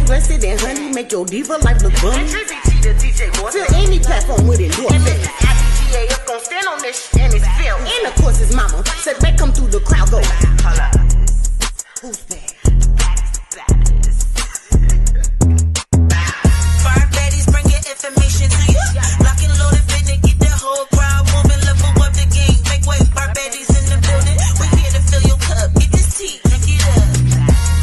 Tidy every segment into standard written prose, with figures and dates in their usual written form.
blessed and honey, make your diva life look bummy. To any platform with it, do a thing. IDGAF gon' stand on this and it's film. And of course his mama said they come through the crowd go. Who's that? Fire baddies bring your information to you. Lock and load it, finna get the whole crowd moving. Level up the game, make way. Fire baddies in the building. We're here to fill your cup. Get this tea, drink it up.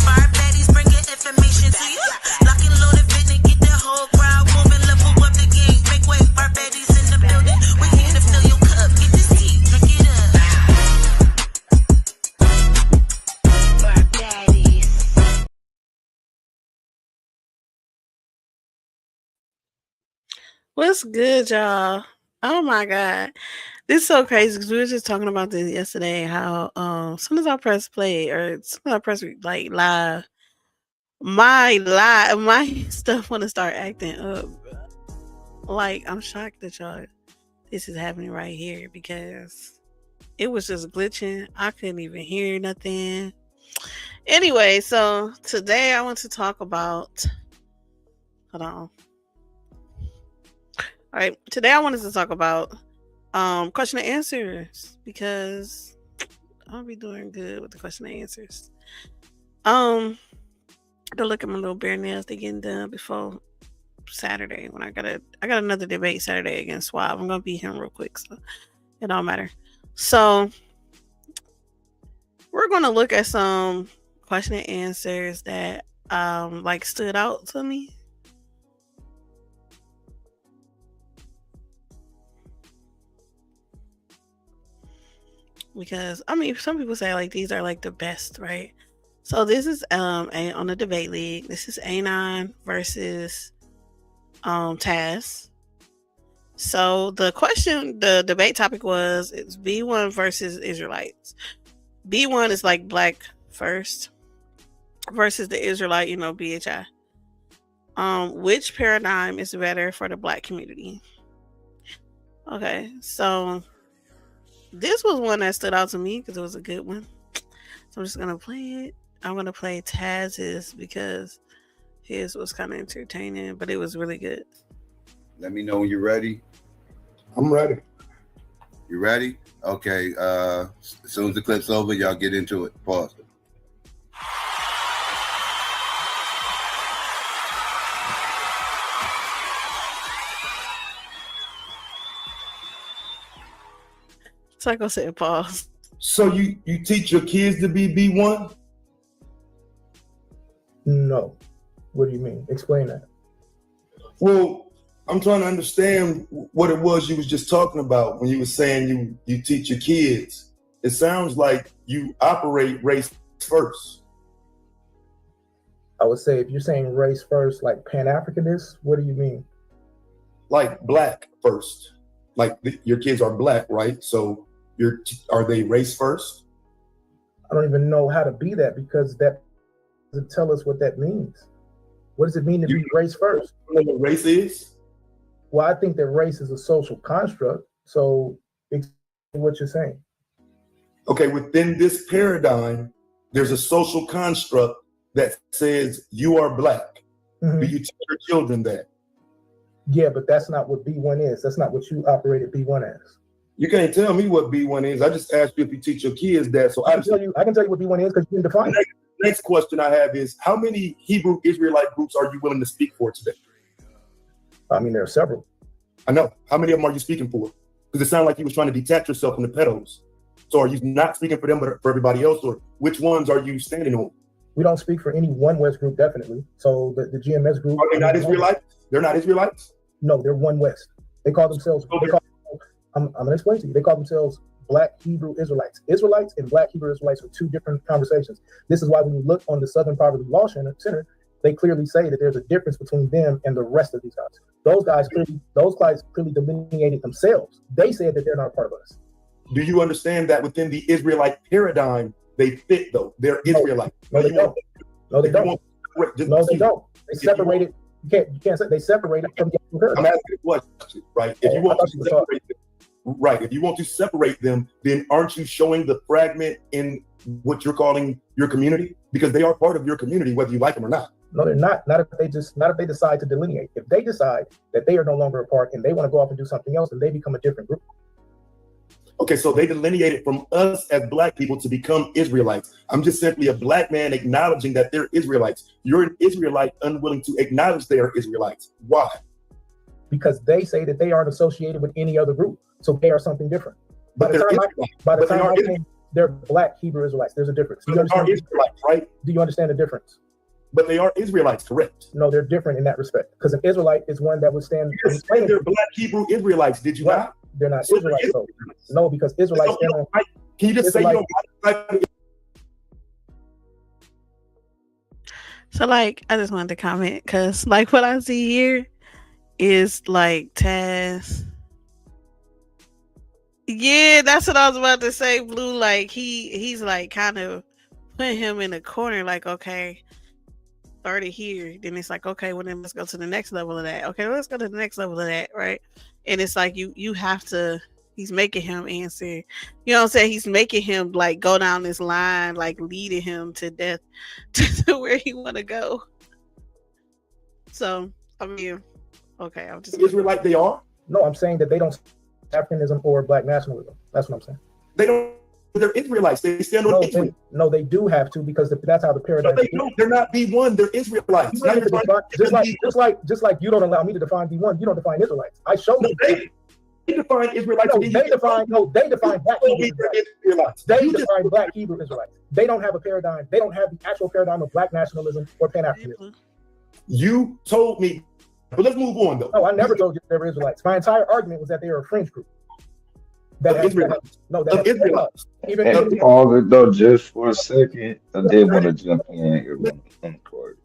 Fire baddies bring your information to you. Lock and load it, finna get the whole crowd moving. Level up the game, make way. Fire baddies in the building. We're here to fill your cup. Get this tea, drink it up. Fire baddies. What's good, y'all? Oh my God. This is so crazy because we were just talking about this yesterday, how as soon as I press play or as soon as I press like live, my stuff want to start acting up. Like, I'm shocked that y'all this is happening right here because it was just glitching. I couldn't even hear nothing. Anyway, so today I want to talk about hold on. All right, today I wanted to talk about question and answers because I'll be doing good with the question and answers. To look at my little bare nails, they getting done before Saturday when I got another debate Saturday against Swab. I'm gonna beat him real quick, so it don't matter. So we're gonna look at some question and answers that like stood out to me. Because I mean, some people say like these are like the best, right? So this is on the debate league. This is A9 versus Taz. So the debate topic was it's B1 versus Israelites. B1 is like black first versus the Israelite, BHI. Which paradigm is better for the black community? Okay, so this was one that stood out to me because it was a good one. So I'm just going to play it. I'm going to play Taz's because his was kind of entertaining, but it was really good. Let me know when you're ready. I'm ready. You ready? Okay. As soon as the clip's over, y'all get into it. Pause. Psycho said pause. So you teach your kids to be B1? No. What do you mean? Explain that. Well, I'm trying to understand what it was you was just talking about when you were saying you teach your kids. It sounds like you operate race first. I would say if you're saying race first, like Pan-Africanist, what do you mean? Like black first. Like your kids are black, right? So are they race first? I don't even know how to be that because that doesn't tell us what that means. What does it mean to be race first? You know what race is? Well, I think that race is a social construct. So explain what you're saying. Okay, within this paradigm, there's a social construct that says you are black. Mm-hmm. Do you teach your children that? Yeah, but that's not what B1 is. That's not what you operated B1 as. You can't tell me what B1 is. I just asked you if you teach your kids that. So I can tell you what B1 is because you didn't define it. Next question I have is, how many Hebrew Israelite groups are you willing to speak for today? I mean, there are several. I know. How many of them are you speaking for? Because it sounded like you was trying to detach yourself from the pedos. So are you not speaking for them, but for everybody else? Or which ones are you standing on? We don't speak for any One West group, definitely. So the GMS group. Are they not Israelites? They're not Israelites? No, they're One West. They call themselves, I'm going to explain to you. They call themselves Black Hebrew Israelites. Israelites and Black Hebrew Israelites are two different conversations. This is why when you look on the Southern Poverty Law Center, they clearly say that there's a difference between them and the rest of these guys. Those guys clearly delineated themselves. They said that they're not a part of us. Do you understand that within the Israelite paradigm, they fit though? They're Israelites. No, they don't. No, they don't. No, they don't. They separated. You can't say they separated from the other. I'm asking a question, right? If you want to separate them, right? If you want to separate them, then aren't you showing the fragment in what you're calling your community? Because they are part of your community, whether you like them or not. No, they're not. Not if they decide to delineate. If they decide that they are no longer a part and they want to go off and do something else, then they become a different group. Okay, so they delineated from us as black people to become Israelites. I'm just simply a black man acknowledging that they're Israelites. You're an Israelite unwilling to acknowledge they are Israelites. Why? Because they say that they aren't associated with any other group, so they are something different. But they're Israelites. They're black Hebrew Israelites. There's a difference. They are Israelites, right? Do you understand the difference? But they are Israelites, correct? No, they're different in that respect. Because an Israelite is one that would stand. Yes, they're black Hebrew Israelites. Did you not? They're not Israelites, though. No, because Israelites. Can you just say you don't like? So, like, I just wanted to comment because, like, what I see here is like Taz. Yeah, that's what I was about to say, Blue. Like, he's like kind of putting him in a corner. Like, okay, started here, then it's like, okay, well then let's go to the next level of that. Okay, let's go to the next level of that, right? And it's like you have to. He's making him answer. You know what I'm saying? He's making him like go down this line, like leading him to death, to where he want to go. So I mean, okay, I'm just Israelite. They are. No, I'm saying that they don't Africanism or black nationalism. That's what I'm saying. They don't. They're Israelites. They stand on Israel. No, they do have to because that's how the paradigm. No, they don't. They're not B1. They're Israelites. Just like you don't allow me to define B1, you don't define Israelites. I showed you. They define Israelites. They define black Hebrew Israelites. They define black Hebrew Israelites. They don't have a paradigm. They don't have the actual paradigm of black nationalism or Pan-Africanism. You told me, but let's move on though. No, I never told you they were Israelites. My entire argument was that they were a fringe group. Israelites. And pause it though just for a second. I did want to jump in here on the part.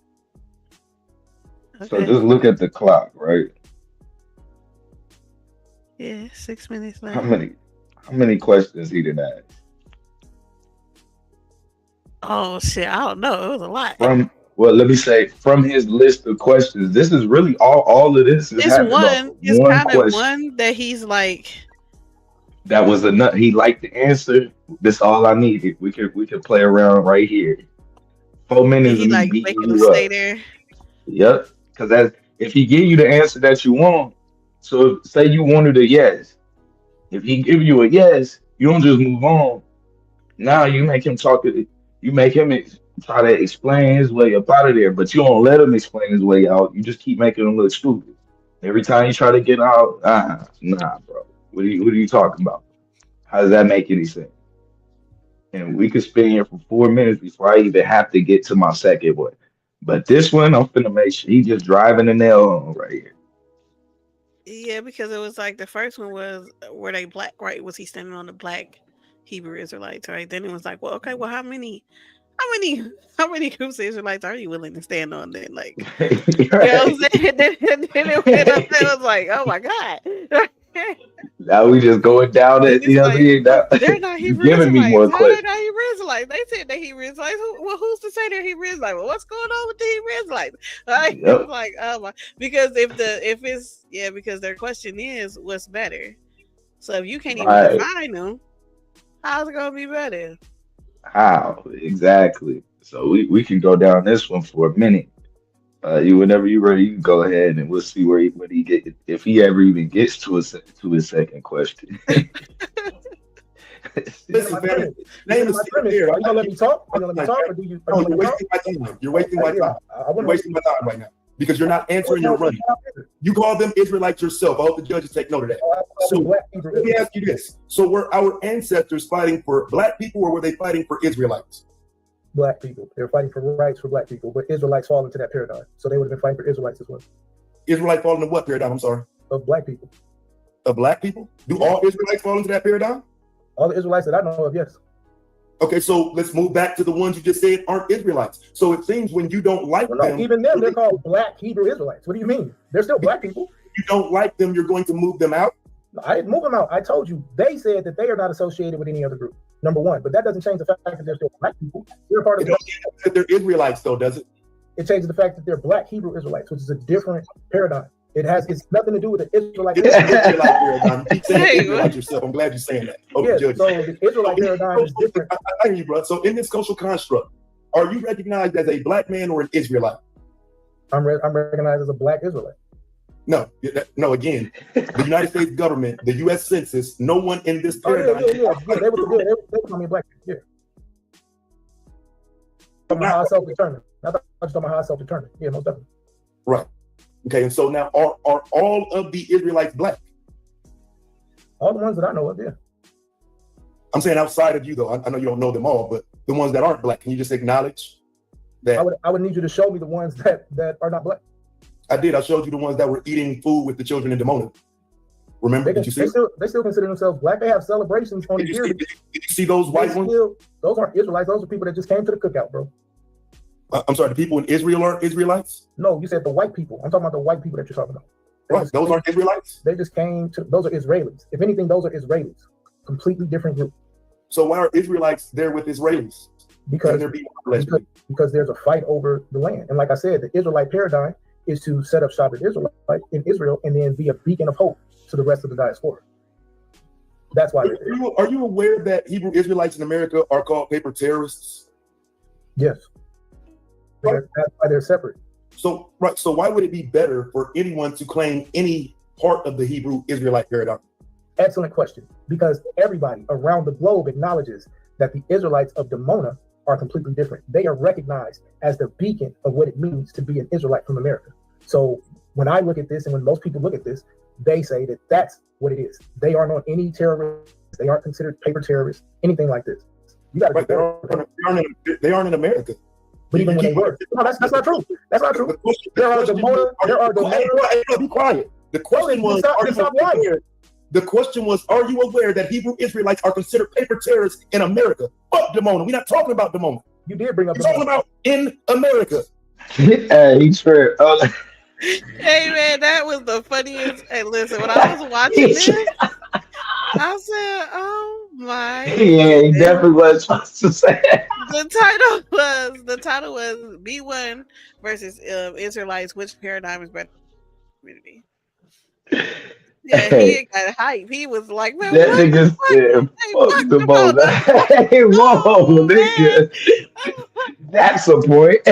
So just look at the clock, right? Yeah, 6 minutes left. How many questions he didn't ask? Oh shit, I don't know. It was a lot. Let me say from his list of questions, this is really all of this is it's one. It's kind of question. One that he's like. That was enough. He liked the answer. That's all I needed. We could play around right here. 4 minutes. He like making him stay there. Yep. Because if he give you the answer that you want, so say you wanted a yes. If he give you a yes, you don't just move on. Now you make him you make him try to explain his way up out of there, but you don't let him explain his way out. You just keep making him look stupid. Every time you try to get out, nah, bro. What are you talking about? How does that make any sense? And we could spend here for 4 minutes before I even have to get to my second one. But this one, I'm finna make sure he just driving the nail on right here. Yeah, because it was like the first one was were they black, right? Was he standing on the black Hebrew Israelites, right? Then it was like, well, okay, well, how many groups of Israelites are you willing to stand on then? Like, Right. you know what I'm saying? Then it went up and I was like, oh my God. Now we just going down it. You know what I mean? They're not Hebrew giving me more Israelites. questions. They're not Hebrew Israelites. They said they're Hebrew Israelites. Who's to say they're Hebrew Israelites? Well, what's going on with the Hebrew Israelites? Right? Yep. It's like, oh my, because because their question is what's better. So if you can't even define them, how's it gonna be better? How exactly? So we can go down this one for a minute. Whenever you're ready, you can go ahead and we'll see where he get if he ever even gets to his second question. Listen, man. Name is here. Are you gonna let me talk? Are you gonna let me talk, or do you? No, you're wasting my time. You're wasting my time. You're wasting my time right now because you're not answering your running. You call them Israelites yourself. I hope the judges take note of that. So let me ask you this: so were our ancestors fighting for black people, or were they fighting for Israelites? Black people. They're fighting for rights for black people, but Israelites fall into that paradigm. So they would have been fighting for Israelites as well. Israelites fall into what paradigm? I'm sorry. Of black people. Of black people? Do all Israelites fall into that paradigm? All the Israelites that I know of, yes. Okay, so let's move back to the ones you just said aren't Israelites. So it seems when you don't like them, even them, they're called black Hebrew Israelites. What do you mean? They're still black people. You don't like them, you're going to move them out? I didn't move them out. I told you they said that they are not associated with any other group. Number one, but that doesn't change the fact that they're still black people. They're part of that they're Israelites, though, does it? It changes the fact that they're black Hebrew Israelites, which is a different paradigm. It's nothing to do with the Israelite paradigm. You keep saying Israelite yourself. I'm glad you're saying that. Okay, so the Israelite paradigm is different. I hear you, bro. So in this social construct, are you recognized as a black man or an Israelite? I'm recognized as a black Israelite. No. Again, the United States government, the U.S. Census, no one in this paradigm. They were calling me black. Yeah. How I self-determined. I thought you were talking about how I self-determined. Yeah, most definitely. Right. Okay, and so now are all of the Israelites black? All the ones that I know of, yeah. I'm saying outside of you, though. I know you don't know them all, but the ones that aren't black, can you just acknowledge that? I would need you to show me the ones that are not black. I did. I showed you the ones that were eating food with the children in Dimona. Remember? Did you see? They still consider themselves black. They have celebrations on the year. Did you see those white ones? Those aren't Israelites. Those are people that just came to the cookout, bro. I'm sorry. The people in Israel are Israelites? No, you said the white people. I'm talking about the white people that you're talking about. Right. Those aren't Israelites? They just came to. Those are Israelis. If anything, those are Israelis. Completely different group. So why are Israelites there with Israelis? Because there's a fight over the land. And like I said, the Israelite paradigm is to set up shop in Israel and then be a beacon of hope to the rest of the diaspora. That's why. Are you aware that Hebrew Israelites in America are called paper terrorists? Yes. That's why they're separate. So why would it be better for anyone to claim any part of the Hebrew Israelite paradigm? Excellent question. Because everybody around the globe acknowledges that the Israelites of Dimona are completely different. They are recognized as the beacon of what it means to be an Israelite from America. So when I look at this and when most people look at this, they say that that's what it is. They aren't on any terrorists. They aren't considered paper terrorists, anything like this. You got to. They aren't in America. But even when they were, no, that's not true. That's not true. There are Be quiet. The question was, the question was, are you aware that Hebrew Israelites are considered paper terrorists in America? Fuck Dimona. We're not talking about Dimona. You did bring up. We're talking about in America. Hey, he's fair. Hey man, that was the funniest. Hey, listen, when I was watching this, I said, "Oh my!" Yeah, he definitely was supposed to say that. The title was B1 versus Israelites. Which paradigm is better? Yeah, he got hype. He was like, "Man, that nigga said, fuck the Mona." Hey, whoa, nigga. That's a point. I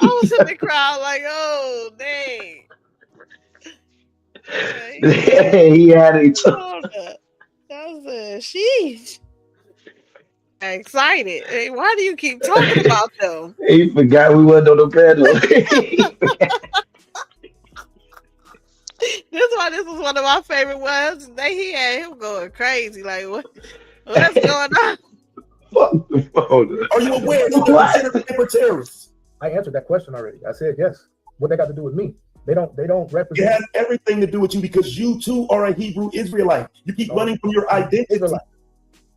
was in the crowd like, "Oh, dang." He had it. That was sheesh. Excited. Hey, why do you keep talking about them? He forgot we wasn't on the panel. This was one of my favorite ones. He had him going crazy. Like, what's going on? Fuck the phone. Are you aware that they're considered paper terrorists? I answered that question already. I said yes. What they got to do with me? They don't represent. It has everything to do with you because you too are a Hebrew Israelite. You keep running from your identity. Israelite.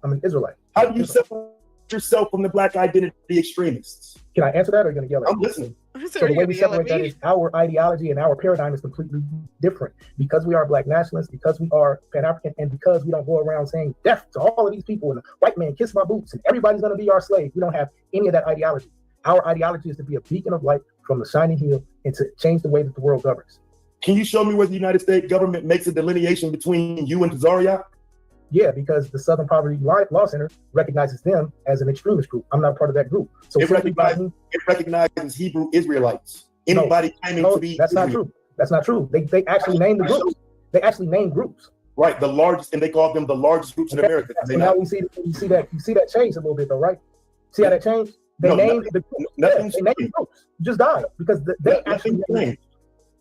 I'm an Israelite. How do you separate yourself from the black identity extremists? Can I answer that, or are you going to yell at me? I'm listening. So the way we separate that is our ideology and our paradigm is completely different. Because we are black nationalists, because we are Pan-African, and because we don't go around saying death to all of these people and the white man kiss my boots and everybody's going to be our slave. We don't have any of that ideology. Our ideology is to be a beacon of light from the shining hill and to change the way that the world governs. Can you show me where the United States government makes a delineation between you and Tazariak? Yeah, because the Southern Poverty Law Center recognizes them as an extremist group. I'm not part of that group. So it recognizes Hebrew Israelites. Anybody claiming to be that's not true. That's not true. They actually named the groups. They actually named groups. Right, the largest, and they call them the largest groups in America. So now you see that change a little bit though, right? See how that changed? They named the groups. They named groups. You just died because they actually named.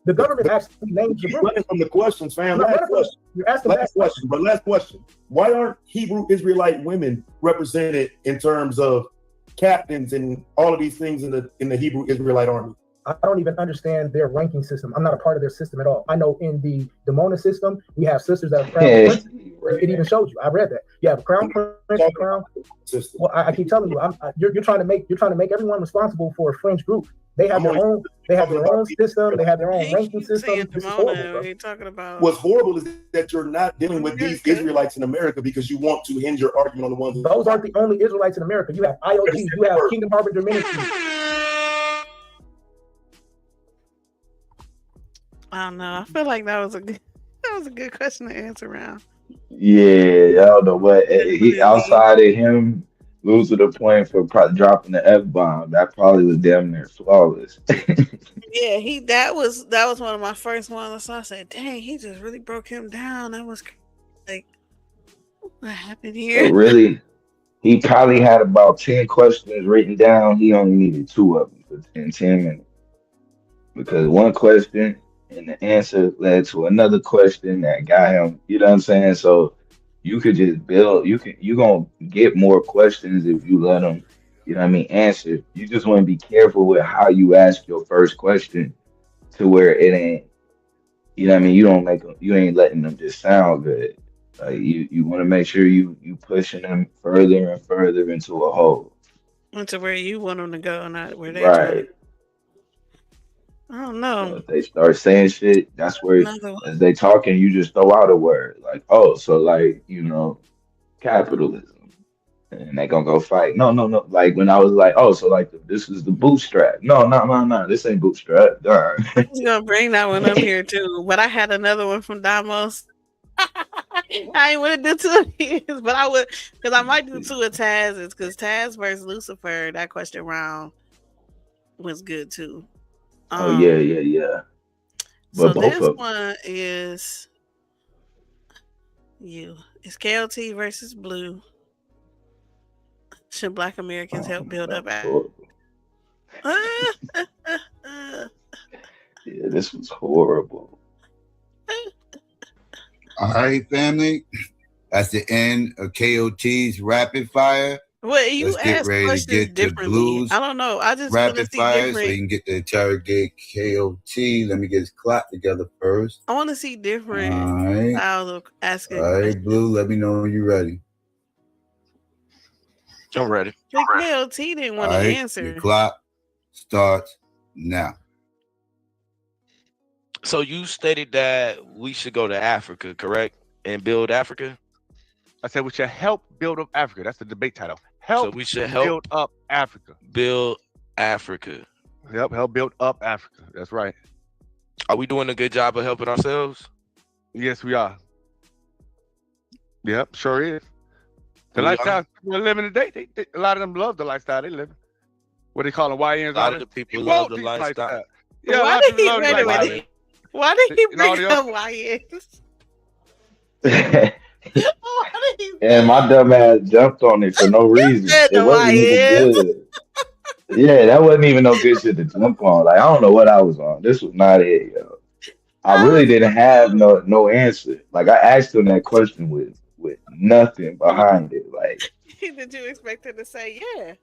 The government actually named the group. Running from the questions, fam. You're asking last question. But last question. Why aren't Hebrew Israelite women represented in terms of captains and all of these things in the Hebrew Israelite army? I don't even understand their ranking system. I'm not a part of their system at all. I know in the Dimona system, we have sisters that are crown princes. It even shows you. I read that. You have a crown prince, crown. Well, I keep telling you, you're trying to make everyone responsible for a fringe group. They have their own. They have their own system. They have their own ranking system. What's horrible is that you're not dealing with these Israelites in America because you want to hinge your argument on the ones. Those aren't the only Israelites in America. You have IOG. You have Kingdom Harbinger Ministry. I don't know. I feel like that was a good question to answer around. Yeah, I don't know what outside of him losing the point for dropping the F bomb. That probably was damn near flawless. Yeah, that was one of my first ones. So I said, "Dang, he just really broke him down." That was like, what happened So here? really, he probably had about 10 questions written down. He only needed two of them for 10 minutes because one question and the answer led to another question that got him. You know what I'm saying? So you could just build. You gonna get more questions if you let them. You know what I mean? Answer. You just want to be careful with how you ask your first question to where it ain't. You know what I mean? You don't make them. You ain't letting them just sound good. Like you want to make sure you pushing them further and further into a hole. Into where you want them to go, not where they trying to. Right. I don't So know. if they start saying shit, that's where Another one. as they talking, you just throw out a word like, oh, so like, capitalism. And they gonna go fight. No, no, no. Like when I was like, oh, so like this is the bootstrap. No, no, no, no. This ain't bootstrap. Darn. I was gonna bring that one up here too, but I had another one from Damos. I ain't want to do two of his, but I would because I might do two of Taz's because Taz versus Lucifer. That question round was good too. Oh yeah, yeah, yeah. So But both this of them. one is you. It's KLT versus Blue. Should Black Americans help build That up? was horrible. Yeah, this was horrible. All right, family. That's the end of KOT's rapid fire. Well, you Let's get ask ready to questions get to differently. Blue's I don't know. I just want to rapid see fire so different. you can get to interrogate KOT. Let me get his clock together first. I want to see different All right. styles of asking All right, questions. Blue, let me know when you're ready. I'm ready. But KLT didn't want All to right, answer. your clock starts now. So you stated that we should go to Africa, correct? And build Africa? I said we should help build up Africa. That's the debate title. Help So we should help build up Africa. build Africa. Yep, help build up Africa. That's right. Are we doing a good job of helping ourselves? Yes, we are. Yep, sure is. The We are. lifestyle we're living today, a lot of them love the lifestyle they live. What they call them, YNs. A lot of the people love the lifestyle. Yeah, Why a lot did of people he love the wait a lifestyle. minute? Why did he In bring audio? up YNs? And Why did he say my dumb ass jumped on it for no reason. said It the wasn't even YNs? good. Yeah, that wasn't even no good shit to jump on. Like I don't know what I was on. This was not it, yo. I really didn't have no answer. Like I asked him that question with nothing behind it. Like Did you expect him to say yeah?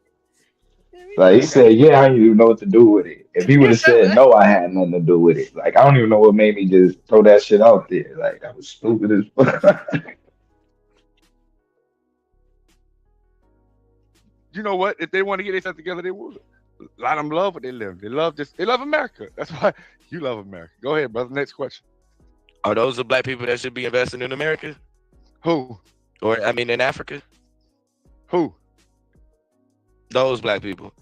he said, yeah, I didn't even know what to do with it. If he would have said no, I had nothing to do with it. Like I don't even know what made me just throw that shit out there. Like that was stupid as fuck. You know what? If they want to get themselves together, they would. A lot of them love what they live. They love America. That's why you love America. Go ahead, brother. Next question. Are those the black people that should be investing in America? Who? Or I mean in Africa? Who? Those black people.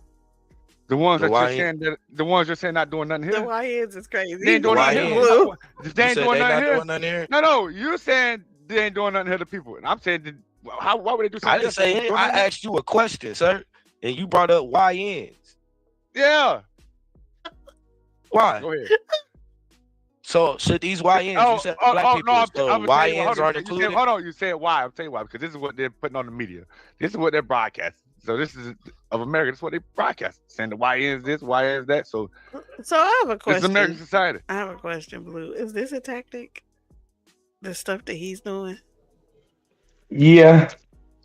The ones The that you're YN. saying the ones you're saying not doing nothing The here. YNs is crazy. They ain't doing The nothing YNs. here. Blue. They You ain't said doing they nothing not here. doing nothing here? No, you're saying they ain't doing nothing here to people. And I'm saying, why would they do something? I didn't say it. I asked you a question, sir, and you brought up YNs. Yeah. Why? Go ahead. So should these YNs? You said black people. No, So I'm telling you, YNs aren't included. hold on, you said why? I'm telling you why, because this is what they're putting on the media. This is what they're broadcasting. So this is of America. This is what they broadcast. Saying the YNs this, YNs that. So I have a this question. is American society. I have a question, Blue. Is this a tactic? The stuff that he's doing? Yeah,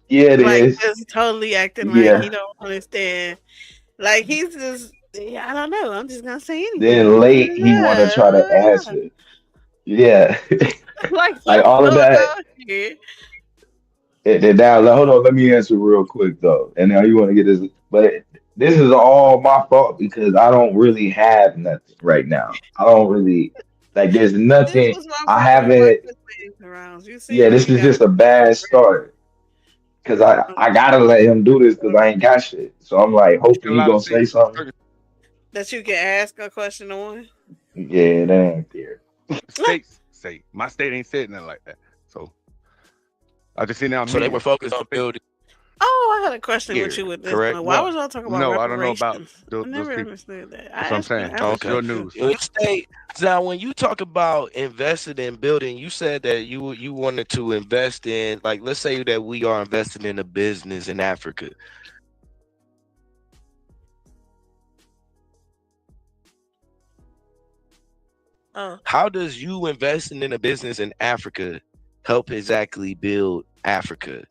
it like is. just totally acting Yeah. like he don't understand. Like he's just I don't know. I'm just gonna say anything. Then late he want to try to answer. Yeah, like all of that. Here. And now, hold on, let me answer real quick though. And now you want to get this, but this is all my fault because I don't really have nothing right now. I don't really like. There's nothing. This was my I fault haven't. rounds. You see, Yeah, this is just a bad start. Cause I gotta let him do this because I ain't got shit. So I'm like hoping he gonna say something. that you can ask a question on. Yeah, that ain't fair. States say my state ain't said nothing like that. So I just see now. So they were focused on building. Oh, I had a question with Here, you with this correct? one. Why No, was y'all talking about no, I don't know about reparations? I those never people. understood that. That's what I'm saying. I It's Okay. your understood. news. You say now when you talk about invested in building, you said that you wanted to invest in, like, let's say that we are invested in a business in Africa. Oh, How does you investing in a business in Africa help exactly build Africa?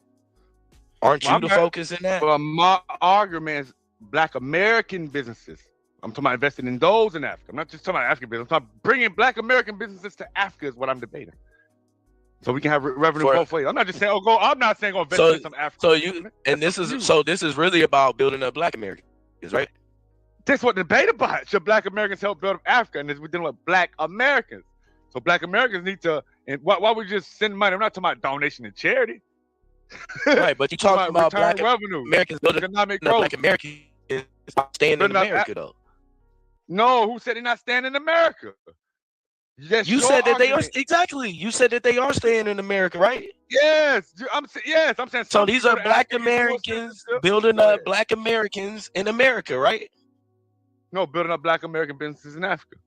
Aren't Well, you I'm the not. focus in that? Well, my argument is Black American businesses. I'm talking about investing in those in Africa. I'm not just talking about African business. I'm talking about bringing Black American businesses to Africa is what I'm debating. So we can have revenue For both ways. I'm not just saying, oh, go. I'm not saying go invest so in some African. so you and That's this up to is you. so this is really about building up Black Americans, right? That's what the debate about. Should Black Americans help build up Africa? And we're dealing with Black Americans. So Black Americans need to. And why we just send money? I'm not talking about donation and charity. Right, but you Talking talking about return Black revenue, Americans building economic up growth. Black Americans staying in Building up America though. No, who said they're not staying in America? That's You your said that they are argument. exactly. You said that they are staying in America, right? Yes, I'm saying So some these people are go to Black Africa and do a Americans citizenship. building Go up ahead. Black Americans in America, right? No, building up Black American businesses in Africa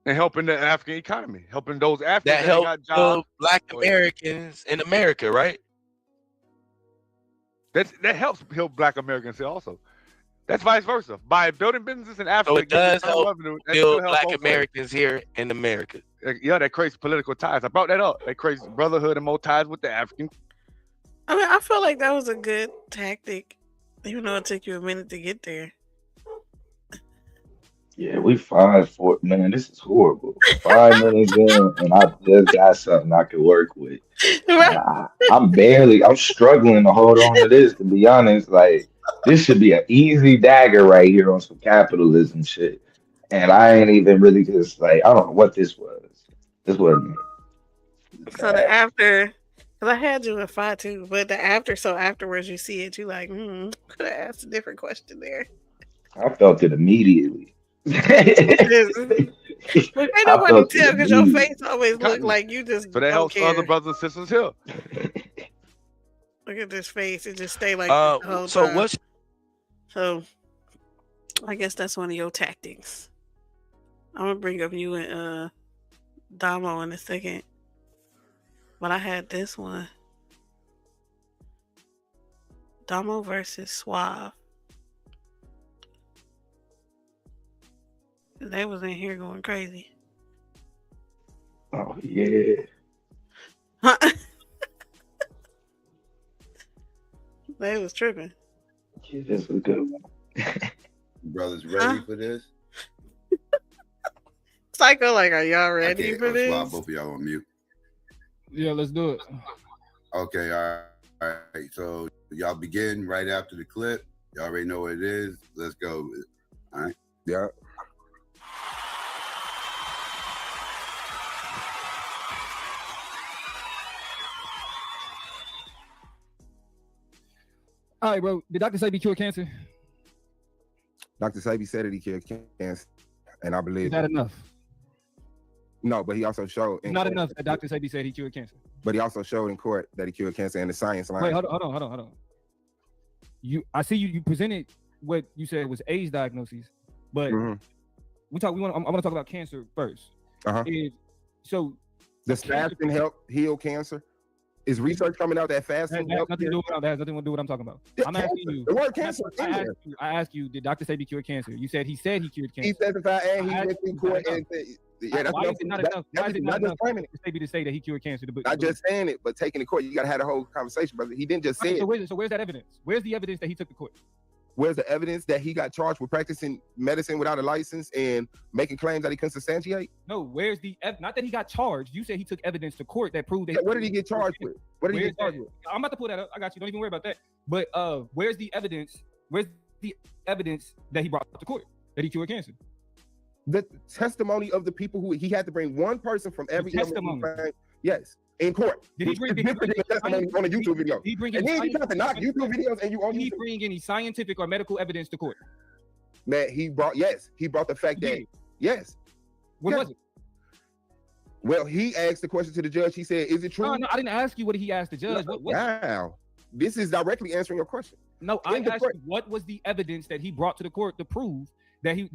and helping the African economy, helping those Africans That that ain't help got jobs. build Black Go ahead. Americans in America, right? That helps help Black Americans also. That's vice versa. By building businesses in Africa, So it getting does return help revenue, that still build helps Black both ways. Americans here in America. Yeah, that creates political ties. I brought that up. That creates brotherhood and more ties with the African. I mean, I feel like that was a good tactic, even though it took you a minute to get there. Yeah, we 5 4 man, this is horrible. 5 minutes in, and I just got something I could work with. And I'm struggling to hold on to this, to be honest. Like, this should be an easy dagger right here on some capitalism shit. And I ain't even really just like, I don't know what this was. This wasn't So the after, because I had you at 5 too, but the after, so afterwards you see it, you like, could have asked a different question there. I felt it immediately. But ain't I nobody felt tell it because your immediately. face always look like you just So that don't helps care. other brothers and sisters here. Look at this face; it just stay like this the whole So time. what's So I guess that's one of your tactics. I'm gonna bring up you and Damo in a second, but I had this one: Damo versus Suave. They was in here going crazy. Oh yeah. They was tripping. Yeah, this was a good one. Brothers ready for this? Psycho, like, are y'all I ready can't for swap this? both of y'all on mute. Yeah, let's do it. Okay, all right. So y'all begin right after the clip. Y'all already know what it is. Let's go. All right. Yeah. All right, bro. Did Dr. say he cured cancer? Dr. Sabi said that he cured cancer, and I believe Is that enough? No, but he also showed in Not court enough that Dr. Sabi said he cured cancer. But he also showed in court that he cured cancer in the science line. Wait, hold on. I see you presented what you said was AIDS diagnoses, but Mhm. I want to talk about cancer first. Uh-huh. So The fasting help heal cancer? Is research coming out that that fasting has help? nothing to do with what I'm talking about. Yeah, I'm asking cancer. you. The word cancer is in there. I asked you, did Dr. Sabi cure cancer? You said he cured cancer. He testified and he I went asked in you, court is that and said, yeah, that's Why is it not enough? Why is it not enough for Dr. Sabi to say that he cured cancer? Not just saying it, but taking the court. You got to have the whole conversation, brother. He didn't just say So it. where's that evidence? Where's the evidence that he took the court? Where's the evidence that he got charged with practicing medicine without a license and making claims that he couldn't substantiate? No, where's the not that he got charged? You said he took evidence to court that proved that. Yeah, what did he get charged with? What did he get charged with? I'm about to pull that up. I got you. Don't even worry about that. But where's the evidence? Where's the evidence that he brought to court that he cured cancer? The testimony of the people who he had to bring one person from every testimony. Yes, in court. Did he bring the testimony on a YouTube video? He bring And then you got to knock YouTube videos and you on Did he YouTube. bring any scientific or medical evidence to court? Man, he brought the fact that yes. What was it? Well, he asked the question to the judge. He said, "Is it true?" No, I didn't ask you what he asked the judge. What was it? Wow. this is directly answering your question. No, I asked you, what was the evidence that he brought to the court to prove that he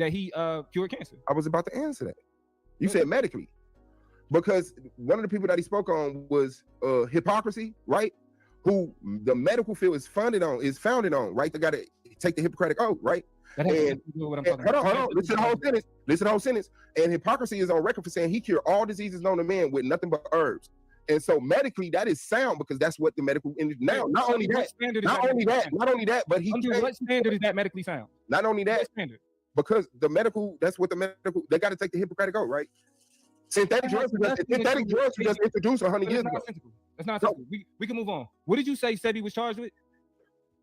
cured cancer? I was about to answer that. You said medically, because one of the people that he spoke on was hypocrisy, right? Who the medical field is founded on, right? They got to take the Hippocratic oath, right? That has nothing to do with what I'm talking Hold on. Listen to the whole sentence. And hypocrisy is on record for saying he cured all diseases known to man with nothing but herbs. And so medically, that is sound because that's what the medical industry now. Not only that, but what standard is that medically sound? Not only that, because the medical, that's what the medical, they got to take the Hippocratic oath, right? Synthetic drugs were just introduced 100 years ago. That's not simple. We can move on. What did you say Sebi was charged with?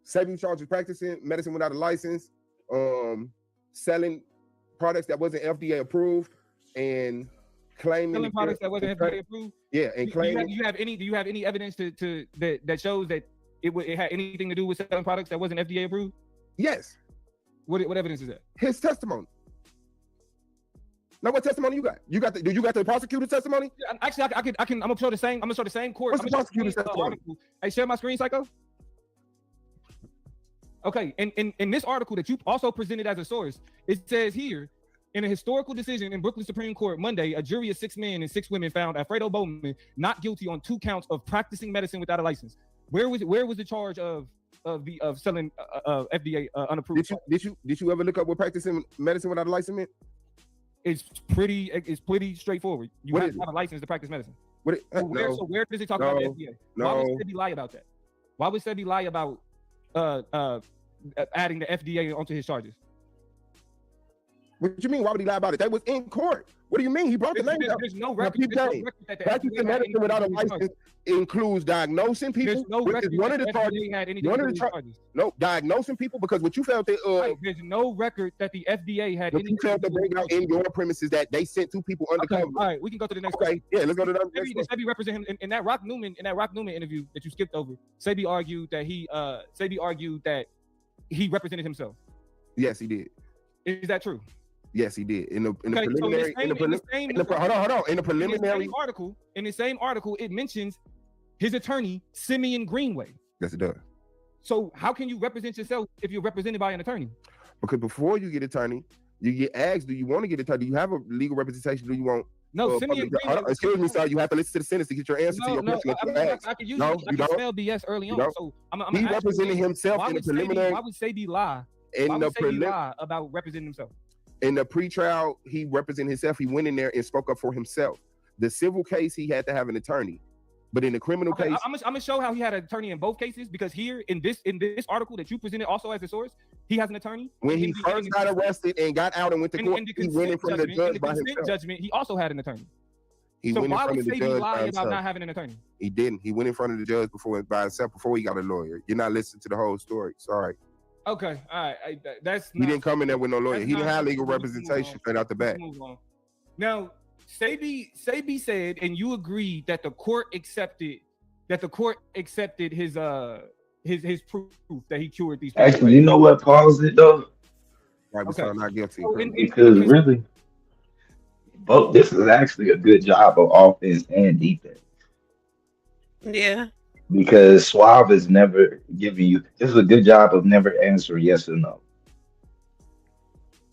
Sebi was charged with practicing medicine without a license, selling products that wasn't FDA approved, and claiming products that wasn't FDA approved. Yeah, and claiming. Do you have any evidence to that shows that it had anything to do with selling products that wasn't FDA approved? Yes. What evidence is that? His testimony. Now, what testimony you got? You got the prosecutor's testimony? Yeah, actually, I'm gonna show the same. I'm gonna show the same court. What's the prosecutor's testimony? Hey, share my screen, Psycho. Okay, in this article that you also presented as a source, it says here, in a historical decision in Brooklyn Supreme Court Monday, a jury of 6 men and 6 women found Alfredo Bowman not guilty on 2 counts of practicing medicine without a license. Where was the charge of selling FDA unapproved? Did you ever look up what practicing medicine without a license meant? It's pretty straightforward. You have to have a license to practice medicine. Where does it talk about the FDA? Why would Sebi lie about that? Why would Sebi lie about adding the FDA onto his charges? What do you mean? Why would he lie about it? That was in court. What do you mean? He brought the name up. There's no record that the practicing medicine without a license includes diagnosing people. There's no record one of the charges. No, diagnosing people, because what you felt that there's no record that the FDA had anything to bring out in your premises that they sent 2 people undercover. Okay, all right, we can go to the next question. Yeah, let's go to the next question. Sebi represent him in that Rock Newman interview that you skipped over. Sebi argued that he represented himself. Yes, he did. Is that true? Yes, he did. In the preliminary in the same article, it mentions his attorney, Simeon Greenway. Yes, it does. So how can you represent yourself if you're represented by an attorney? Because before you get attorney, you get asked, do you want to get attorney? Do you have a legal representation? Do you want? No, Simeon Greenway. Excuse me, sir. You have to listen to the sentence to get your answer to your question. I can smell BS early on. So he represented himself in the preliminary. Why would Sebi lie? Why would Sebi lie about representing himself? In the pretrial, he represented himself. He went in there and spoke up for himself. The civil case, he had to have an attorney, but in the criminal case, I'm gonna show how he had an attorney in both cases, because here in this article that you presented also as a source, he has an attorney. When he first got arrested and got out and went to court, he went in front of the judge by himself. Judgment, he also had an attorney. So why would Sebi lie about not having an attorney? He didn't. He went in front of the judge by himself before he got a lawyer. You're not listening to the whole story. Sorry. Okay, all right. He didn't come in there with no lawyer. He didn't have legal representation straight out the back. Now, Sebi said, and you agreed that the court accepted his proof that he cured these people. Actually, you know what paused it though? Right, okay. So not guilty. Because really, both this is actually a good job of offense and defense. Yeah. Because Suave is never giving you. This is a good job of never answering yes or no.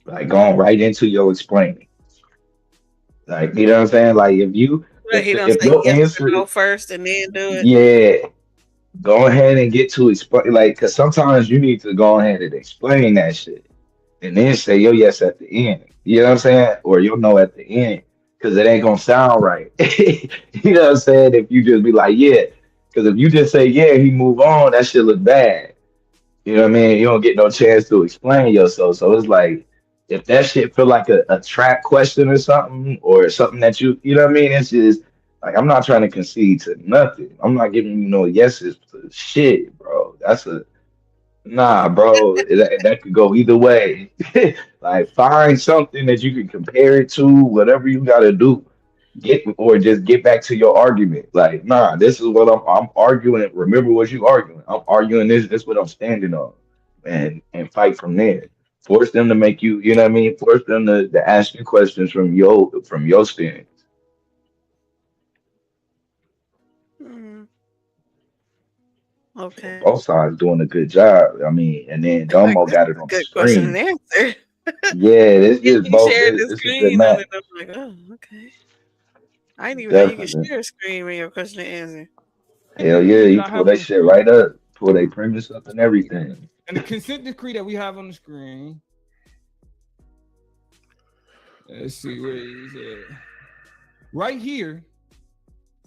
Like going right into your explaining. Like, you know what I'm saying? Like if you he don't say yes or no first and then do it. Yeah. Go ahead and get to explain, like, because sometimes you need to go ahead and explain that shit and then say your yes at the end. You know what I'm saying? Or your no at the end, because it ain't gonna sound right. You know what I'm saying? If you just be like, yeah. Because if you just say, yeah, he move on, that shit look bad. You know what I mean? You don't get no chance to explain yourself. So it's like, if that shit feel like a trap question or something that you know what I mean? It's just, like, I'm not trying to concede to nothing. I'm not giving you no yeses to shit, bro. Nah, bro. that could go either way. Like, find something that you can compare it to, whatever you got to do. Just get back to your argument. Like, nah, this is what I'm arguing. Remember what you arguing. I'm arguing this. This is what I'm standing on, and fight from there. Force them to make you know what I mean. Force them to ask you questions from your stance. Okay. Both sides doing a good job. I mean, and then Like Domo this got is it a on the good question and screen. answer. Yeah, it's just He both. shared the It's a good screen on match. it. I'm like, oh, okay. I didn't even know you could Definitely. share a screen when your question and answer. Hell yeah, Decree that you I pull have on that the shit screen. right up, pull their premise up and everything. And the consent decree that we have on the screen. Let's see where is it. Right here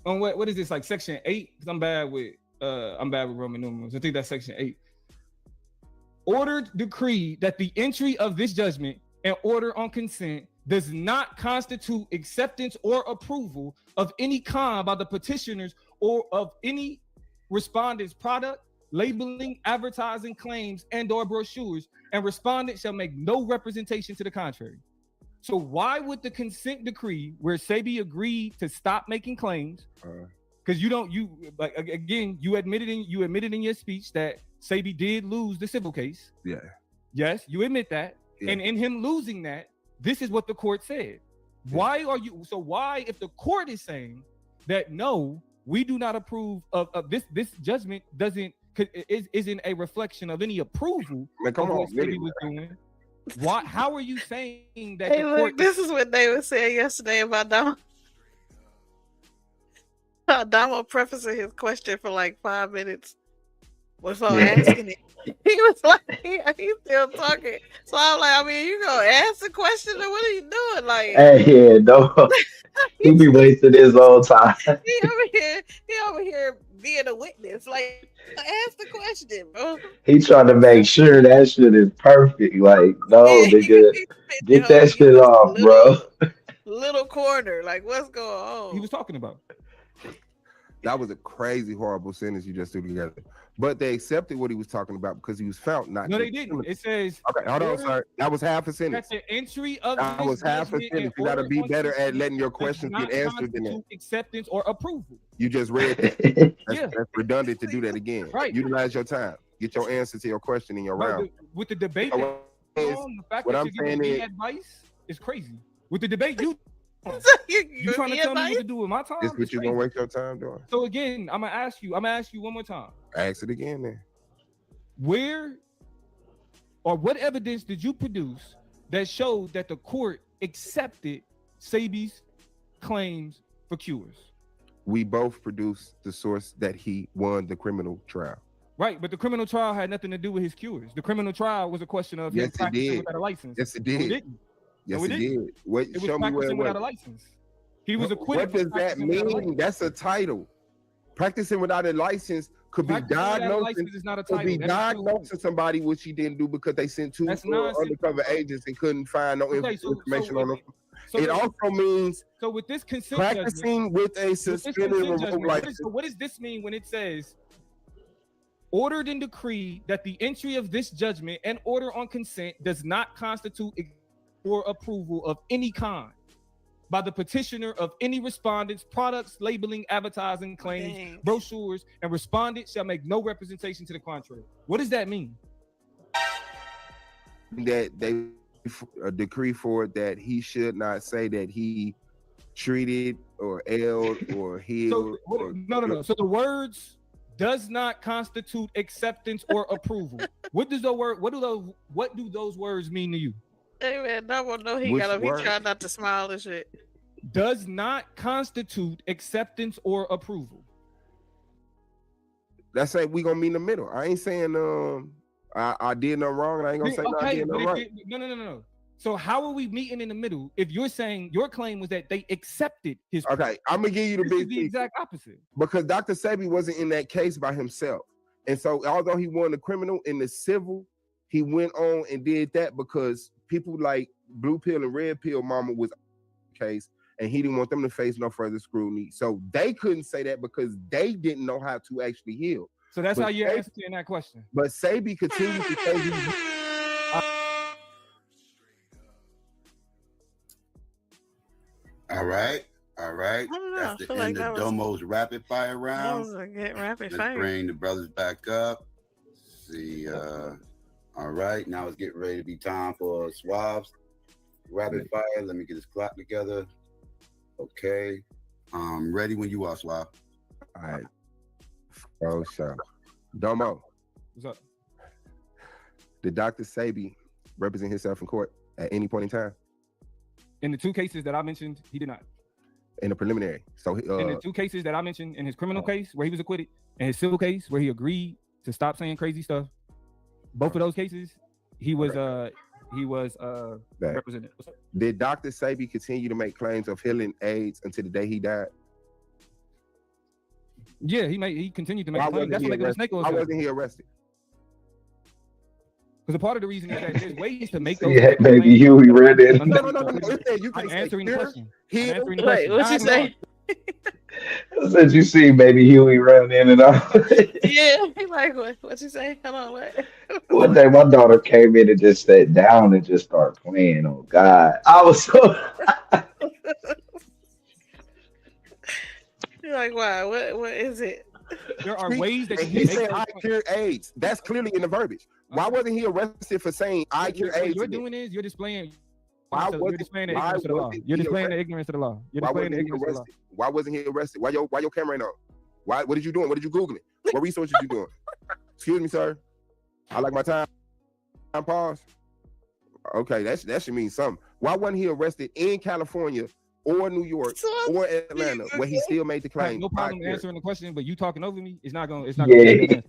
on what is this, like section 8? Because I'm bad with Roman numerals. I think that's section 8. Ordered decree that the entry of this judgment and order on consent does not constitute acceptance or approval of any kind by the petitioners or of any respondent's product, labeling, advertising, claims, and or brochures, and respondent shall make no representation to the contrary. So why would the consent decree, where Sebi agreed to stop making claims, because you admitted in your speech that Sebi did lose the civil case. Yeah. Yes, you admit that. Yeah. And in him losing that, this is what the court said. Why, if the court is saying that no, we do not approve of this judgment isn't a reflection of any approval of what Sebi was doing. Why? How are you saying that? Hey, look, this is what they were saying yesterday about Damo. Damo prefacing his question for like 5 minutes before asking it. He was like, he's still talking. So I'm like, I mean, you gonna ask the question, or what are you doing? Like, Hey, yeah, no, he be wasting his own time. he over here being a witness. Like, ask the question, bro. He trying to make sure that shit is perfect. Like, no, nigga, get that shit off, bro. Little corner. Like, what's going on? He was talking about. That was a crazy, horrible sentence you just threw together. But they accepted what he was talking about because he was found not. No, they didn't. It says. Okay, hold on, sir. That was half a sentence. That's the entry of. That was half a sentence. You got to be better at letting your questions get answered than that. Acceptance or approval. You just read that. That's redundant to do that again. Right. Utilize your time. Get your answer to your question in your round. With the debate, the fact what that I'm you're giving saying me advice is crazy. With the debate, you trying to tell me what to do with my time? Is what you gonna waste your time doing? So again, I'm gonna ask you one more time. Ask it again then. Where or what evidence did you produce that showed that the court accepted Sebi's claims for cures? We both produced the source that he won the criminal trial. Right, but the criminal trial had nothing to do with his cures. The criminal trial was a question of him practicing without a license. Yes, it did. No, it didn't. Yes, No, it did. What? It was Show me where it practicing without a was. license. He was acquitted. What does that mean? That's a title. Practicing without a license could be diagnosing. Could be diagnosing somebody which he didn't do because they sent two undercover agents and couldn't find no information on them. It also means with this consent practicing with a suspended license. So what does this mean when it says ordered and decreed that the entry of this judgment and order on consent does not constitute or approval of any kind by the petitioner of any respondents, products, labeling, advertising, claims, brochures, and respondents shall make no representation to the contrary. What does that mean? That they decree for it that he should not say that he treated or ailed or healed. No. So the words does not constitute acceptance or approval. What do those words mean to you? Hey man, no one know he trying not to smile and shit. Does not constitute acceptance or approval. That's like we gonna meet in the middle. I ain't saying I did nothing wrong and I ain't gonna say I did nothing right. No. So how are we meeting in the middle if you're saying your claim was that they accepted his claim? Okay, I'm gonna give you the exact opposite. Because Dr. Sebi wasn't in that case by himself. And so although he won the criminal in the civil, he went on and did that because people like Blue Pill and Red Pill Mama was the case, and he didn't want them to face no further scrutiny. So they couldn't say that because they didn't know how to actually heal. So that's how you're answering that question. But Sebi continues to say he All right. That's the end of Domo's rapid fire round. Let's bring the brothers back up. See, all right, now it's getting ready to be time for Swab's rapid fire. Let me get this clock together. Okay. Ready when you are, Swab. All right. Oh, sure. Domo. What's up? Did Dr. Sebi represent himself in court at any point in time? In the two cases that I mentioned, he did not. In the preliminary. So in the two cases that I mentioned, in his criminal case where he was acquitted, and his civil case where he agreed to stop saying crazy stuff, both of those cases, he was represented. Did Dr. Sebi continue to make claims of healing AIDS until the day he died? Yeah, he continued to make claims. That's what makes him a snake oil. Why wasn't he arrested? Because a part of the reason is that there's ways to make those. Yeah, baby Huey read it. No. I'm answering the question. Wait, what you say? I said you see baby Huey run in and out. Yeah, he like what you say? Hold on, what? One day my daughter came in and just sat down and just started playing. Oh God, I was so. You're like, wow, what is it? There are ways that he said I cure AIDS. That's clearly in the verbiage. Why wasn't he arrested for saying I cure AIDS? What you're doing is you're displaying. You're displaying the ignorance of the law. You're displaying the ignorance of the law. You're displaying the ignorance of the law. Why wasn't he arrested? Why your camera ain't on? Why? What did you doing? What did you Googling? What research did you doing? Excuse me, sir. I like my time. Pause. Okay, that should mean something. Why wasn't he arrested in California or New York or Atlanta where he still made the claim? No problem answering the question, but you talking over me, it's not going to Yeah.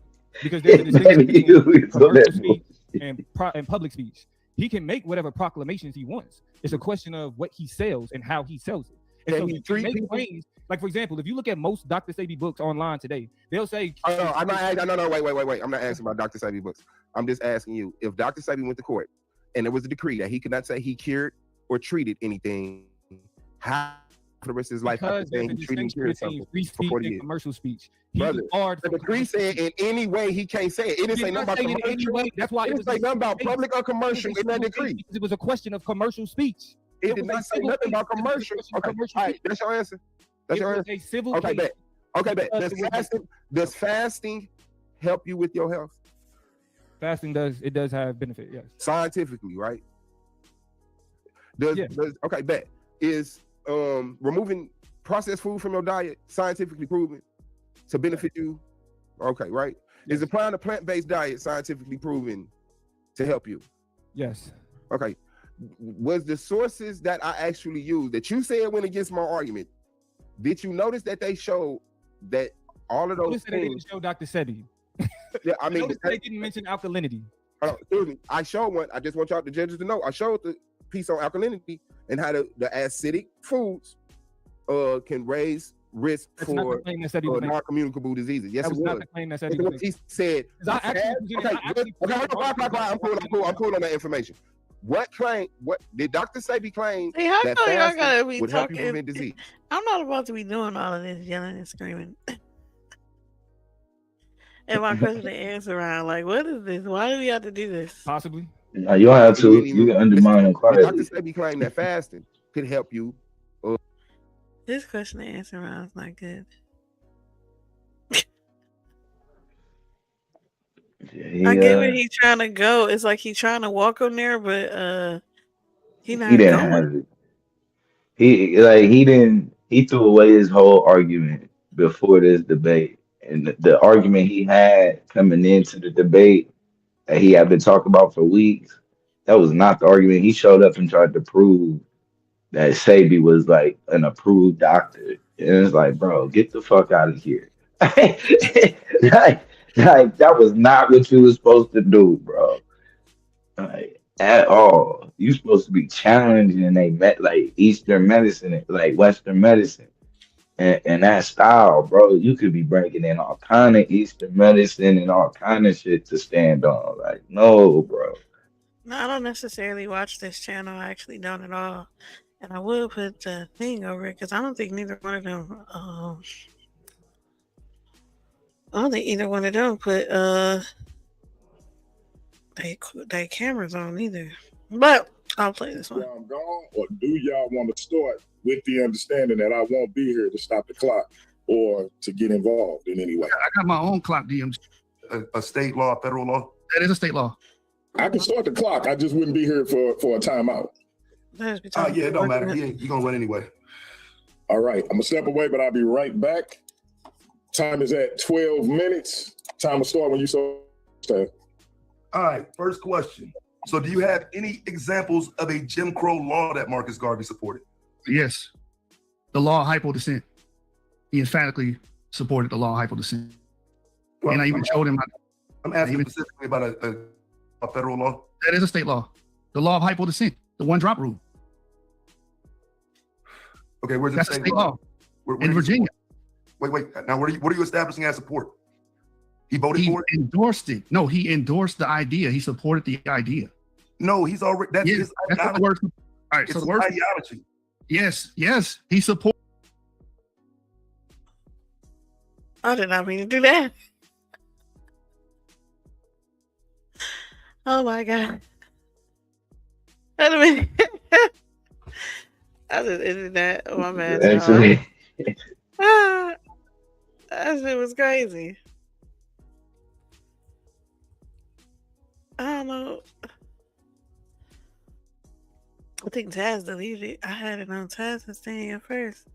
Because there's a distinction between commercial speech and public speech. He can make whatever proclamations he wants. It's a question of what he sells and how he sells it. And so he can make claims. Like, for example, if you look at most Dr. Sebi books online today, they'll say, wait. I'm not asking about Dr. Sebi books. I'm just asking you, if Dr. Sebi went to court and there was a decree that he could not say he cured or treated anything, how for the rest of his life after saying he treated and cured something free speech and commercial speech. Brother, the decree said in any way he can't say it. It didn't say nothing about commercial. That's why it didn't say nothing about public or commercial in that decree. It was a question of commercial speech. It did not say nothing about commercial. Okay, all right, that's your answer. That's your answer. A civil okay, case. Bet. Does fasting help you with your health? Fasting does have benefit, yes. Scientifically, right? Okay, bet. Is removing processed food from your diet scientifically proven to benefit you? Okay, right? Yes. Is applying a plant-based diet scientifically proven to help you? Yes. Okay. Was the sources that I actually used that you said went against my argument, did you notice that they showed that all of those things? They didn't show Dr. Sebi. Yeah, I mean, they didn't mention alkalinity. Excuse me. I showed one. I just want y'all the judges to know. I showed the piece on alkalinity and how the acidic foods can raise risk for non-communicable diseases. Yes, it was. He said. I'm pulling on that information. What did Dr. Sebi claim that fasting would help you prevent disease? I'm not about to be doing all of this yelling and screaming. And my question to answer around, like, what is this? Why do we have to do this? Possibly. No, you don't have to. You can undermine inquiry. Dr. Sebi claimed that fasting could help you. This question to answer around is not good. I get where he's trying to go. It's like he's trying to walk on there, but he didn't have it. He threw away his whole argument before this debate. And the argument he had coming into the debate that he had been talking about for weeks, that was not the argument. He showed up and tried to prove that Sebi was like an approved doctor. And it's like, bro, get the fuck out of here. Like that was not what you were supposed to do, bro. Like at all. You supposed to be challenging like Eastern medicine, like Western medicine. And that style, bro, you could be bringing in all kind of Eastern medicine and all kind of shit to stand on. Like, no, bro. No, I don't necessarily watch this channel. I actually don't at all. And I will put the thing over it because I don't think neither one of them. I don't think either one of them put they cameras on either. But I'll play this one. I'm gone, or do y'all want to start with the understanding that I won't be here to stop the clock or to get involved in any way? I got my own clock, DMs. A state law, federal law? That is a state law. I can start the clock. I just wouldn't be here for a timeout. Yeah, it don't matter. You're going to run anyway. All right. I'm going to step away, but I'll be right back. Time is at 12 minutes. Time will start when you say. All right, first question. So do you have any examples of a Jim Crow law that Marcus Garvey supported? Yes. The law of hypodescent. He emphatically supported the law of hypodescent. Well, and I even showed him. I'm asking specifically about a federal law. That is a state law. The law of hypodescent, the one drop rule. Okay, where's That's the state law? In Virginia. Wait. Now, what are you establishing as support? He voted for it? He endorsed it. No, he endorsed the idea. He supported the idea. No, he's already. That's his ideology. That's the word. All right, it's so the word ideology. Yes. He supported. I did not mean to do that. Oh my God. Wait a minute. I just ended that. Oh, my bad. Actually. That shit was crazy. I don't know. I think Taz deleted it. I had it on Taz's thing at first.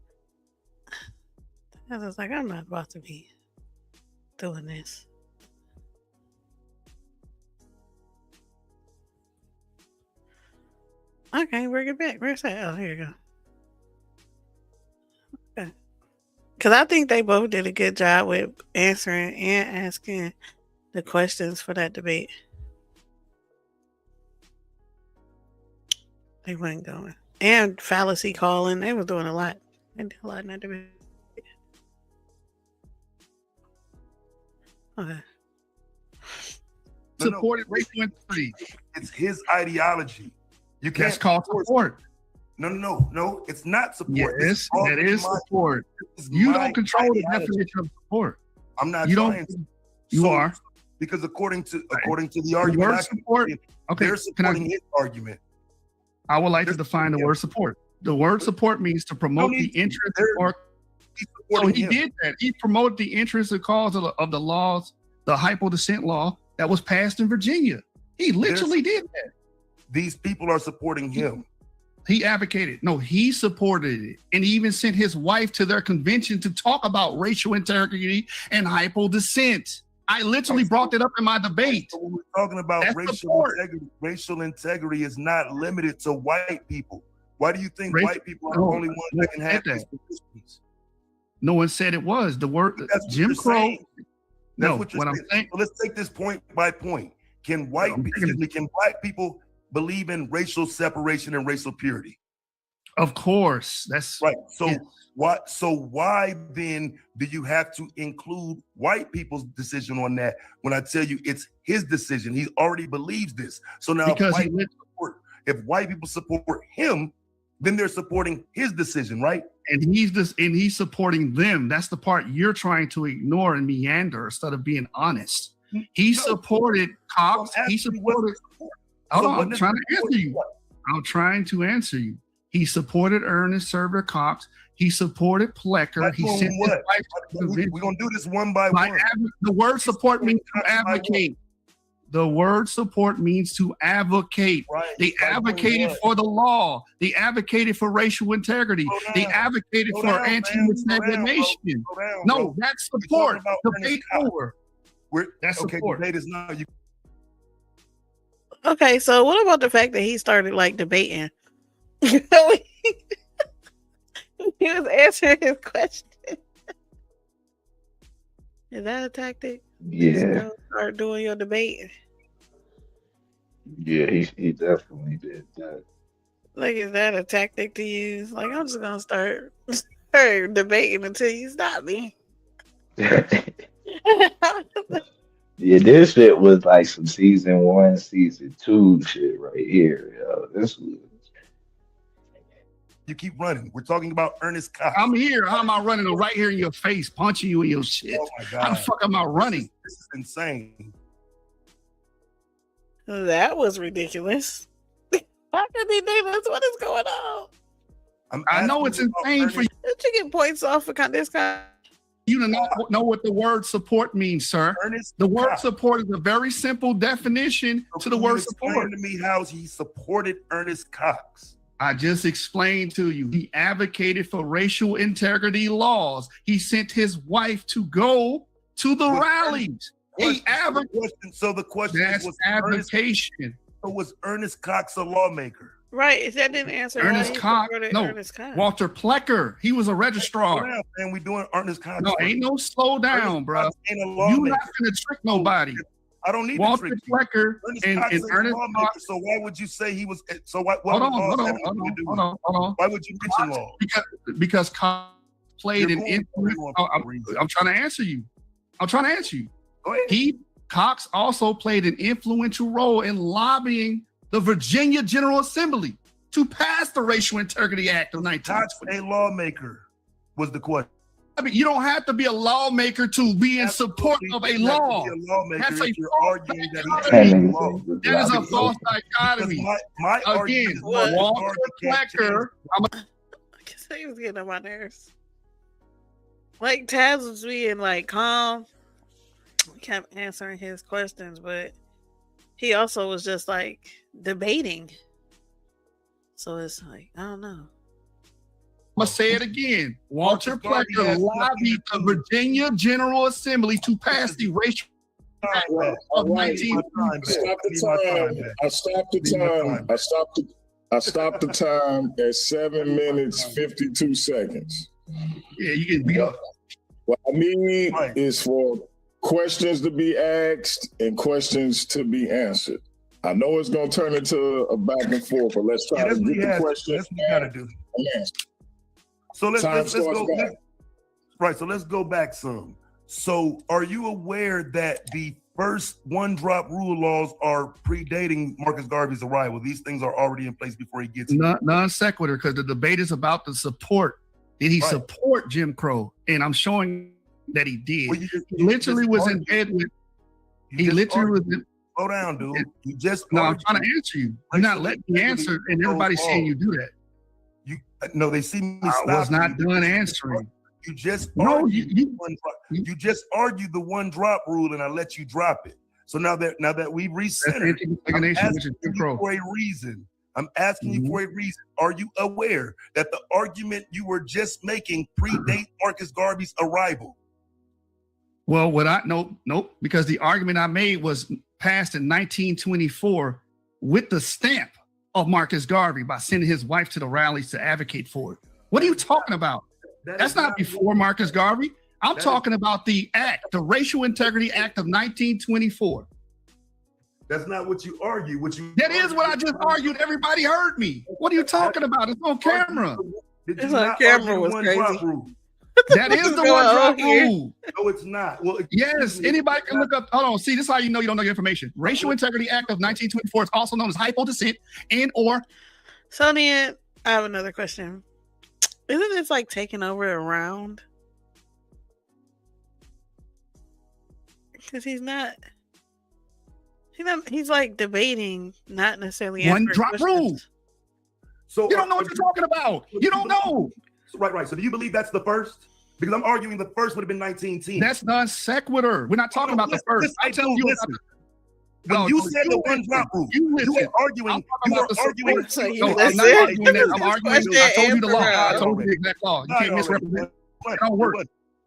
I was like, I'm not about to be doing this. Okay, bring it back. Where's that? Oh, here you go. Okay. Because I think they both did a good job with answering and asking the questions for that debate. They weren't going. And fallacy calling. They was doing a lot. They did a lot in that debate. Okay. Supported racial integrity. It's his ideology. You can't. That's called support. No. It's not support. Yes, that is support. You don't control the definition of support. I'm not. You don't. You are. Because according to the argument, word support. Okay, they're supporting his argument. I would like to define the word support. The word support means to promote the interest or. So he did that. He promoted the interest and cause of the laws, the hypodescent law that was passed in Virginia. He literally did that. These people are supporting him. He advocated. No, he supported it. And he even sent his wife to their convention to talk about racial integrity and hypodescent. I literally brought that up in my debate. So when we're talking about racial integrity is not limited to white people. Why do you think white people are the only ones that can have these positions? No one said it was. The word Jim Crow. No, what I'm saying. So let's take this point by point. Can black people believe in racial separation and racial purity? Of course. That's right. So why then do you have to include white people's decision on that when I tell you it's his decision? He already believes this. So now if white people support him, then they're supporting his decision, right? And he's supporting them. That's the part you're trying to ignore and meander instead of being honest. He supported Cox. He supported. I'm trying to answer you. I'm trying to answer you. He supported Ernest Server Cox. He supported Plecker. He sent his wife to the We're gonna do this one by one. The word support means to advocate. The word support means to advocate. Right. They advocated for the law. They advocated for racial integrity. They advocated for anti-miscegenation. No, that's support. Debate over. That's support. Debate is now. Okay, so what about the fact that he started like debating? He was answering his question. Is that a tactic? Yeah. Start doing your debate. Yeah, he definitely did that. Like, is that a tactic to use? Like, I'm just gonna start debating until you stop me. Yeah, this shit was like some season 1, season 2 shit right here. Yo. This was. You keep running. We're talking about Ernest Cox. I'm here. How am I running? I'm right here in your face, punching you in your shit. Oh my God. How the fuck am I running? This is insane. That was ridiculous. How can he do this? What is going on? I know it's insane for you. Did you get points off for this guy? You do not know what the word support means, sir. The word support is a very simple definition to the word support. Explain to me how he supported Ernest Cox. I just explained to you. He advocated for racial integrity laws. He sent his wife to go to the rallies. So the question was advocation. Was Ernest Cox a lawmaker? Right. That didn't answer. Ernest Cox. No. Ernest Cox. Walter Plecker. He was a registrar. And we doing Ernest Cox. No, ain't no slow down, bro. You not gonna trick nobody. I don't need Walter to trick Plecker and Ernest Cox. So why would you say he was? So why? Hold on. Why would you mention law? Because Cox played an influence. I'm trying to answer you. Go ahead. Cox also played an influential role in lobbying the Virginia General Assembly to pass the Racial Integrity Act of 1920. A lawmaker was the question. I mean, you don't have to be a lawmaker to be in support of a law. That's a false dichotomy. That is a false dichotomy. Again, Walter Plecker. I guess he was getting on my nerves. Like Taz was being like calm. He kept answering his questions, but he also was just like debating. So it's like, I don't know. I'm gonna say it again. Walter Plecker lobbied the Virginia General Assembly to pass the Racial Act of 1920. I stopped the time at 7 minutes 52 seconds. Yeah, you can beat up. What I need is for questions to be asked and questions to be answered. I know it's going to turn into a back and forth, but let's try to get the questions. That's what you got to do. So let's go back. Right, so let's go back some. So are you aware that the first one-drop rule laws are predating Marcus Garvey's arrival? These things are already in place before he gets here. Non sequitur, because the debate is about the support. Did he support Jim Crow? And I'm showing that he did. Well, he literally was in bed with. He literally was in. Slow down, dude. You just I'm trying to answer you. You're not letting me answer, and everybody's seeing you do that. No, they see me. I was not done answering. You just you just argued the one drop rule, and I let you drop it. So now that we recentered, I'm asking you for a reason. I'm asking you for a reason. Are you aware that the argument you were just making predates Marcus Garvey's arrival? Well, nope, because the argument I made was passed in 1924 with the stamp of Marcus Garvey by sending his wife to the rallies to advocate for it. What are you talking about? That's not before Marcus Garvey. I'm talking about the act, the Racial Integrity Act of 1924. That's not what you argue. That is what I just argued. Everybody heard me. What are you talking about? It's on camera. It's on camera was crazy. That is the one drop rule. No, it's not. Well, yes, anybody can look up. Hold on. See, this is how you know you don't know your information. Racial Integrity Act of 1924 is also known as hypo dissent and or. So then I have another question. Isn't this like taking over a round? Because he's like debating, not necessarily one drop rule. So you don't know what you're talking about. You don't know. Right. So do you believe that's the first? Because I'm arguing the first would have been 1910. That's non sequitur. We're not talking about the first. I'm telling you. When you said the one drop rule, you were arguing. I'm not arguing that. I'm arguing. I told you the law. I told you the exact law. You can't misrepresent. It don't work.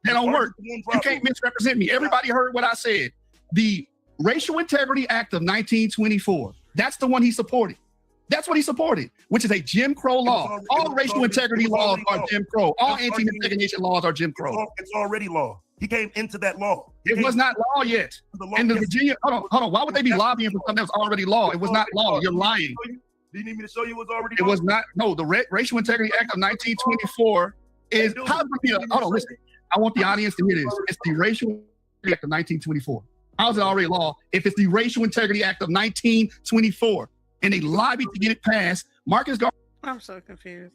That don't work. You can't misrepresent me. Everybody heard what I said. The Racial Integrity Act of 1924. That's the one he supported. That's what he supported, which is a Jim Crow law. All racial integrity laws are Jim Crow. All anti-miscegenation laws are Jim Crow. It's already law. He came into that law. It was not law yet. And the Virginia, hold on. Why would they be lobbying for something that was already law? It was not law. You're lying. Do you need me to show you it was already law? It was not. No, the Racial Integrity Act of 1924 is, hold on, listen. I want the audience to hear this. It's the Racial Integrity Act of 1924. How is it already law if it's the Racial Integrity Act of 1924? And they lobbied to get it passed. Marcus Garvey. I'm so confused.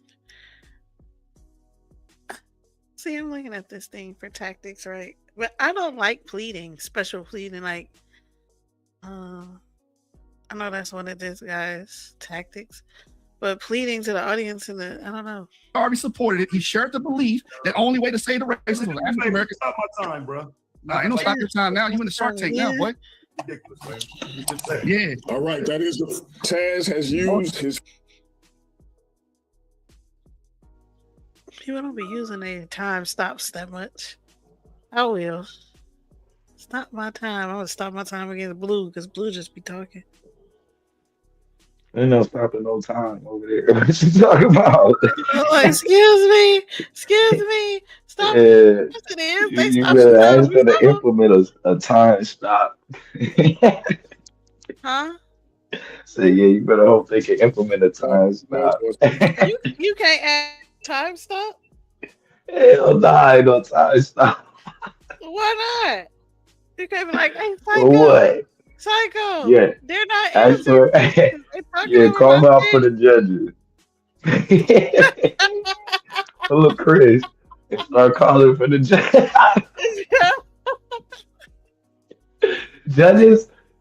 See, I'm looking at this thing for tactics, right? But I don't like pleading, special pleading. Like, I know that's one of this guy's tactics, but pleading to the audience I don't know. Garvey supported it. He shared the belief that only way to save the racism was African Americans. Stop my time, bro. Nah, ain't no stop your time now. You in the Shark Tank now, boy. Ridiculous, man. Yeah. All right, that is Taz has used his. People don't be using their time stops that much. I will. Stop my time. I'm gonna stop my time against Blue because Blue just be talking. Ain't no stopping no time over there. What you talking about? Oh, excuse me. Stop. Yeah, Yes, it is. They you stop better shit out ask of me. her to implement a time stop. Huh? So yeah, you better hope they can implement a time stop. You can't add time stop. Hell nah, ain't no time stop. Why not? You can't be like, hey, For what? Psycho. Yeah, They're not ask answering for questions. They're talking yeah, over call my them out for the judges. Look, Chris, and start calling for the judges.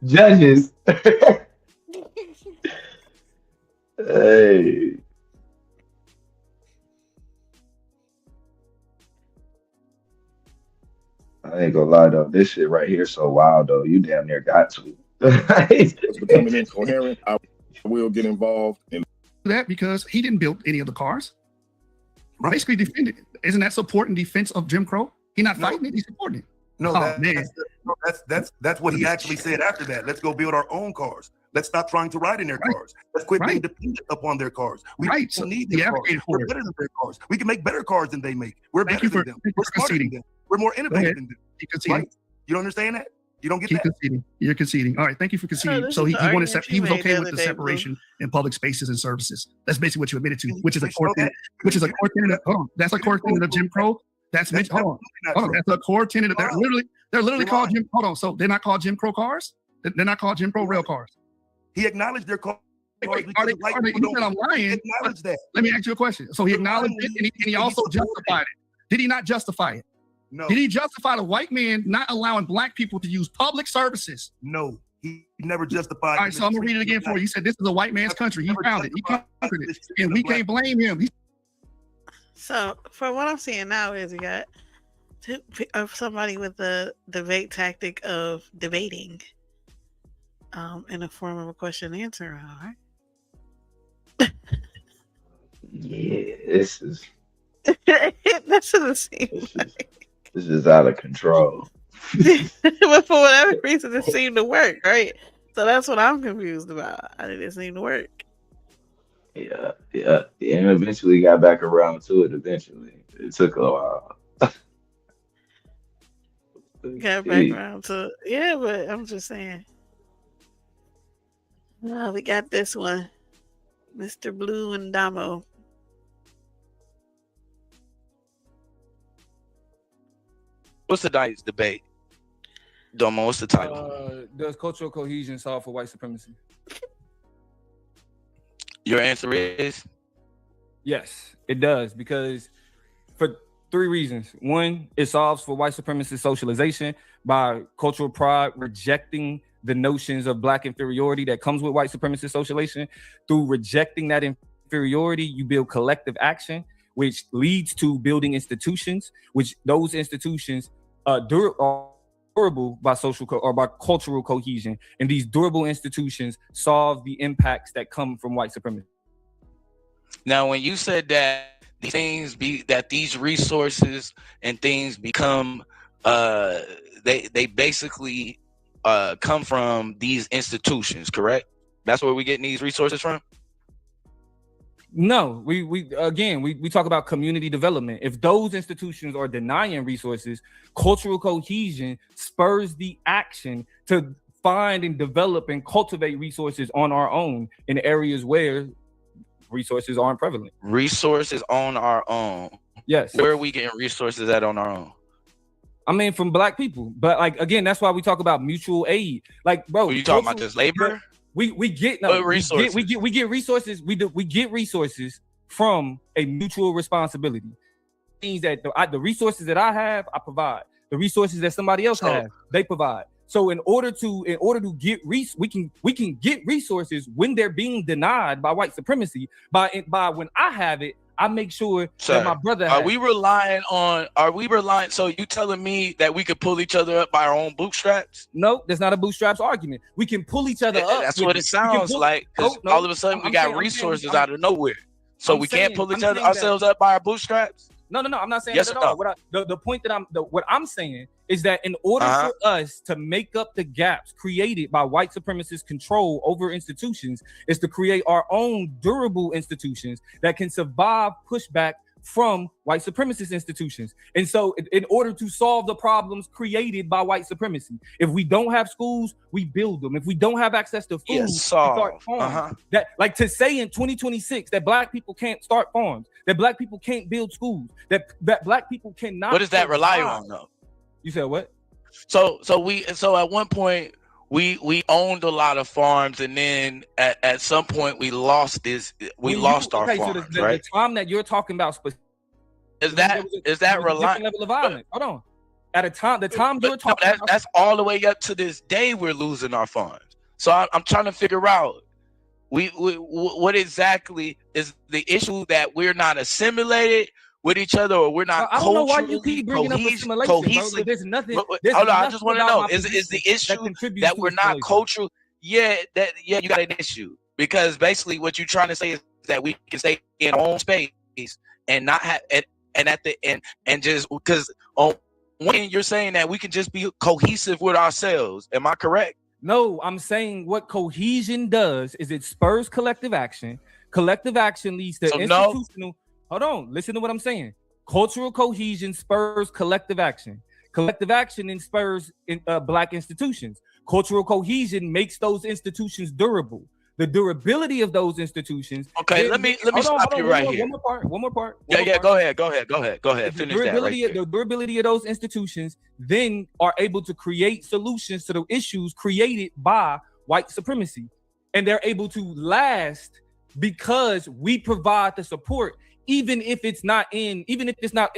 Judges. Hey. I ain't gonna lie though, this shit right here so wild though. You damn near got to. It's becoming incoherent. I will get involved in that because he didn't build any of the cars. Basically defended it. Isn't that support and defense of Jim Crow? He's not fighting it, he's supporting it. No, Oh, that's what he actually said after that. Let's go build our own cars. Let's stop trying to ride in their cars. Let's quit being dependent upon their cars. We don't need their cars. We're better than their cars. We can make better cars than they make. We're better than them. We're smarter than them. We're more innovative than them. Right? You don't understand that? You don't get that? Conceding. You're conceding. All right, thank you for conceding. So he wanted he was okay with the separation in public spaces and services. That's basically what you admitted to, which is a core tenet. Which is a core tenet. Hold on, that's a core tenet of Jim Crow. That's hold on. That's a core tenet. They're literally called Jim. Hold on. So they're not called Jim Crow cars. They're not called Jim Crow rail cars. He acknowledged their cars. Are they, you said I'm lying. Acknowledge that. Let me ask you a question. So he acknowledged it, and he also justified it. Did he not justify it? No. Did he justify the white man not allowing black people to use public services? No, he never justified. All right, so I'm gonna read it again for you. He said this is a white man's country. He found it. He conquered it, and we can't blame him. So, for what I'm seeing now is you got somebody with the debate tactic of debating, in the form of a question and answer round, right? Yeah, this is. That's what it seems like. This is out of control. But for whatever reason, it seemed to work, right? So that's what I'm confused about. How did it seem to work? Yeah. And eventually got back around to it. Eventually, it took a while. Got back around to yeah, but I'm just saying. We got this one, Mr. Bluu and Damo. What's the night's debate? Domo, what's the title? Does cultural cohesion solve for white supremacy? Your answer is? Yes, it does, because for 3 reasons. 1, it solves for white supremacist socialization by cultural pride rejecting the notions of black inferiority that comes with white supremacist socialization. Through rejecting that inferiority, you build collective action, which leads to building institutions, which those institutions are durable by social or by cultural cohesion, and these durable institutions solve the impacts that come from white supremacy. Now, when you said that these resources and things become, they basically come from these institutions, correct? That's where we're getting these resources from. No, we talk about community development. If those institutions are denying resources, cultural cohesion spurs the action to find and develop and cultivate resources on our own in areas where resources aren't prevalent. Resources on our own. Yes. Where are we getting resources at on our own? I mean, from black people. But like, again, that's why we talk about mutual aid. Like, bro, you talking about just labor? We get resources. We get resources. We get resources from a mutual responsibility. It means that the resources that I have, I provide. The resources that somebody else has, they provide. So in order to get we can get resources when they're being denied by white supremacy. By when I have it, I make sure that my brother has. Are we relying? So you telling me that we could pull each other up by our own bootstraps? No, that's not a bootstraps argument. We can pull each other up. That's what it sounds like. Because all of a sudden we got resources out of nowhere. So we can't pull ourselves up by our bootstraps? No, I'm not saying Yes that or at all. no? The point that what I'm saying is that in order for us to make up the gaps created by white supremacist control over institutions, is to create our own durable institutions that can survive pushback from white supremacist institutions. And so in order to solve the problems created by white supremacy, if we don't have schools, we build them. If we don't have access to food, we start farms. That, like, to say in 2026 that black people can't start farms, that black people can't build schools, that black people cannot. What does that rely on though? You said what? So at one point we owned a lot of farms, and then at some point we lost our farms. So the time that you're talking about is that reliant level of violence? Hold on. At a time, the time you're talking about, that's all the way up to this day we're losing our farms. So I'm trying to figure out what exactly is the issue, that we're not assimilated with each other, or we're not. I don't know why you keep bringing up assimilation, bro. Like, there's nothing. Hold on, I just want to know: is the issue that we're not cultural? Yeah, you got an issue, because basically what you're trying to say is that we can stay in our own space and not have and at the end, and just because on one end you're saying that we can just be cohesive with ourselves. Am I correct? No, I'm saying what cohesion does is it spurs collective action. Collective action leads to institutional. No. Hold on, listen to what I'm saying. Cultural cohesion spurs collective action. Collective action then spurs black institutions. Cultural cohesion makes those institutions durable. The durability of those institutions. Okay, let me stop you right here. One more part. Yeah, go ahead. Finish that right there. The durability of those institutions then are able to create solutions to the issues created by white supremacy. And they're able to last because we provide the support, even if it's not in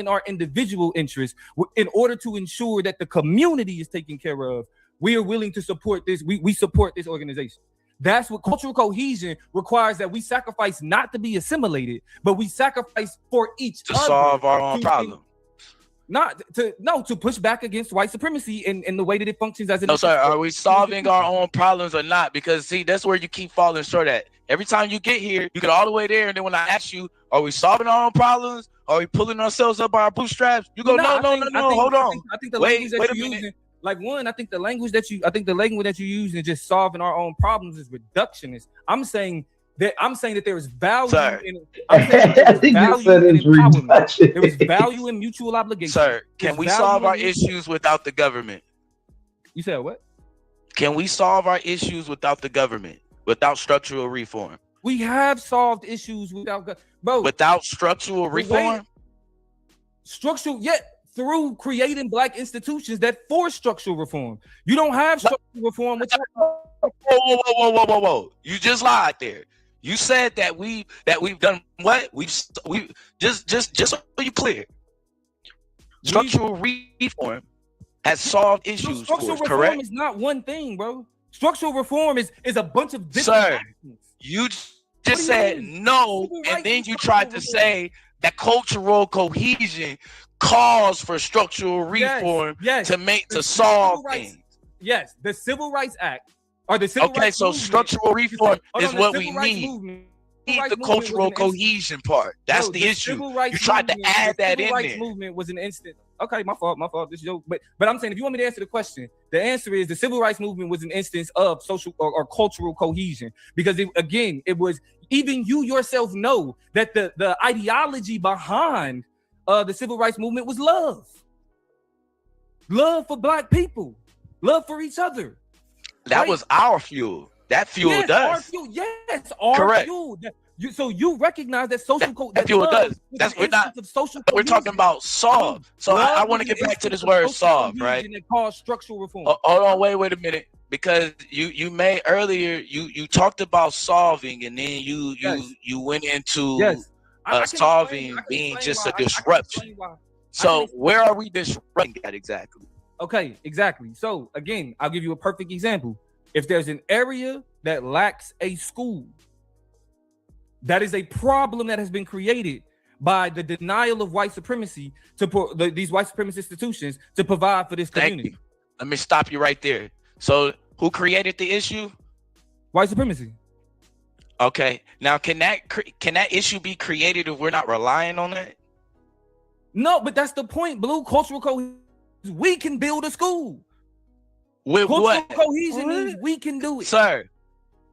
our individual interest, in order to ensure that the community is taken care of. We are willing to support this. We support this organization. That's what cultural cohesion requires, that we sacrifice not to be assimilated, but we sacrifice for each other to solve our own problem. To push back against white supremacy and the way that it functions as an. No, sir. Are we solving our own problems or not? Because see, that's where you keep falling short at. Every time you get here, you get all the way there, and then when I ask you, are we solving our own problems? Are we pulling ourselves up by our bootstraps? You go, no. Hold on. I think the language that you're using, I think the language that you use in just solving our own problems is reductionist. I'm saying that there is value. Sir. I think you said it's reductionist. There is value in mutual obligation. Sir, can we solve our issues without the government? You said what? Can we solve our issues without the government? Without structural reform? We have solved issues without structural reform? Through creating black institutions that force structural reform. You don't have structural reform without. Whoa. You just lied there. You said that we've done what? We just so you clear. Structural reform has solved issues. Structural reform correct? Is not one thing, bro. Structural reform is a bunch of different. Sir, actions. You just said no, and then you tried to say that cultural cohesion calls for structural reform to solve things. Yes, the Civil Rights Act or the Civil Rights so movement, structural reform is what we need. The cultural cohesion part. That's the issue. You tried to add that in there. The Civil Rights movement was an instant. Okay, my fault. This is your. But I'm saying, if you want me to answer the question, the answer is the Civil Rights movement was an instance of social or cultural cohesion, because it was, even you yourself know that the ideology behind the Civil Rights movement was love for black people, love for each other. That was our fuel. That fuel does. Our fuel. Yes, our correct. Fuel. So you recognize that social that fuel does. That's we're talking about solve. So I want to get back to this word solve, right? And called structural reform. Hold on, wait a minute, because you made earlier you talked about solving, and then you went into solving being just a disruption. So where are we disrupting that exactly? Okay, exactly. So again, I'll give you a perfect example. If there's an area that lacks a school, that is a problem that has been created by the denial of white supremacy these white supremacist institutions to provide for this community. Thank you. Let me stop you right there. So who created the issue? White supremacy. Okay. Now, can that issue be created if we're not relying on it? No, but that's the point, Blue. Cultural cohesion. We can build a school. With cultural what? cohesion is we can do it, sir.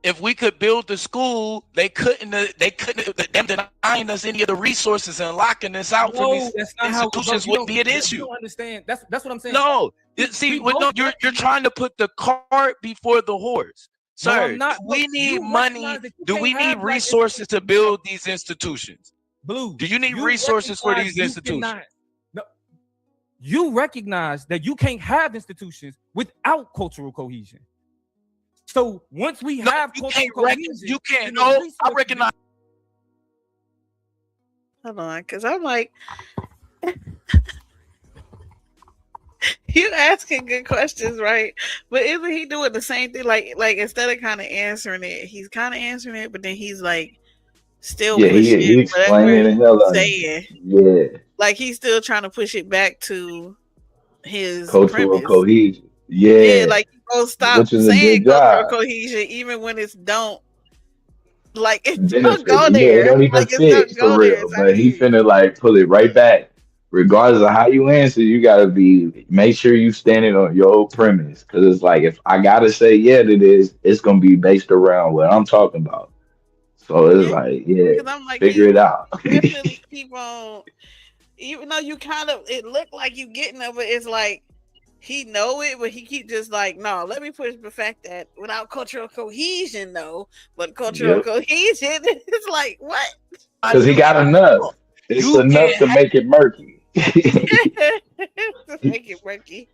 If we could build the school, they couldn't. Them denying us any of the resources and locking us out from these institutions would be an issue. You don't understand. That's what I'm saying. No, you're trying to put the cart before the horse, sir. No, we need money. Do we need resources to build these institutions? Blue. Do you need resources for these institutions? You recognize that you can't have institutions without cultural cohesion. So once we have cultural cohesion, you can't. No, I recognize. Hold on, because I'm like, you asking good questions, right? But isn't he doing the same thing? Like instead of kind of answering it, he's kind of answering it, but then he's like still pushing he explaining the hell out of it. Yeah. Like he's still trying to push it back to his cultural premise. Cohesion. Yeah, like you don't stop saying cultural cohesion even when it's don't. Like it don't go there. It don't even fit for real. But he finna like pull it right back. Regardless of how you answer, you gotta make sure you standing on your premise. Cause it's like if I gotta say yeah to this, it's gonna be based around what I'm talking about. So it's figure it out. Definitely keep on, even though you kind of it looked like you getting it, but it's like he know it, but he keep just like, no, let me push the fact that without cultural cohesion, though, but cultural cohesion, it's like what? Because he got enough. It's enough to make it murky. To make it murky.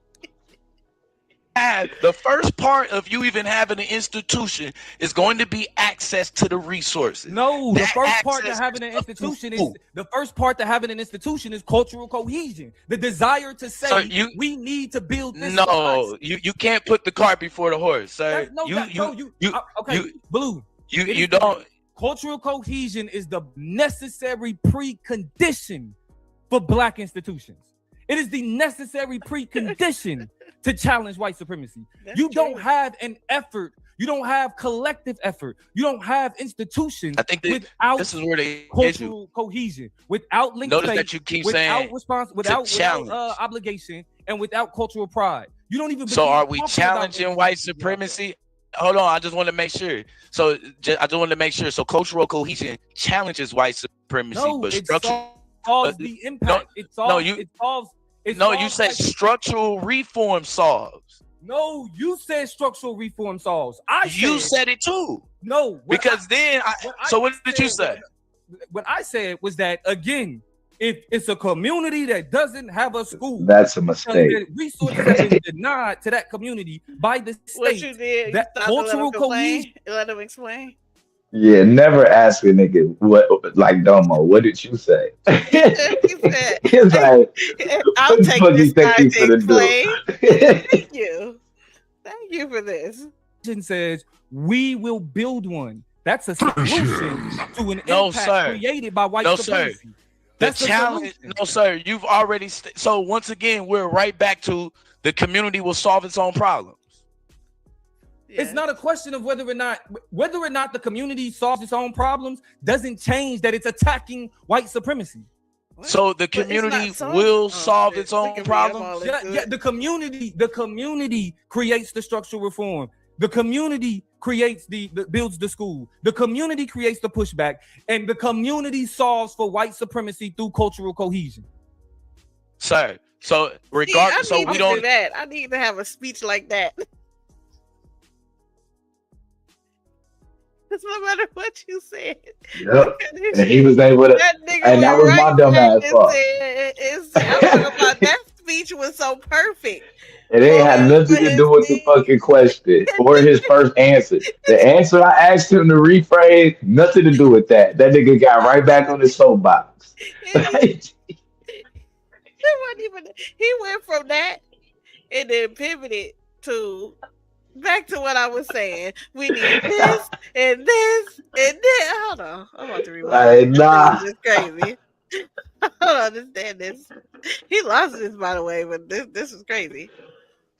The first part of you even having an institution is going to be access to the resources. No, the first part to having an institution is cultural cohesion. The desire to say we need to build this. No, you can't put the cart before the horse, sir. Blue. You don't. Cultural cohesion is the necessary precondition for Black institutions. It is the necessary precondition to challenge white supremacy. You don't have an effort. You don't have collective effort. You don't have institutions without this is where they cultural cohesion, without linked Notice faith, that you keep without saying response, without obligation, and without cultural pride. You don't even. So are we challenging white supremacy? Hold on, I just want to make sure. So I just want to make sure. So cultural cohesion challenges white supremacy, but structural solves the impact. You said structural reform solves. No, you said structural reform solves. You said it too. No, what did you say? What I said was that again, if it's a community that doesn't have a school, that's a mistake. Resources have been denied to that community by the state. What you did? That cultural cohesion. Let him explain. Yeah, never ask a nigga like Domo. What did you say? He's like, I'll take this time to explain. Thank you for this. It says we will build one. That's a solution to an impact created by white supremacy. That's the challenge. No, sir. You've already. So once again, we're right back to the community will solve its own problems. It's not a question of whether or not the community solves its own problems doesn't change that it's attacking white supremacy. What? So the community will solve its own problems. The community creates the structural reform. The community creates builds the school. The community creates the pushback, and the community solves for white supremacy through cultural cohesion. Sir, so regardless, I need to have a speech like that. No matter what you said. Yep. And he was able to, and that was my dumb ass fault. I'm talking about that speech was so perfect. It ain't had nothing to do with the fucking question or his first answer. The answer I asked him to rephrase, nothing to do with that. That nigga got right back on his soapbox. He went from that and then pivoted to back to what I was saying. We need this and this and this. Hold on. I'm about to rewind. Nah. This is crazy. I don't understand this. He lost this, by the way, but this is crazy.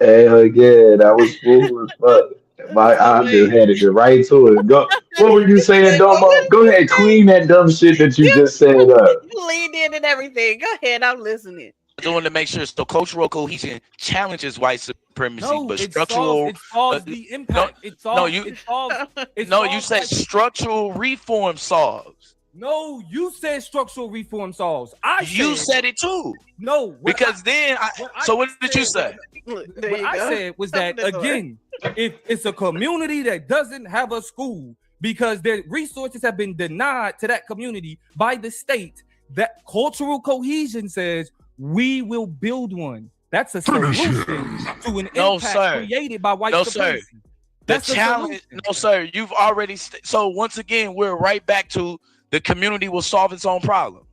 Hell yeah, that was cool as fuck. I just headed it right to it. Go. What were you saying, Domo? Go ahead, clean that dumb shit that you just said up. You leaned in and everything. Go ahead, I'm listening. Doing to make sure so cultural cohesion challenges white supremacy, No, but it structural solves the impact. you said structural reform solves. No, you said structural reform solves. You said it too. No, because what did you say? What I said was that again, if it's a community that doesn't have a school because their resources have been denied to that community by the state, that cultural cohesion says we will build one. That's a solution to an impact created by white supremacy. Sir. The challenge, no, sir. You've already. So once again, we're right back to the community will solve its own problems.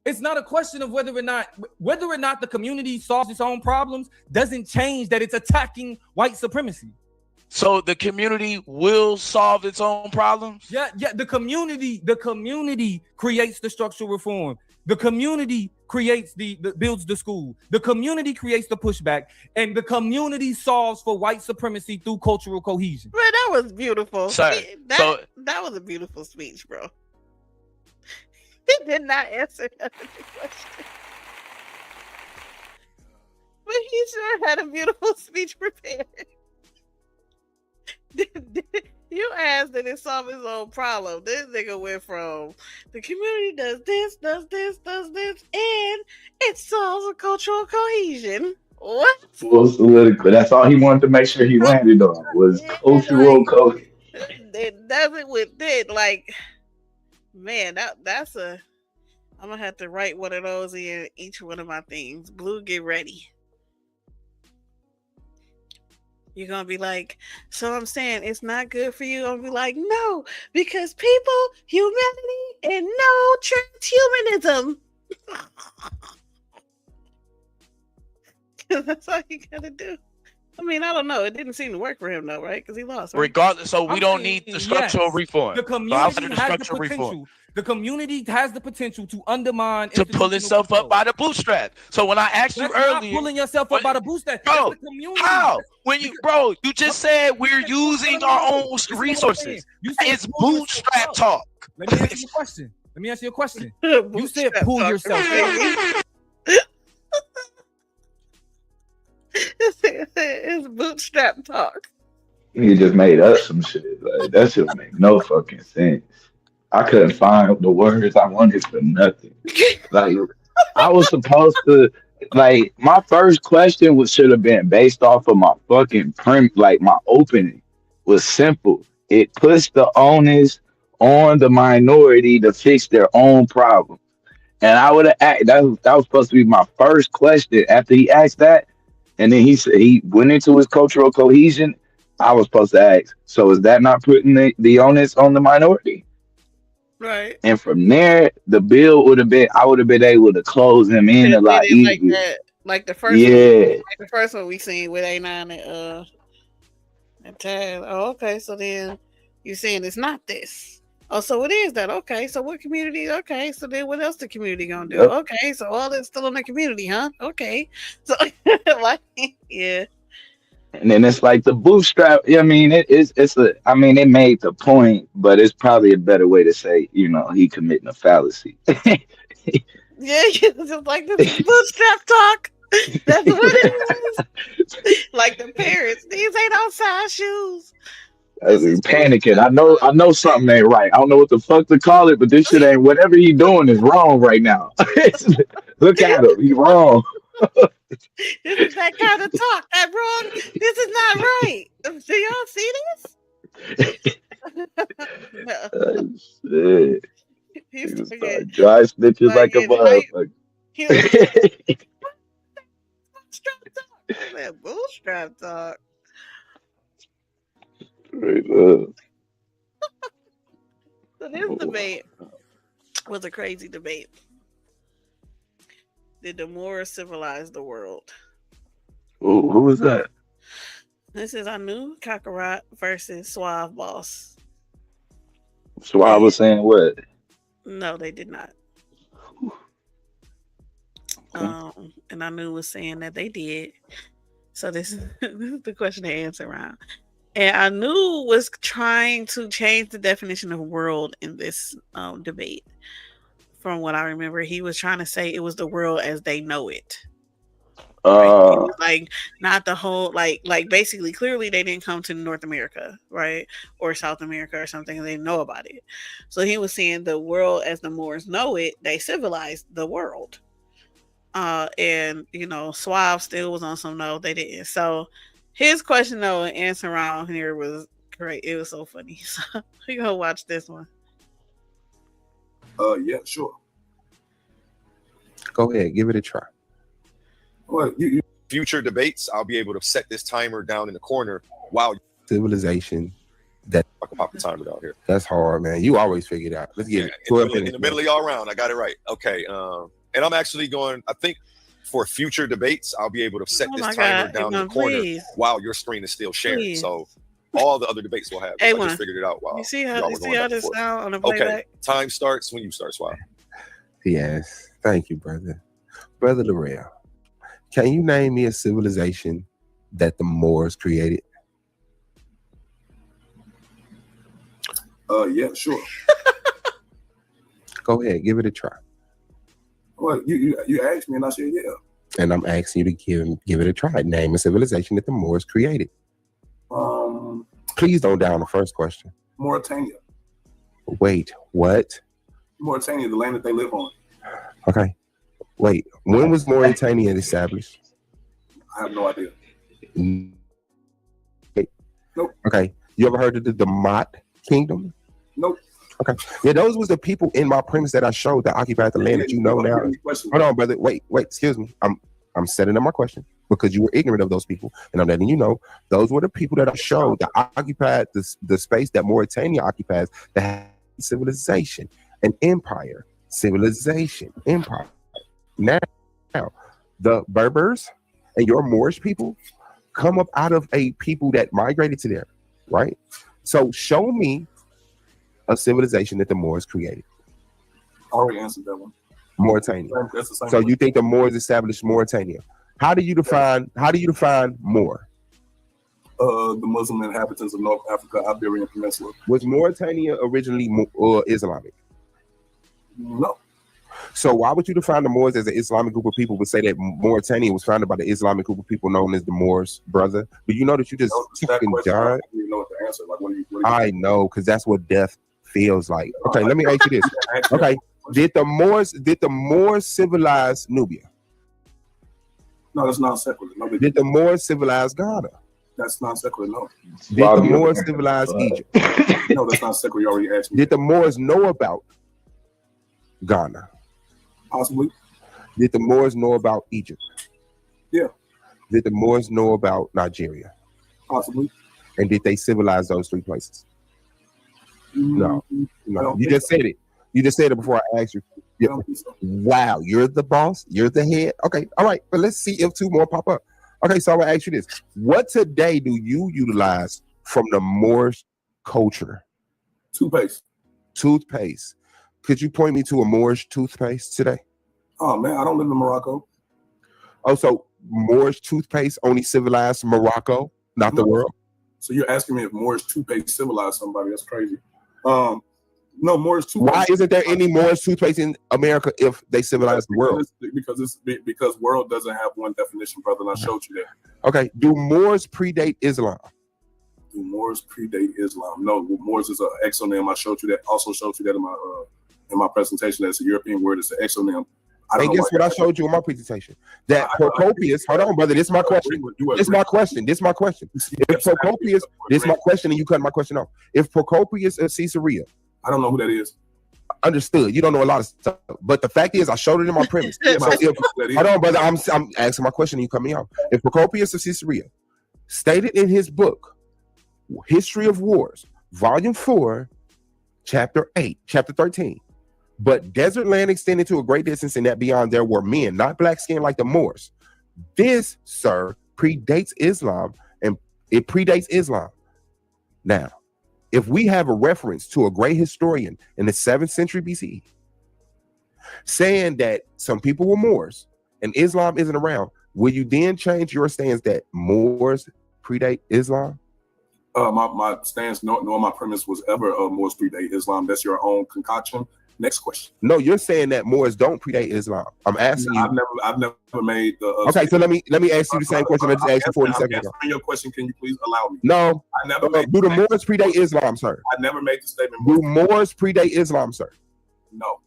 It's not a question of whether or not the community solves its own problems doesn't change that it's attacking white supremacy. So the community will solve its own problems? Yeah. The community creates the structural reform. The community creates builds the school. The community creates the pushback, and the community solves for white supremacy through cultural cohesion. Man, that was beautiful. Sorry. That was a beautiful speech, bro. He did not answer the question. But he sure had a beautiful speech prepared. You asked that it solve its own problem. This nigga went from the community does this, and it solves a cultural cohesion. What? Full political. That's all he wanted to make sure he landed on was cultural cohesion. It doesn't with it. Like, man, that's a. I'm gonna have to write one of those in each one of my things. Blue, get ready. You're gonna be like, so I'm saying it's not good for you. I'm gonna be like, no, because people, humanity, and no transhumanism. That's all you gotta do. I mean, I don't know. It didn't seem to work for him though, right? Because he lost. Right? Regardless, so we don't need the structural reform. The community has the potential. The community has the potential to undermine to pull itself up by the bootstrap. So when I asked you earlier, pulling yourself up by the bootstrap, bro, how? When you just said we're using our own resources. It's bootstrap talk. Let me ask you a question. You said pull yourself up. It's bootstrap talk. He just made up some shit. Like that shit make no fucking sense. I couldn't find the words I wanted for nothing. Like I was supposed to, like my first question should have been based off of my fucking like my opening was simple. It puts the onus on the minority to fix their own problem. And I would have that was supposed to be my first question after he asked that. And then he went into his cultural cohesion. I was supposed to ask, so is that not putting the onus on the minority? Right. And from there, the bill would have been, I would have been able to close him in a lot easier. Like the first one, like the first one we seen with A9 and Taz. Oh, okay. So then you're saying it's not this. Oh, so it is that. Okay. So what community? Okay. So then what else the community gonna do? Yep. Okay. So all that's still in the community, huh? Okay. So like, yeah. And then it's like the bootstrap. I mean, it made the point, but it's probably a better way to say, he committing a fallacy. Yeah, just like this bootstrap talk. That's what it is. Like the parents, these ain't outside shoes. I was panicking. I know something ain't right. I don't know what the fuck to call it, but this shit ain't. Whatever he doing is wrong right now. Look at him. He's wrong. This is that kind of talk. That wrong. This is not right. Do y'all see this? Oh, shit. He start dry snitches like a motherfucker. Bootstrap talk. So this debate was a crazy debate. Did the Moors civilize the world? Ooh, who was that? This is Anu Kakarot versus Suave Boss. Suave was saying what? No, they did not. And Anu was saying that they did. So this is the question and answer round. And Anu was trying to change the definition of world in this debate. From what I remember, he was trying to say it was the world as they know it. Right? Like not the whole like basically clearly they didn't come to North America, right? Or South America or something, they know about it. So he was saying the world as the Moors know it, they civilized the world. And you know, Suave still was on some no, they didn't. So his question though and answer around here was great. It was so funny. So we go watch this one. Yeah, sure. Go ahead, give it a try. Well, future debates, I'll be able to set this timer down in the corner while civilization. That I can pop the timer down here. That's hard, man. You always figure it out. Let's get it. In the middle of y'all round. I got it right. Okay. And I'm actually going, I think for future debates, I'll be able to set this timer down in the corner while your screen is still sharing. So all the other debates will have it. I just figured it out while you see how this sound on the playback? Okay. Time starts when you start, Swap. Yes. Thank you, brother. Brother Laurel, can you name me a civilization that the Moors created? Yeah, sure. Go ahead, give it a try. Well, you asked me and I said yeah. And I'm asking you to give it a try. Name a civilization that the Moors created. Please don't down the first question. Mauritania. Wait, what? Mauritania, the land that they live on. Okay. Wait, when was Mauritania established? I have no idea. Nope. Okay. You ever heard of the Damat Kingdom? Nope. Okay. Yeah, those was the people in my premise that I showed that occupied the land that you know now. Hold on, brother. Wait, excuse me. I'm setting up my question because you were ignorant of those people. And I'm letting you know those were the people that I showed that occupied the space that Mauritania occupies, that had civilization, an empire, civilization, empire. Now, the Berbers and your Moorish people come up out of a people that migrated to there, right? So show me a civilization that the Moors created. I already answered that one. Mauritania. So you think the Moors established Mauritania? How do you define Moor? The Muslim inhabitants of North Africa, Iberian Peninsula. Was Mauritania originally Islamic? No. So why would you define the Moors as an Islamic group of people, but say that Mauritania was founded by the Islamic group of people known as the Moors, brother? Do you know that you just fucking died? You know what the answer? Like, what do you I know, because that's what death feels like. Okay, let me ask you this. Okay, did the Moors civilize Nubia? No, that's not secular. No, did the Moors civilize Ghana? That's not secular. No. Did the Moors civilize Egypt? No, that's not secular. You already asked me. Did the Moors know about Ghana? Possibly. Did the Moors know about Egypt? Yeah. Did the Moors know about Nigeria? Possibly. And did they civilize those three places? No. You just said it. You just said it before I asked you. Yeah. So. Wow, you're the boss. You're the head. Okay, all right. But let's see if two more pop up. Okay, so I'm gonna ask you this: what today do you utilize from the Moorish culture? Toothpaste. Toothpaste. Could you point me to a Moorish toothpaste today? Oh man, I don't live in Morocco. Oh, so Moorish toothpaste only civilized Morocco, not the world? So you're asking me if Moorish toothpaste civilized somebody? That's crazy. No, Moorish toothpaste. Why isn't there any Moorish toothpaste in America if they civilized the world? Because world doesn't have one definition, brother, and I showed you that. Okay, do Moors predate Islam? Do Moors predate Islam? No, Moors is an exonym. I showed you that. Also showed you that in my presentation. That's a European word. It's an exonym. And guess what I showed you in my presentation? That Procopius, hold on, brother, this is my question. This is my question. If Procopius, this is my question, and you cut my question off. If Procopius of Caesarea, I don't know who that is. Understood. You don't know a lot of stuff. But the fact is, I showed it in my premise. So hold on, brother, I'm asking my question, and you cut me off. If Procopius of Caesarea stated in his book, History of Wars, Volume 4, Chapter 8, Chapter 13, but desert land extended to a great distance, and that beyond there were men, not black skin like the Moors. This, sir, predates Islam, and it predates Islam. Now, if we have a reference to a great historian in the 7th century BCE saying that some people were Moors and Islam isn't around, will you then change your stance that Moors predate Islam? My stance, nor my premise was ever Moors predate Islam. That's your own concoction. Next question. No, you're saying that Moors don't predate Islam. I'm asking you. I've never made the. Okay, so let me ask you the same question I just asked you 40 seconds ago. Your question, can you please allow me? No. I never do the Moors predate Islam, sir? I never made the statement. Do Moors predate Islam, sir? No.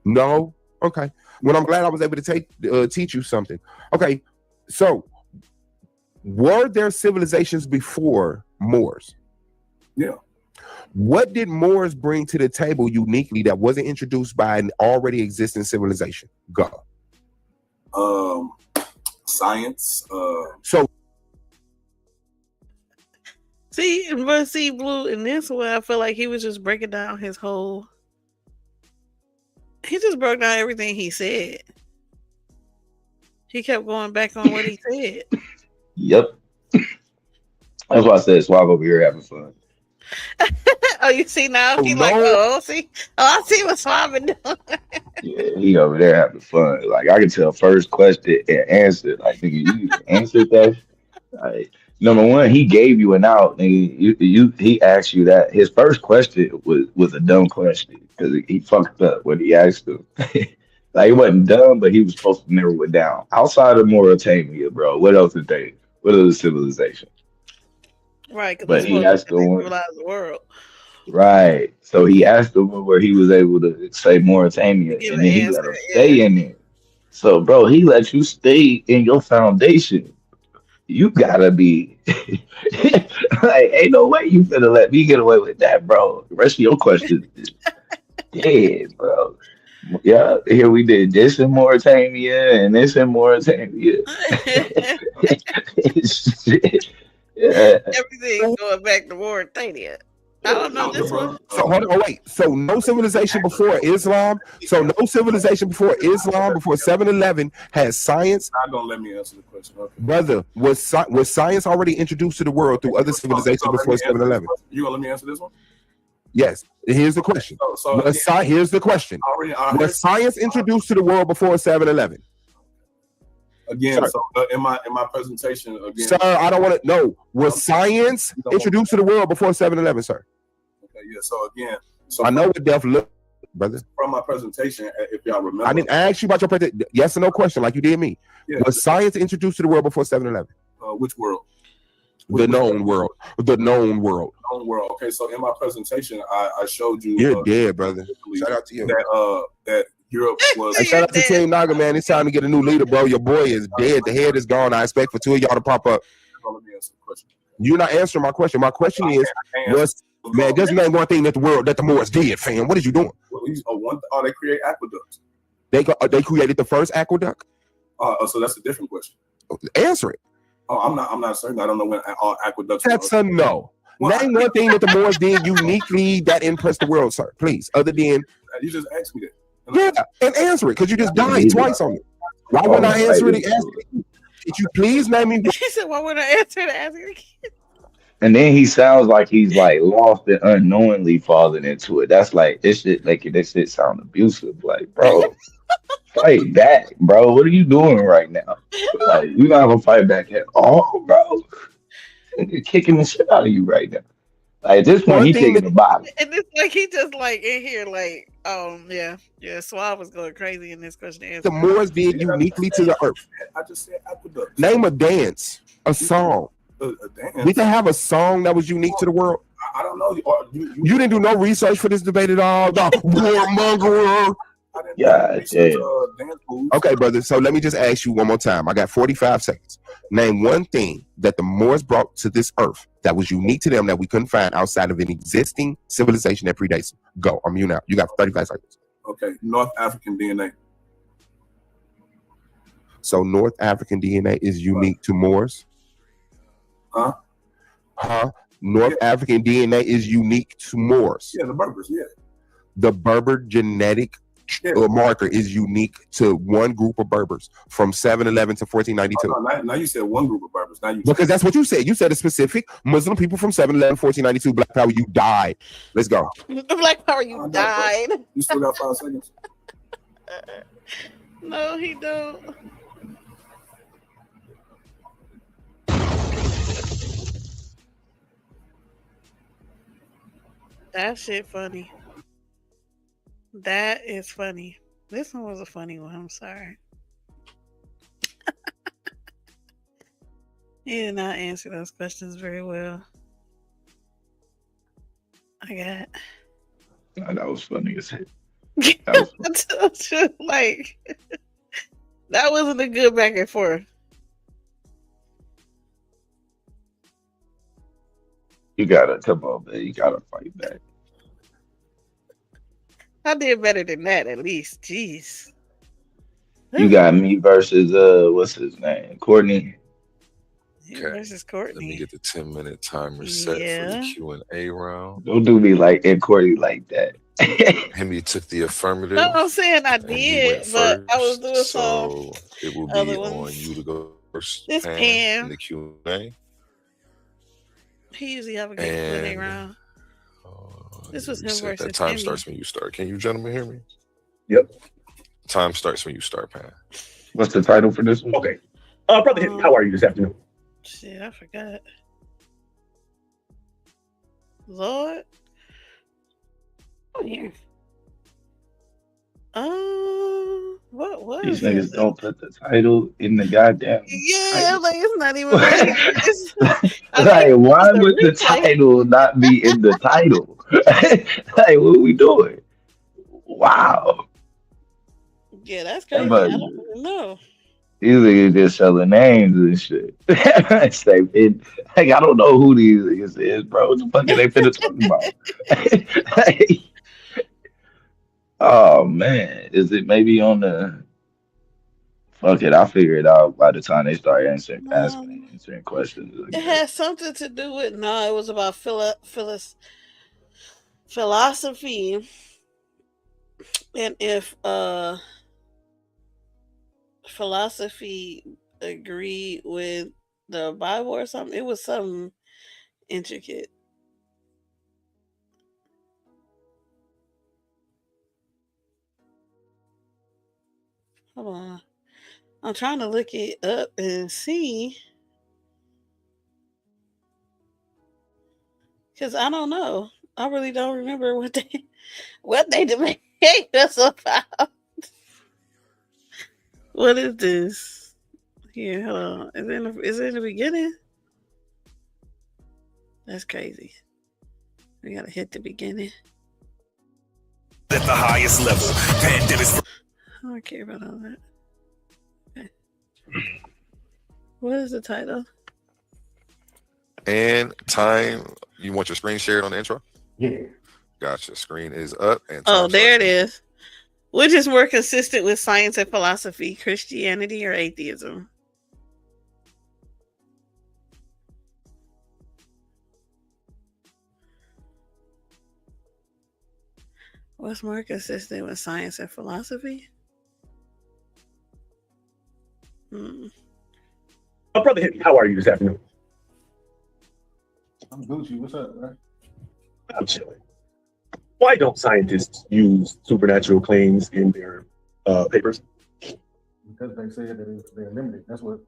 No. Okay. Well, I'm glad I was able to teach you something. Okay, so were there civilizations before Moors? Yeah. What did Moors bring to the table uniquely that wasn't introduced by an already existing civilization? Go. Science. So. See, Blue, in this way, I feel like he was just breaking down his whole. He just broke down everything he said. He kept going back on what he said. Yep. That's why I said Swab over here having fun. Oh, you see now? He I see what Swab been doing. Yeah, he over there having fun. Like I can tell first question and answer. Like nigga, you answered that. Like, number one, he gave you an out. Nigga, he asked you that. His first question was a dumb question because he fucked up when he asked him. Like it wasn't dumb, but he was supposed to narrow it down. Outside of Mauritania, bro, what else did they? What other civilization? Right, but he asked him the world. Right, so he asked him where he was able to say Mauritania, and then he let him stay in there. So, bro, he let you stay in your foundation. You gotta be like, ain't no way you finna let me get away with that, bro. The rest of your questions is dead, bro. Yeah, here we did this in Mauritania and this in Mauritania. Yeah. Everything going back to Mauritania. I don't know this one. So hold on, wait. So no civilization before Islam. So no civilization before Islam, before 7-Eleven has science. Not gonna let me answer the question, okay. Brother, was science already introduced to the world through other civilizations before 7-Eleven? You gonna let me answer this one? Yes. Here's the question. Here's the question. Was science introduced to the world before 7-Eleven? Again, sir. So in my presentation, again, sir, I don't want to know. Was science introduced to the world before 7-Eleven, sir? Okay, yeah. So again, I know what death look, brother. From my presentation, if y'all remember, I didn't ask you about your presentation. Yes or no question, like you did me. Yeah. Was science introduced to the world before 7-Eleven? Which world? The known world. The known world. Known world. Okay, so in my presentation, I showed you. You're dead, brother. Shout out to you. That Europe was. Hey, shout out to Team Naga, man. It's time to get a new leader, bro. Your boy is dead. The head is gone. I expect for two of y'all to pop up. You're not answering my question. My question is, man, just name one thing that the Moors did, fam. What is you doing? They create aqueducts. They created the first aqueduct. So that's a different question. Answer it. Oh, I'm not certain. I don't know when all aqueducts. That's a no. Name one thing that the Moors did uniquely that impressed the world, sir. Please, other than you just asked me that. Yeah, and answer it because you just died twice on it. Why wouldn't I answer it? Could you please name me? He said, "Why would I answer it? Ask it again." And then he sounds like he's like lost and unknowingly falling into it. That's like this shit. Like this shit sound abusive. Like, bro, fight back, bro. What are you doing right now? Like, you're not gonna fight back at all, bro. You're kicking the shit out of you right now. Like at this point, he's taking the bottom. And it's like he just like in here, like, yeah. Swab was going crazy in this question and answer. The Moors did uniquely to the earth. I just said aqueduct. Name a dance, a song. A dance. Did they have a song that was unique to the world? I don't know. You didn't do no research for this debate at all. The warmonger. Yeah. Okay, brother. So let me just ask you one more time. I got 45 seconds. Name one thing that the Moors brought to this earth that was unique to them that we couldn't find outside of an existing civilization that predates them. Go. I'm you now. You got 35 seconds. Okay. North African DNA. So North African DNA is unique to Moors? Huh? North African DNA is unique to Moors. Yeah, the Berbers, yeah. The Berber genetic marker is unique to one group of Berbers from 7-Eleven to 1492. Now you said one group of Berbers. Because that's what you said. You said a specific Muslim people from 7-Eleven, 1492. Black Power, you died. Let's go. Black Power, you died. You still got 5 seconds. No, he don't. That shit funny. That is funny. This one was a funny one. I'm sorry. He did not answer those questions very well. I that was funny as hell. Like, that wasn't a good back and forth. You gotta come on, man. You gotta fight back. I did better than that, at least. Jeez. You got me versus what's his name? Courtney. Okay. Versus Courtney. Let me get the 10-minute timer set for the Q&A round. Don't do me like Ed Courtney like that. Hemi took the affirmative. No, I'm saying I did, but I was doing so it will be on you to go first. This Pam in the Q&A. He usually have a good Q&A round. This was him versus that time Hemi. starts when you start. Can you gentlemen hear me? Yep. Time starts when you start, Pam. What's the title for this one? Okay. Brother Hemi, how are you this afternoon? Shit, I forgot. Lord. Oh, here. What was These niggas don't put the title in the goddamn. Yeah, like it's not even. Like, why would the title not be in the title? Like, what are we doing? Wow. Yeah, that's crazy. I don't even know. These niggas just selling names and shit. Like, I don't know who these niggas is, bro. What the fuck are they finna talk about? Like, oh man, is it maybe on the? Fuck it, I'll figure it out by the time they start answering questions. It has something to do with it was about philosophy, and if philosophy agreed with the Bible or something. It was something intricate. Hold on. I'm trying to look it up and see. Because I don't know. I really don't remember what they debate us about. What is this? Here, hold on. Is it in the beginning? That's crazy. We gotta hit the beginning. At the highest level, pandemics. I don't care about all that. Okay. What is the title? And time. You want your screen shared on the intro? Yeah. Gotcha. Screen is up. And there it is. Which is more consistent with science and philosophy, Christianity or atheism? What's more consistent with science and philosophy? Oh, brother Hippie, how are you this afternoon? I'm Gucci. What's up, man? I'm chilling. Why don't scientists use supernatural claims in their papers? Because they said that they're limited. That's what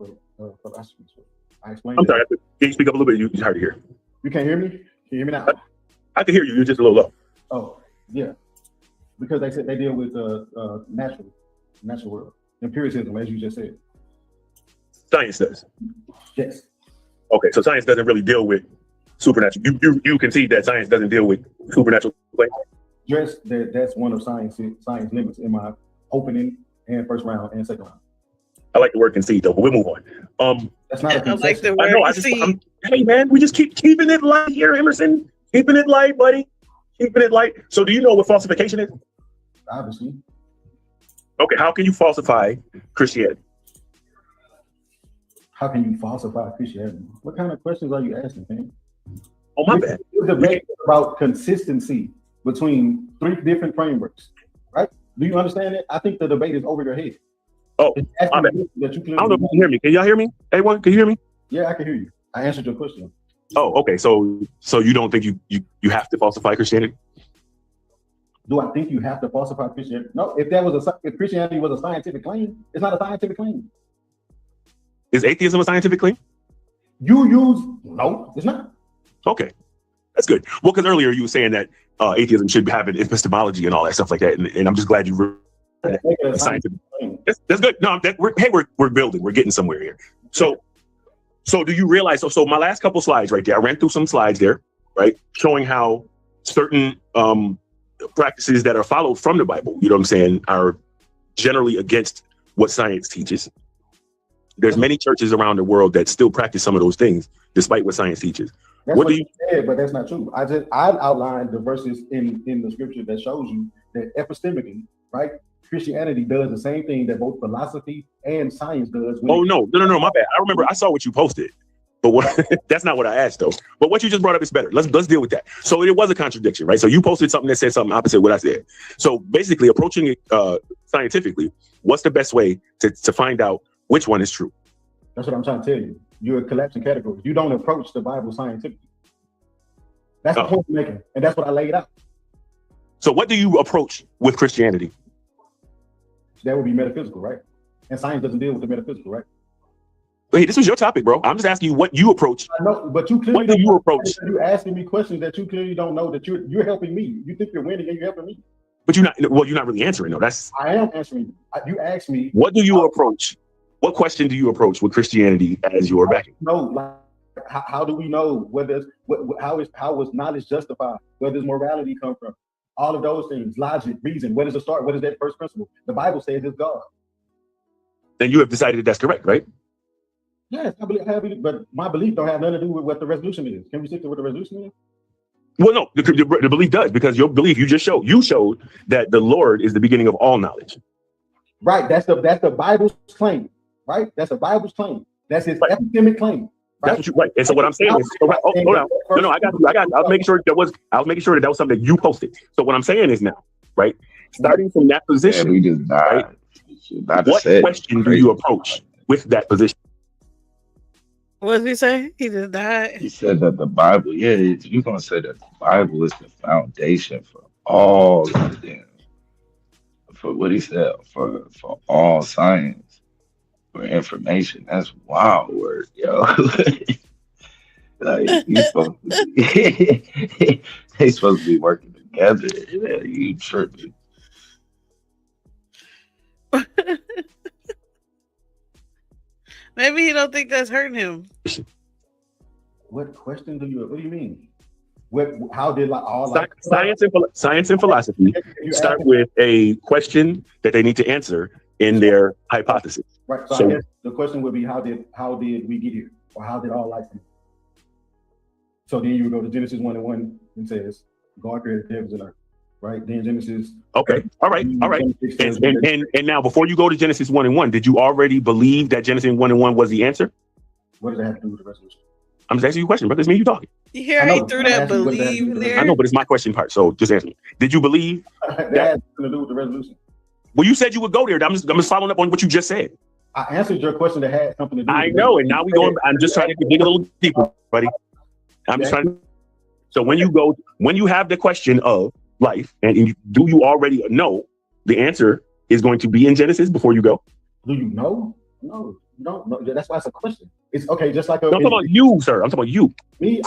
philosophy is. I explained. I'm sorry. Can you speak up a little bit? It's hard to hear. You can't hear me? Can you hear me now? I can hear you. You're just a little low. Oh, yeah. Because they said they deal with natural world. Empiricism, as you just said. Science does. Yes. Okay, so science doesn't really deal with supernatural. You concede that science doesn't deal with supernatural claims? Yes, that's one of science limits in my opening and first round and second round. I like the word concede though, but we'll move on. That's not a concession. I like the word concede. Hey man, we just keep keeping it light here, Emerson. Keeping it light, buddy. Keeping it light. So do you know what falsification is? Obviously. Okay, how can you falsify Christianity? How can you falsify Christianity? What kind of questions are you asking, man? Oh, my bad. The debate about consistency between three different frameworks, right? Do you understand it? I think the debate is over your head. Oh, my bad. I don't know if you can hear me. Can y'all hear me? Everyone, can you hear me? Yeah, I can hear you. I answered your question. Oh, okay. So you don't think you have to falsify Christianity? Do I think you have to falsify Christianity? No. If Christianity was a scientific claim, it's not a scientific claim. Is atheism a scientific claim? No, it's not. Okay. That's good. Well, because earlier you were saying that atheism should have an epistemology and all that stuff like that, and I'm just glad you. Scientific. That's good. No, we're building. We're getting somewhere here. So do you realize? So my last couple slides right there. I ran through some slides there, right, showing how certain practices that are followed from the Bible, you know what I'm saying, are generally against what science teaches. There's many churches around the world that still practice some of those things, despite what science teaches. That's what you said, but that's not true. I outlined the verses in the scripture that shows you that epistemically, right? Christianity does the same thing that both philosophy and science does. Oh no, my bad. I remember I saw what you posted, but that's not what I asked though. But what you just brought up is better. Let's deal with that. So it was a contradiction, right? So you posted something that said something opposite of what I said. So basically, approaching it scientifically, what's the best way to find out which one is true? That's what I'm trying to tell you. You're collapsing categories. You don't approach the Bible scientifically. That's the point you're making, and that's what I laid out. So what do you approach with Christianity? That would be metaphysical, right? And science doesn't deal with the metaphysical, right? Hey, this was your topic, bro. I'm just asking you what you approach. I know, but you clearly what do you approach? You're asking me questions that you clearly don't know that you're helping me. You think you're winning and you're helping me. But you're not really answering though. I am answering. You asked me. What do you approach? What question do you approach with Christianity as your backing? No, like how do we know whether how is knowledge justified? Where does morality come from? All of those things, logic, reason. Where does it start? What is that first principle? The Bible says it's God. Then you have decided that that's correct, right? Yes, I believe, but my belief don't have nothing to do with what the resolution is. Can we stick to what the resolution is? Well, no, the belief does, because your belief you showed that the Lord is the beginning of all knowledge. Right. That's the Bible's claim. Right. That's the Bible's claim. That's his epistemic claim. Right? That's what you right. And so what I'm saying is, hold on. No, I got you. I was making sure that was something that you posted. So what I'm saying is now, right? Starting from that position, we just died. Right? What question do you approach with that position? What did he say? He just died. He said that the Bible, you're gonna say that the Bible is the foundation for all of them. For what he said, for all science. For information, that's wild word, yo. Like you supposed to be, they supposed to be working together. You tripping? Maybe he don't think that's hurting him. What question do you? What do you mean? How did science and philosophy start with a question that they need to answer in their hypothesis? Right. So I guess the question would be, how did we get here, or how did all life come? So then you would go to Genesis 1:1 and says, God created the heavens and earth. Right. Then Genesis. Okay. All right. And now, before you go to Genesis 1:1, did you already believe that Genesis 1:1 was the answer? What does that have to do with the resolution? I'm just asking you a question, brother. It's me you talking. You hear he threw that believe there? I know, but it's my question part. So just answer me. Did you believe that has to do with the resolution? Well, you said you would go there. I'm just following up on what you just said. I answered your question that had something to do with I know, and now we going. I'm just trying to dig a little deeper, buddy. I'm just trying. So when you have the question of life, and do you already know the answer is going to be in Genesis before you go? Do you know? No, you don't know. That's why it's a question. It's okay, just like I'm talking about you, sir. I'm talking about you. Me,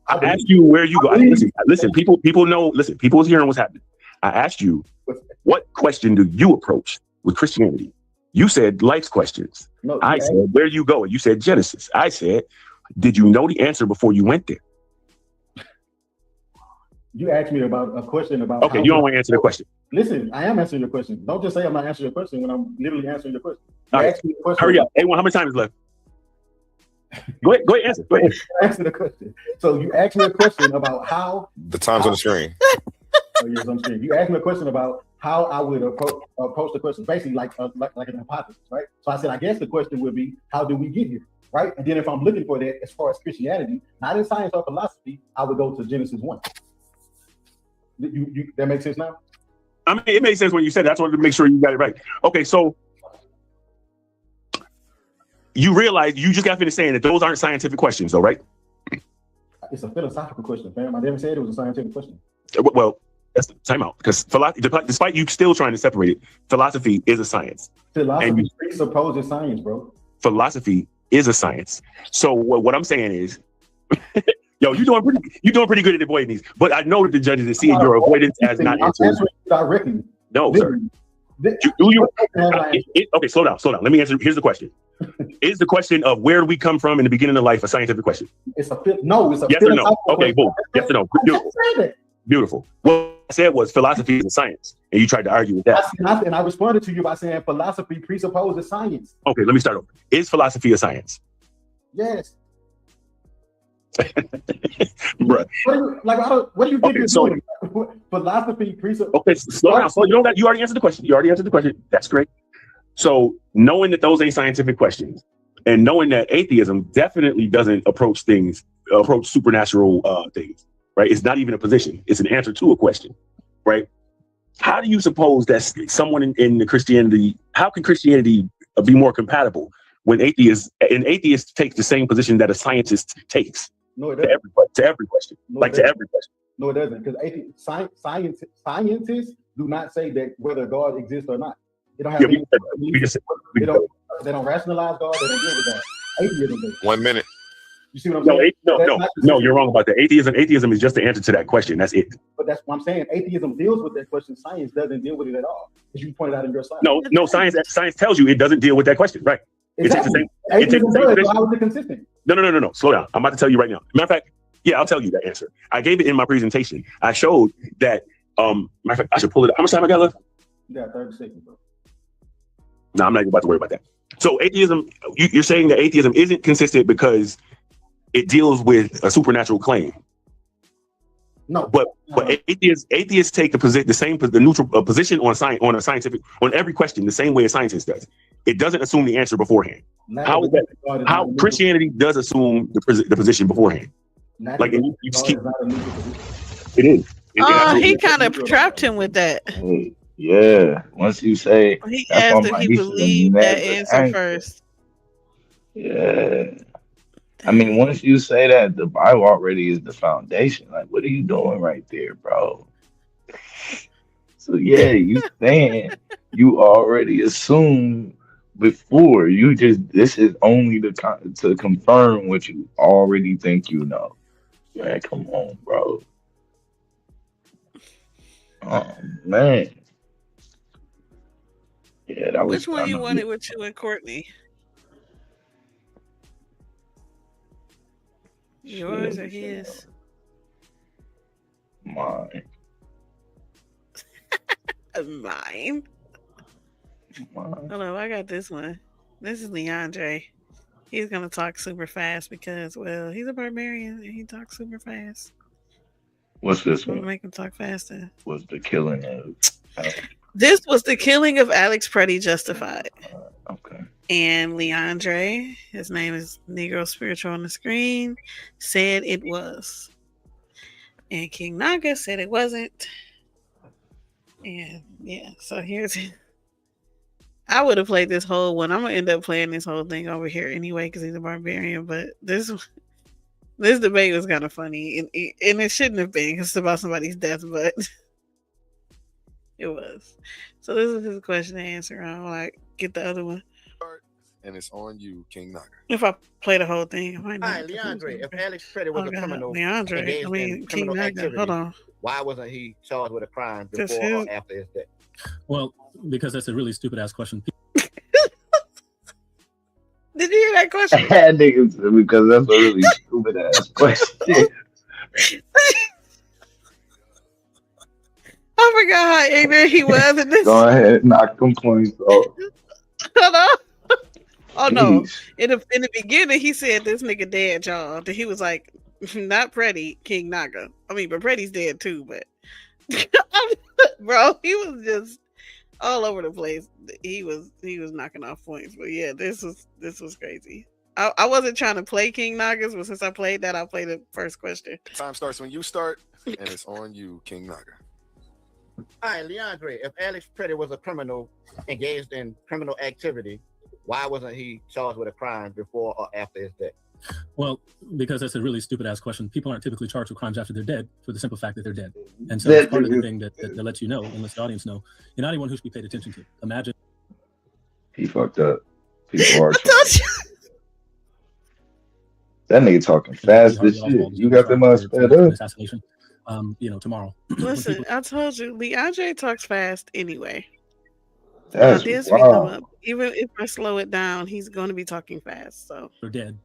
I asked you where you go. Listen. People know. Listen, people is hearing what's happening. I asked you, what question do you approach with Christianity? You said life's questions. No, I said, where you go? And you said Genesis. I said, did you know the answer before you went there? You asked me about a question about. Okay, you don't want to answer the question. Listen, I am answering your question. Don't just say I'm not answering your question when I'm literally answering your question. All right. Hurry up. A1, how many times is left? Go ahead, answer. Go ahead. Answer the question. So you asked me a question about how. The time's on the screen. Oh, yes, on screen. You asked me a question about how I would approach the question, basically like an hypothesis, right? So I said, I guess the question would be, how did we get here, right? And then if I'm looking for that as far as Christianity, not in science or philosophy, I would go to Genesis 1. That makes sense now? I mean, it makes sense when you said that. I just wanted to make sure you got it right. Okay, so you realize you just got finished saying that those aren't scientific questions, though, right? It's a philosophical question, fam. I never said it was a scientific question. Well, that's time out, because despite you still trying to separate it, philosophy is a science. Philosophy presupposes science, bro. Philosophy is a science. So what I'm saying is, Yo, you're doing pretty good at avoiding these. But I know that the judges are seeing your avoidance as not answering. Directly. No, sir. Okay, slow down. Let me answer. Here's the question. Is the question of where do we come from in the beginning of life a scientific question? It's a yes or no. Okay, boom. Yes or no. Beautiful. What I said was philosophy is a science, and you tried to argue with that. And I responded to you by saying philosophy presupposes science. Okay, let me start over. Is philosophy a science? Yes. Bruh. What do you think you're doing? Philosophy presupposes. Okay, slow down. You already answered the question. That's great. So knowing that those ain't scientific questions, and knowing that atheism definitely doesn't approach supernatural things, right? It's not even a position. It's an answer to a question, right? How do you suppose that someone in the Christianity, how can Christianity be more compatible when an atheist takes the same position that a scientist takes? No, it doesn't. To every question. No, to every question. No, it doesn't. Because scientists do not say that whether God exists or not. They don't have they don't rationalize God, they don't deal with God. Atheism does. 1 minute. You see what I'm saying? No, you're wrong about that. Atheism is just the answer to that question. That's it. But that's what I'm saying. Atheism deals with that question. Science doesn't deal with it at all. As you pointed out in your slide. No, science tells you it doesn't deal with that question, right? Exactly. It takes the same position. How is it consistent? No. Slow down. I'm about to tell you right now. Matter of fact, yeah, I'll tell you that answer. I gave it in my presentation. I showed that. Matter of fact, I should pull it up. How much time I got left? You got 30 seconds, bro. No, I'm not even about to worry about that. So atheism, you're saying that atheism isn't consistent because it deals with a supernatural claim. No, but atheists take the neutral position on every question the same way a scientist does. It doesn't assume the answer beforehand. How is that? How Christianity does assume the position beforehand? Like you just keep. It is. He kind of trapped him with that. Yeah. Once you say he asked if he believed that answer first. Yeah. I mean, once you say that, the Bible already is the foundation. Like, what are you doing right there, bro? So yeah, you saying you already assume before. This is only to confirm what you already think you know. Man, come on, bro. Oh man. Yeah, that was. Which one you wanted with you and Courtney? Yours or his? Mine. Mine. Hold on, I got this one. This is Leandre. He's gonna talk super fast because, well, he's a barbarian and he talks super fast. What's this one? Make him talk faster. Was the killing of This was the killing of Alex Preddy justified. Okay. And Leandre, his name is Negro Spiritual on the screen, said it was. And King Naga said it wasn't. And yeah, so here's it. I would have played this whole one. I'm gonna end up playing this whole thing over here anyway because he's a barbarian. But this debate was kind of funny, and it shouldn't have been because it's about somebody's death, but it was. So this is his question and answer. I don't like get the other one. And it's on you, King Naga. If I play the whole thing, I might not. All right, Leandre, if Alex Preddy was a criminal, King Naga, hold on. Why wasn't he charged with a crime before or after his death? Well, because that's a really stupid ass question. Did you hear that question? Because that's a really stupid ass question. I forgot how ignorant he was in this. Go ahead, knock them points off. Hold on. Oh no! In the beginning, he said this nigga dead, y'all. Then he was like, "Not Preddy, King Naga." I mean, but Preddy's dead too. But bro, he was just all over the place. He was knocking off points. But yeah, this was crazy. I wasn't trying to play King Nagas, but since I played that, I'll play the first question. Time starts when you start, and it's on you, King Naga. All right, Leandre, if Alex Preddy was a criminal engaged in criminal activity, why wasn't he charged with a crime before or after his death? Well, because that's a really stupid ass question. People aren't typically charged with crimes after they're dead for the simple fact that they're dead. And so it's part of the thing that lets you know, and lets the audience know, you're not anyone who should be paid attention to. Imagine. He fucked up. People are. That nigga talking fast as shit. You got them sped up. Assassination. Tomorrow. Listen, I told you, Leandre talks fast anyway. That's this wild. Even if I slow it down, he's going to be talking fast. So they're dead.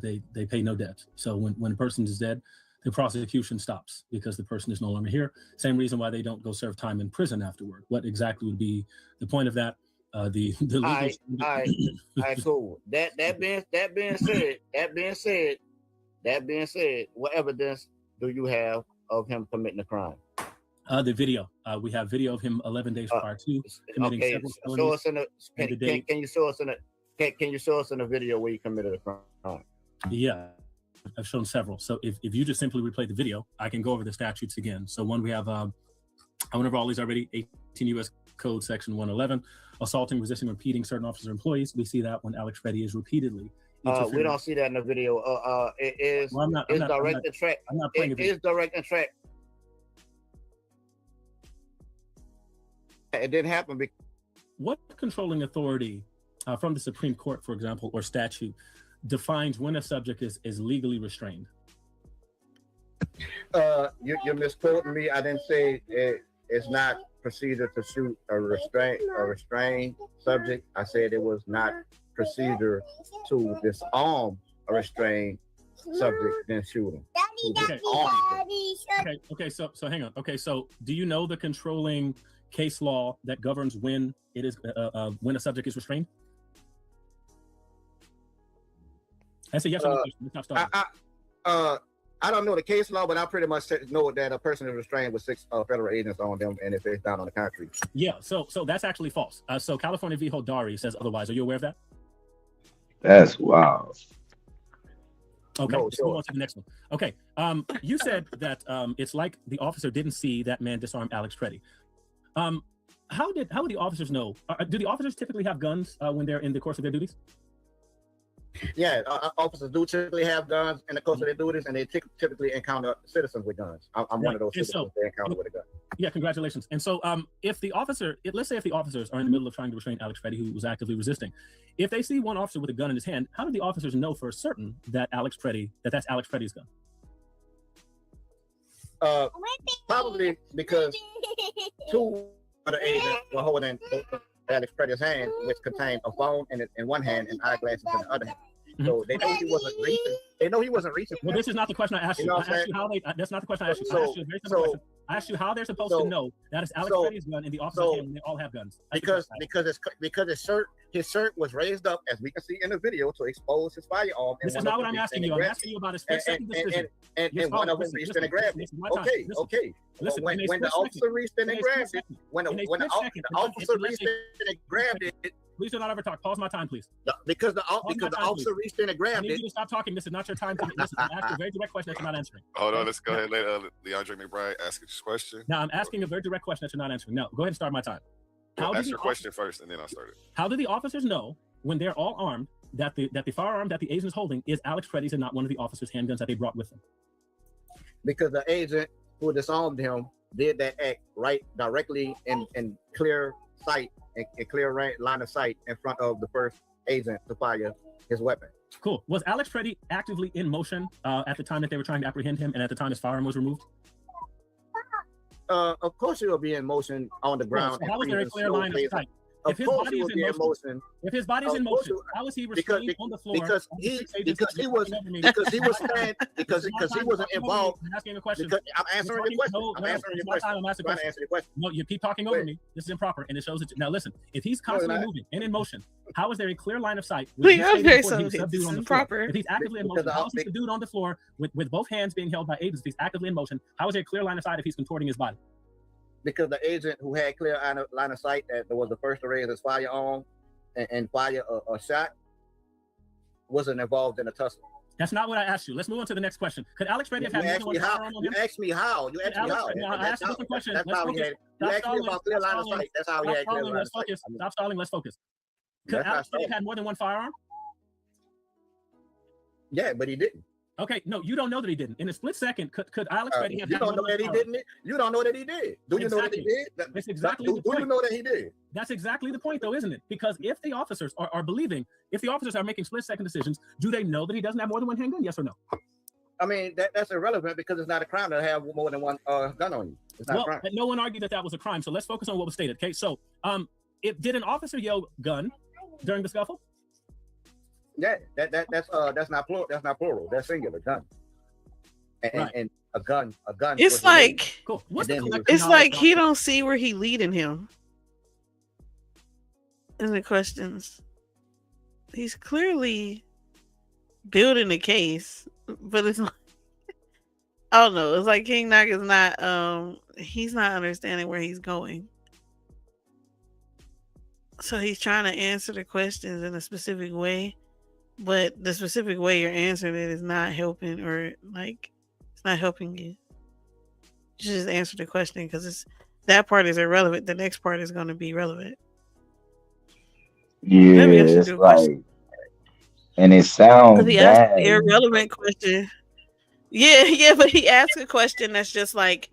They pay no debt. So when a person is dead, the prosecution stops because the person is no longer here. Same reason why they don't go serve time in prison afterward. What exactly would be the point of that? The legal. All right, cool. That being said, what evidence do you have of him committing a crime? The video. We have video of him 11 days prior to committing several felonies. Can you show us in a video where he committed a crime? Yeah, I've shown several. So if you just simply replay the video, I can go over the statutes again. So one, we have I went over all these already. 18 U.S. Code Section 111, assaulting, resisting, or impeding certain officers or employees. We see that when Alex Reddy is repeatedly. We don't see that in the video. It is. Well, direct and track. It is direct and track. It didn't happen because what controlling authority from the Supreme Court, for example, or statute defines when a subject is legally restrained? You're misquoting me. I didn't say it's not procedure to shoot a restrained subject. I said it was not procedure to disarm a restrained subject, then shoot him. Okay. So hang on. Okay, so do you know the controlling case law that governs when it is when a subject is restrained? That's a yes or no question. Let's not start. I don't know the case law, but I pretty much know that a person is restrained with 6 federal agents on them, and if it's down on the concrete. Yeah, so that's actually false. So California v. Hodari says otherwise. Are you aware of that? That's wild. Okay, let's move on to the next one. Okay, you said that it's like the officer didn't see that man disarm Alex Reddy. How do the officers know? Do the officers typically have guns when they're in the course of their duties? Yeah, officers do typically have guns in the course of their duties, and they typically encounter citizens with guns. I'm one of those citizens they encounter with a gun. Yeah, congratulations. And so, let's say if the officers are in the middle of trying to restrain Alex Reddy, who was actively resisting, if they see one officer with a gun in his hand, how do the officers know for certain that that's Alex Reddy's gun? Probably because 2 other agents were holding Alex Reddy's hand, which contained a phone in one hand and eyeglasses in the other hand. So they know he wasn't reaching. They know he wasn't reaching. Well, this is not the question I asked you. That's not the question I asked you. I asked you a very simple question. I asked you how they're supposed to know that is Alex Reddy's gun in the officer's hand when they all have guns. Because his shirt was raised up, as we can see in the video, to expose his firearm. This is not what I'm asking you. I'm asking you about his first second decision. And one of them reached in and grabbed it. Okay. Listen, when the officer reached in and grabbed it, when the officer reached in and grabbed it. Please do not ever talk. Pause my time, please. Because the officer reached in and grabbed it. I need you to stop talking. This is not your time to listen. I'm asking a very direct question that you're not answering. Hold on, let's go ahead and let Leandre McBride ask his question. Now I'm asking a very direct question that you're not answering. No, go ahead and start my time. Ask your question first, and then I'll start it. How do the officers know when they're all armed that the firearm that the agent is holding is Alex Reddy's and not one of the officers' handguns that they brought with them? Because the agent who disarmed him did that act directly in clear sight, a clear line of sight in front of the first agent to fire his weapon. Cool. Was Alex Reddy actively in motion at the time that they were trying to apprehend him and at the time his firearm was removed? Of course he will be in motion on the ground. So how was there a clear line of sight? If his body is in motion, if his body's in motion, how was he restrained on the floor? Because he wasn't involved. I'm asking a question. I'm answering your question. I'm answering your question. No, you keep talking over me. This is improper, and it shows it. Now listen, if he's constantly moving and in motion, how is there a clear line of sight? If he's actively in motion, how is he subdued on the floor with both hands being held by agents? If he's actively in motion, how is there a clear line of sight if he's contorting his body? Because the agent who had clear line of sight that was the first to raise his firearm and fire a shot wasn't involved in a tussle. That's not what I asked you. Let's move on to the next question. Could Alex Reddy have had more than one firearm on him? You asked me how. I asked a different question. That's how he had. You asked me about clear line of sight. That's how he had clear line of sight. Stop stalling. Let's focus. Could Alex Reddy have had more than one firearm? Yeah, but he didn't. Okay, no, you don't know that he didn't. In a split second, could Alex Petty have? You don't know that he didn't. You don't know that he did. Do you know that he did? That's exactly the point. Do you know that he did? That's exactly the point, though, isn't it? Because if the officers are believing, if the officers are making split-second decisions, do they know that he doesn't have more than one handgun? Yes or no? I mean, that's irrelevant because it's not a crime to have more than one gun on you. It's not a crime. No one argued that was a crime. So let's focus on what was stated. Okay, so did an officer yell gun during the scuffle? Yeah, that's not plural. That's not plural. That's singular. Gun. And a gun. It's like cool. It's like he don't see where he leading him. In the questions, he's clearly building a case, but it's like I don't know. It's like King Knock is not. He's not understanding where he's going. So he's trying to answer the questions in a specific way, but the specific way you're answering it is not helping, or like it's not helping you. You just answer the question because that part is irrelevant. The next part is going to be relevant. Yeah, it's like, and it sounds he bad. Asked an irrelevant question. Yeah, but he asked a question that's just like,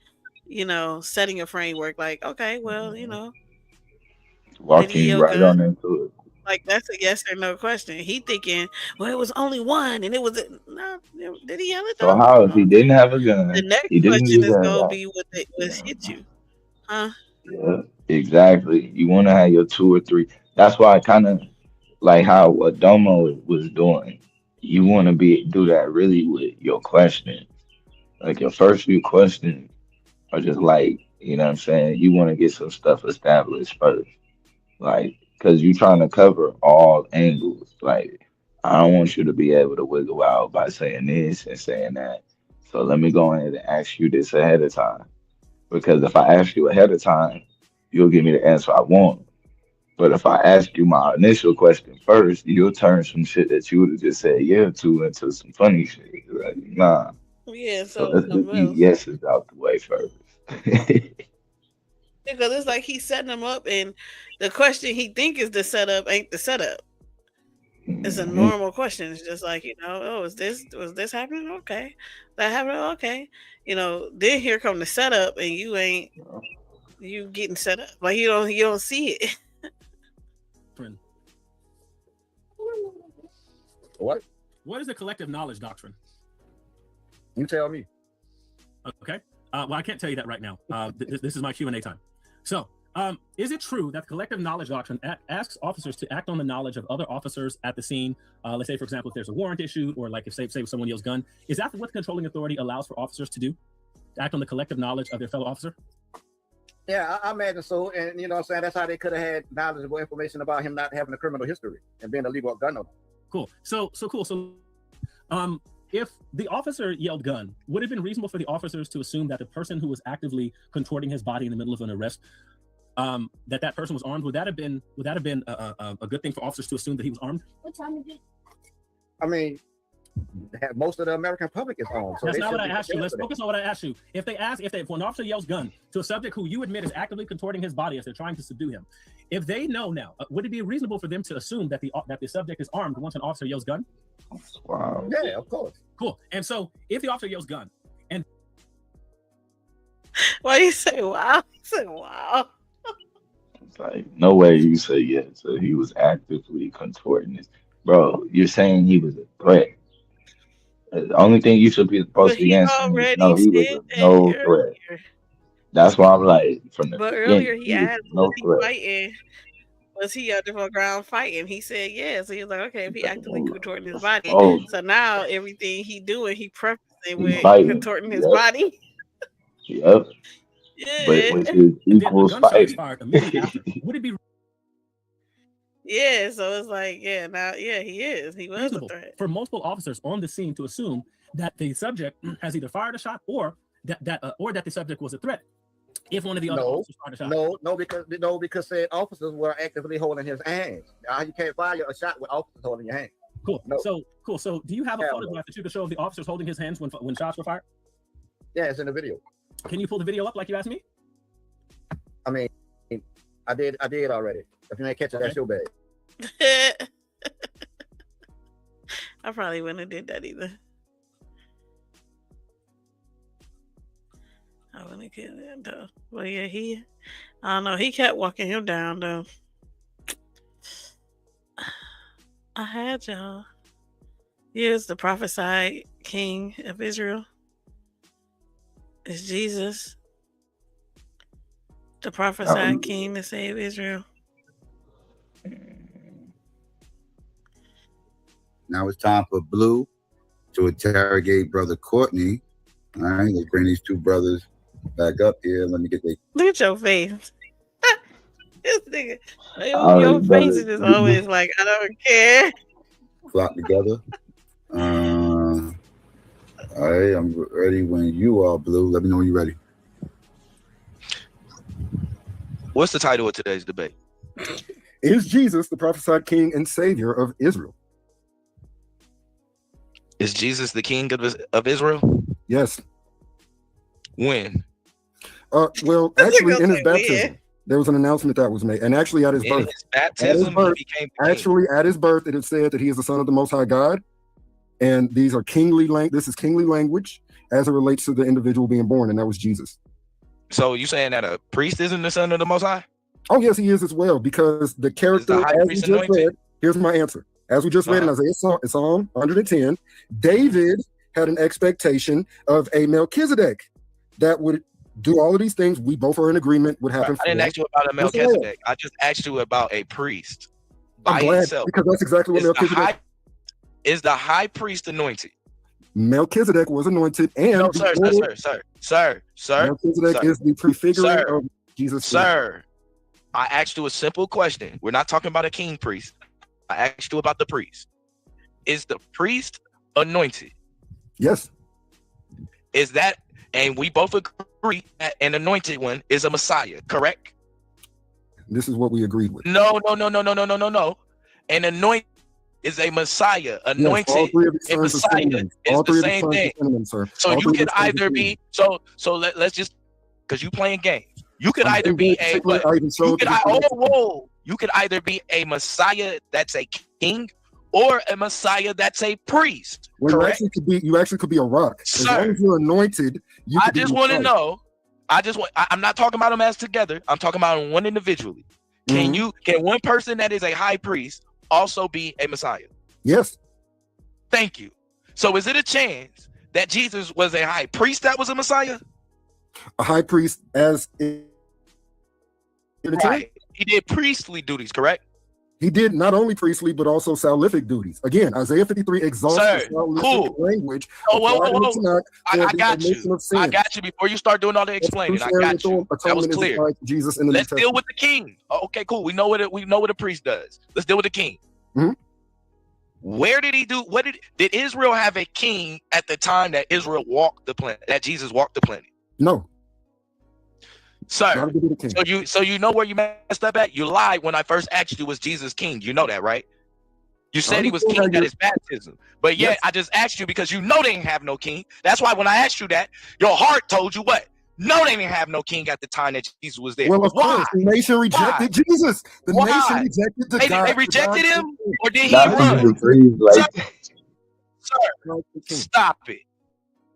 setting a framework. Like, okay, well, walking right on into it. Like that's a yes or no question. He thinking, well, it was only one, and it was no. Did he yell it? So how if he didn't have a gun? The next he question is gonna be what hit you, huh? Yeah, exactly. You want to have your 2 or 3. That's why I kind of like how what Domo was doing. You want to do that really with your question. Like your first few questions are just like, you know what I'm saying? You want to get some stuff established first. Like, because you're trying to cover all angles. Like, I don't want you to be able to wiggle out by saying this and saying that. So let me go ahead and ask you this ahead of time. Because if I ask you ahead of time, you'll give me the answer I want. But if I ask you my initial question first, you'll turn some shit that you would have just said yeah to into some funny shit. Like, nah. Yeah, so let's get these yeses out the way first. Because it's like he's setting them up, and the question he think is the setup ain't the setup. It's a normal question. It's just like, was this happening? Okay. That happened? Okay. Then here come the setup, and you getting set up. Like you don't see it. What is the collective knowledge doctrine? You tell me. Okay. Well, I can't tell you that right now. This is my Q&A time. So, is it true that the collective knowledge doctrine asks officers to act on the knowledge of other officers at the scene? Let's say, for example, if there's a warrant issued, or like if say someone yells gun, is that what the controlling authority allows for officers to do? To act on the collective knowledge of their fellow officer? Yeah, I imagine so. And you know what I'm saying? That's how they could have had knowledgeable information about him not having a criminal history and being a legal gun owner. Cool. So cool. So, if the officer yelled gun, would it have been reasonable for the officers to assume that the person who was actively contorting his body in the middle of an arrest, that person was armed? Would that have been a good thing for officers to assume that he was armed? What time is it? I mean, most of the American public is armed. So that's not what I asked you. Let's focus on what I asked you. If an officer yells gun to a subject who you admit is actively contorting his body as they're trying to subdue him, if they know now, would it be reasonable for them to assume that the subject is armed once an officer yells gun? Wow. Yeah, of course. Cool. And so if the officer yells gun, and why you say wow? You say wow. It's like no way you say yes. So he was actively contorting this, bro. You're saying he was a threat. The only thing you should be supposed to be answering is no, he was no threat. That's why I'm like, from the but beginning, earlier he asked, no was he threat. fighting? Was he under the ground fighting? He said yes. So he was like, okay, if he actively contorting his body. So now everything he doing, he prefacing with contorting his body. Yep. Yeah. But which is equals fighting. Would it be? Yeah, so it's like, now he is. He was a threat. For multiple officers on the scene to assume that the subject has either fired a shot or that the subject was a threat. If one of the other officers fired a shot. No, because said officers were actively holding his hands. You can't fire a shot with officers holding your hand. Cool. No. So do you have a photograph that you can show of the officers holding his hands when shots were fired? Yeah, it's in the video. Can you pull the video up like you asked me? I mean, I did already. If you ain't catch it, that's your bad. I probably wouldn't have did that either. like it though. But yeah, I don't know. He kept walking him down though. I had y'all. He is the prophesied king of Israel. It's Jesus, the prophesied king to save Israel. Now it's time for Blue to interrogate Brother Courtney. All right, let's bring these two brothers back up here. Let me get their... Look at your face. This nigga, your face is just always like, I don't care. Flock together. All right, I'm ready when you are, Blue. Let me know when you're ready. What's the title of today's debate? Is Jesus the prophesied king and savior of Israel? Is Jesus the king of Israel? Yes. When? Well, actually, in his baptism, there was an announcement that was made, and actually at his birth. His baptism, he became actually at his birth, it is said that he is the son of the Most High God, and these are kingly This is kingly language as it relates to the individual being born, and that was Jesus. So you saying that a priest isn't the son of the Most High? Oh yes, he is as well, because the character, as we just read, here's my answer. As we just read in Isaiah Psalm 110, David had an expectation of a Melchizedek that would do all of these things. We both are in agreement would happen. I didn't ask you about a Melchizedek. I just asked you about a priest by himself. Because that's exactly what Melchizedek is. The high priest anointed? Melchizedek was anointed, and no, sir. Melchizedek is the prefiguring of Jesus. Sir, I asked you a simple question. We're not talking about a king priest. I asked you about the priest. Is the priest anointed? Yes. Is that, and we both agree that an anointed one is a Messiah, correct? This is what we agreed with. No. An anointed is a Messiah. Anointed and Messiah is the same thing. So you could either be, so let's just, because you playing games. You could either be you could either be a Messiah that's a king or a Messiah that's a priest. Well, correct? You actually could be a rock. As long as you're anointed, I just want to know. I'm not talking about them as together. I'm talking about them one individually. Can one person that is a high priest also be a Messiah? Yes. Thank you. So is it a chance that Jesus was a high priest that was a Messiah? A high priest as right. He did priestly duties, correct? He did not only priestly, but also salvific duties. Again, Isaiah 53 exalts the salvific language. Whoa. I got you. I got you. Before you start doing all the explaining, I got you. That was clear. Let's deal with the king. Okay, cool. We know what a priest does. Let's deal with the king. Where did he do? Did Israel have a king at the time that Israel walked the planet? That Jesus walked the planet? No. Sir, so you know where you messed up at? You lied when I first asked you, was Jesus king? You know that, right? You said he was king at his baptism. But yet I just asked you because you know they didn't have no king. That's why when I asked you that, your heart told you what? No, they didn't have no king at the time that Jesus was there. Well, of course, the nation rejected Jesus. The nation rejected the God. They rejected him, or did he run? Sir, stop it.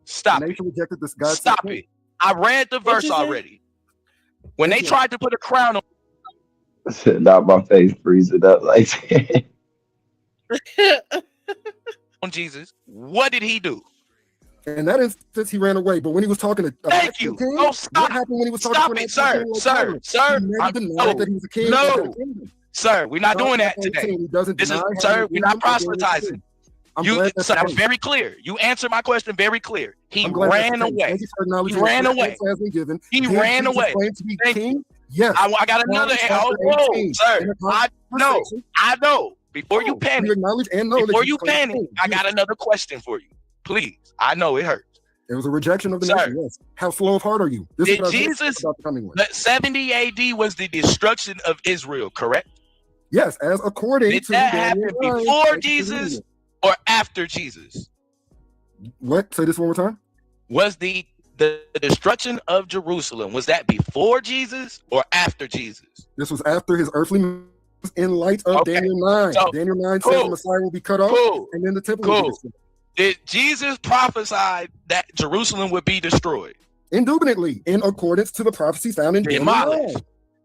Stop it. Rejected this God. Stop it. I read the verse already. When they tried to put a crown on, not my face freezing up like that. On Jesus, what did he do? In that instance, he ran away. But when he was talking to thank you. King, oh, stop. What happened when he was talking to it, sir. Sir, we're not doing that today. Sir, we're not proselytizing. Sir, that was very clear. You answered my question very clear. He ran away. He ran away. He ran away. Thank you. Yes. I got another. Oh, sir. I know. Before you panic, I got another question for you. Please. I know it hurts. It was a rejection of the nation. Yes. How slow of heart are you? Did Jesus? 70 AD was the destruction of Israel, correct? Yes, as according to that happen before Jesus or after Jesus? What? Say this one more time. Was the destruction of Jerusalem, was that before Jesus or after Jesus? This was after his earthly in light of Daniel 9. So, Daniel 9 says the Messiah will be cut off, and then the temple will be destroyed. Did Jesus prophesy that Jerusalem would be destroyed? Indubitably, in accordance to the prophecy found in demolished.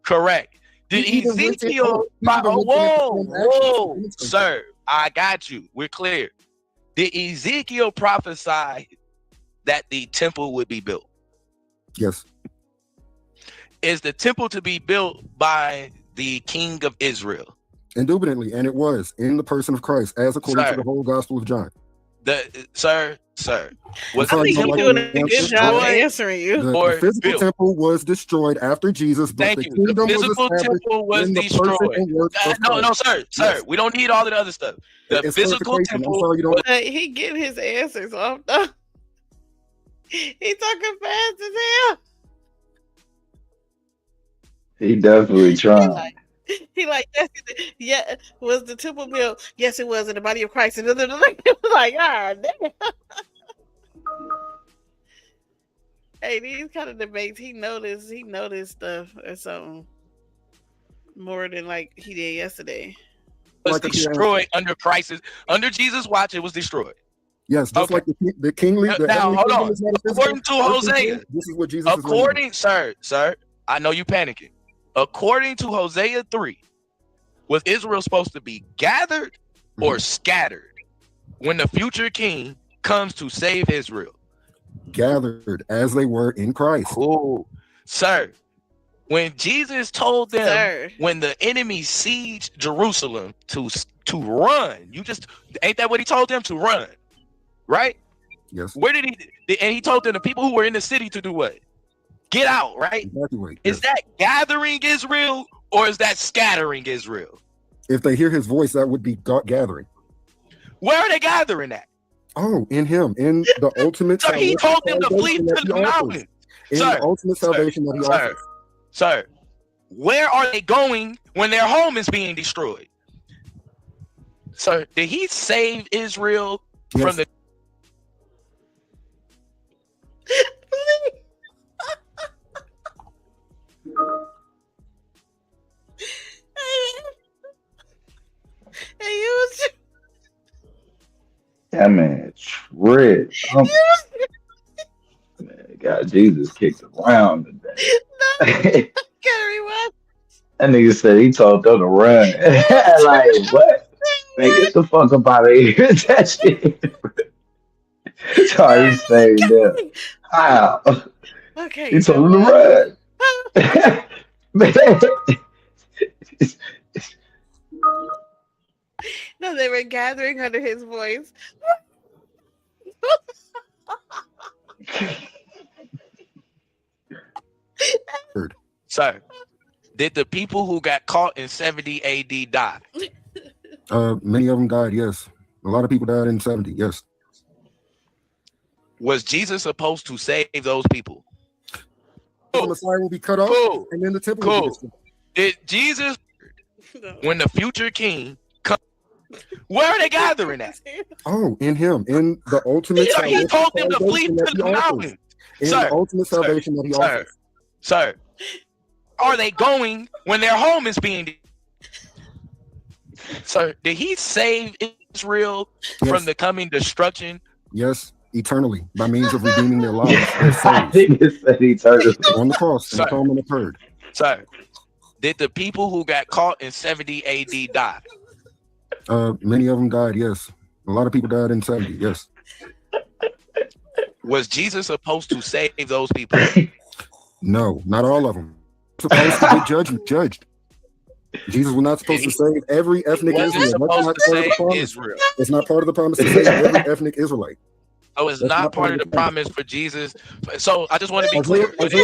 Correct. Did Ezekiel? Whoa, sir. I got you. We're clear. Did Ezekiel prophesy that the temple would be built? Yes. Is the temple to be built by the King of Israel? Indubitably, and it was in the person of Christ, as according to the whole Gospel of John. Sir. Was I think you're doing a good job answering you. The physical temple was destroyed after Jesus, but the kingdom the physical was temple was destroyed. No, sir. Yes. We don't need all of the other stuff. The physical temple. He getting his answers off though. He talking fast as hell. He definitely trying. He like, yes, was the temple built? Yes, it was in the body of Christ. And then it was like, ah, damn. Hey, these kind of debates, he noticed stuff or something more than like he did yesterday. It was destroyed under crisis. Under Jesus' watch, it was destroyed. Yes, just like the kingly. Now, hold on. According to Hosea, this is what Jesus is sir, I know you panicking. According to Hosea 3, was Israel supposed to be gathered or scattered when the future king comes to save Israel? Gathered as they were in Christ. Cool. Sir, when Jesus told them when the enemy sieged Jerusalem to run, ain't that what he told them to run? Right? Yes. Where did and he told them the people who were in the city to do what? Get out, right? Exactly. Is that gathering Israel or is that scattering Israel? If they hear his voice, that would be gathering. Where are they gathering at? Oh, in him, in the ultimate. So he told them to flee to the mountains. In the ultimate salvation that he offers. Sir, where are they going when their home is being destroyed? Sir, did he save Israel from the... That man tripped. Man, God, Jesus kicked around today. That nigga said he told them to run. Like, what? Man, get the fuck up out of here. That shit. Sorry, saying that. How? Okay. He told him to run. Man. No, they were gathering under his voice. Sir, did the people who got caught in 70 AD die? Many of them died, yes. A lot of people died in 70, yes. Was Jesus supposed to save those people? The Messiah will be cut off, and then the temple will be destroyed. Did Jesus, when the future king comes, where are they gathering at? Oh, in him, in the ultimate salvation. He told them to flee to the mountains. In the ultimate salvation that he offers. Sir, are they going when their home is being... Sir, did he save Israel from the coming destruction? Yes, eternally, by means of redeeming their lives. I think it said eternally. On the cross, and atonement occurred. Sir, did the people who got caught in 70 AD die? Many of them died, yes. A lot of people died in 70, yes. Was Jesus supposed to save those people? No, not all of them. Supposed to get judged. Jesus was not supposed to save every ethnic Israel. It's not part of the promise to save every ethnic Israelite. Oh, it's not part of the promise for Jesus. So I just want to be clear. Hold on.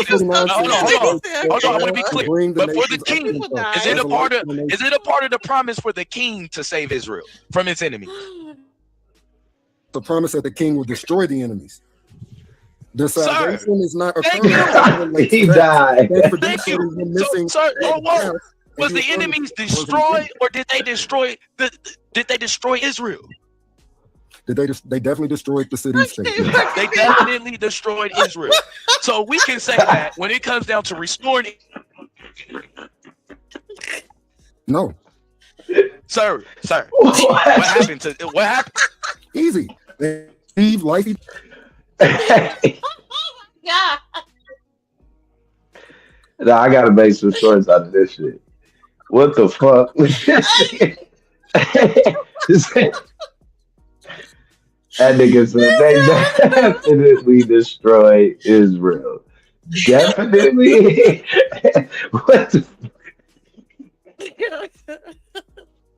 I want to be clear. But for the king, is it a part of the promise for the king to save Israel from its enemies? The promise that the king will destroy the enemies. The salvation is not occurring. He died. Thank you. Sir, was the enemies destroyed, or did they destroy Israel? They definitely destroyed the city state. They definitely destroyed Israel. So we can say that when it comes down to restoring. No. Sir. What happened? Easy. Steve, life. Oh my God. Nah, I gotta make some shorts out of this shit. What the fuck? That nigga said they definitely destroyed Israel. Definitely. What the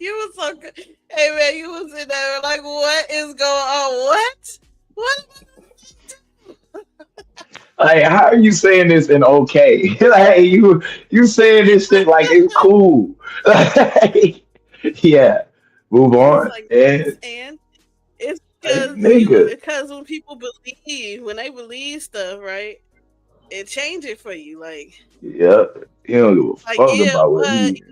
You was so good. Hey man, you was in there like, what is going on? What? What? Like, how are you saying this in okay? Like you saying this shit like it's cool. Like, yeah, move on. Like, And it's like, because nigga, because when people believe, when they believe stuff, right? It changes it for you. Like yeah, you don't give a fuck yeah, about what but he.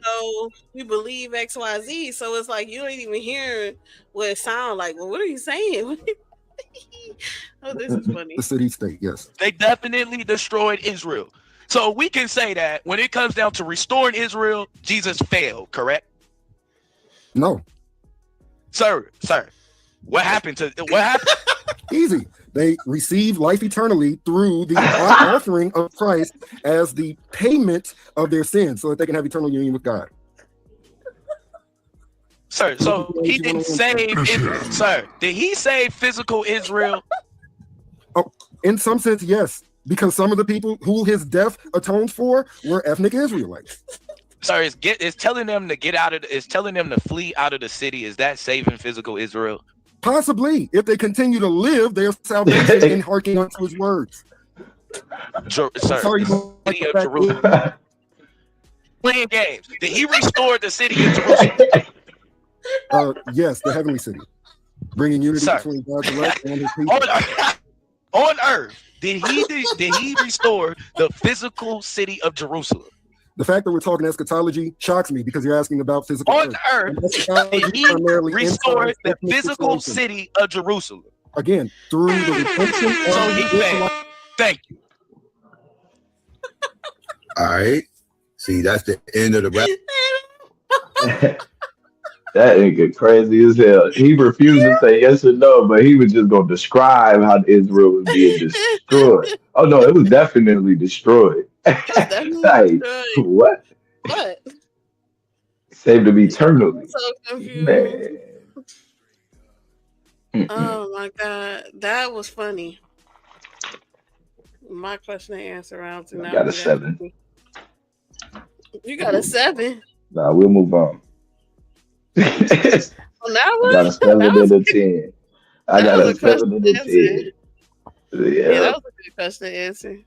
we believe XYZ, so it's like you don't even hear what it sounds like. Well, what are you saying? Oh, this is funny. The city state, yes. They definitely destroyed Israel. So we can say that when it comes down to restoring Israel, Jesus failed, correct? No. Sir. What happened? Easy. They receive life eternally through the offering of Christ as the payment of their sins so that they can have eternal union with God. Sir, so he didn't save Israel. Sir, did he save physical Israel? Oh, in some sense, yes. Because some of the people who his death atones for were ethnic Israelites. Sir, it's telling them to get out of it's telling them to flee out of the city. Is that saving physical Israel? Possibly, if they continue to live their salvation in hearkening unto his words. Sir, the city of Jerusalem. Playing games. Did he restore the city of Jerusalem? Yes, the heavenly city. Bringing unity between God's elect and his people. On earth, did he restore the physical city of Jerusalem? The fact that we're talking eschatology shocks me because you're asking about physical on earth. Did he restore the physical city of Jerusalem? Again, through the redemption so he failed. Thank you. All right. See, that's the end of the rap. That nigga crazy as hell. He refused to say yes or no, but he was just gonna describe how Israel was being destroyed. Oh no, it was definitely destroyed. Like, what? What? Saved him eternally. I'm so confused. Man. Oh my god, that was funny. My question and answer round I got a 7. You got a 7. Nah, we'll move on. Well, I got a 7 and a 10. I got a 7 and a 10. Yeah, that was a good question to answer.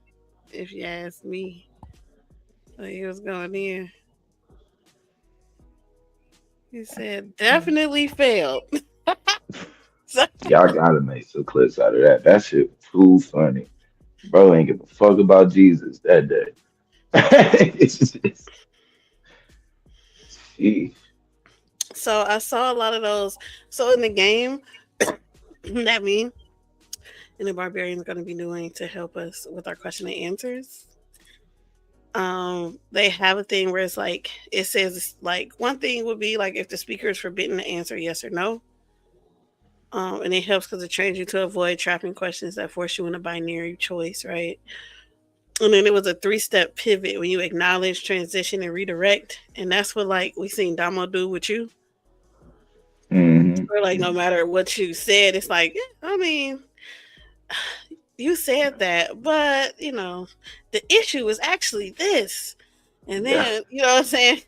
If you ask me, like he was going in. He said definitely failed. Y'all gotta make some clips out of that. That shit was too funny. Bro ain't give a fuck about Jesus that day. So I saw a lot of those. So in the game, that mean, and the barbarian is going to be doing to help us with our question and answers. They have a thing where it's like it says like one thing would be like if the speaker is forbidden to answer yes or no. And it helps because it trains you to avoid trapping questions that force you in a binary choice, right? And then it was a 3-step pivot when you acknowledge, transition, and redirect. And that's what like we seen Damo do with you. Or like no matter what you said, it's like, I mean, you said that, but you know, the issue is actually this. And then you know what I'm saying?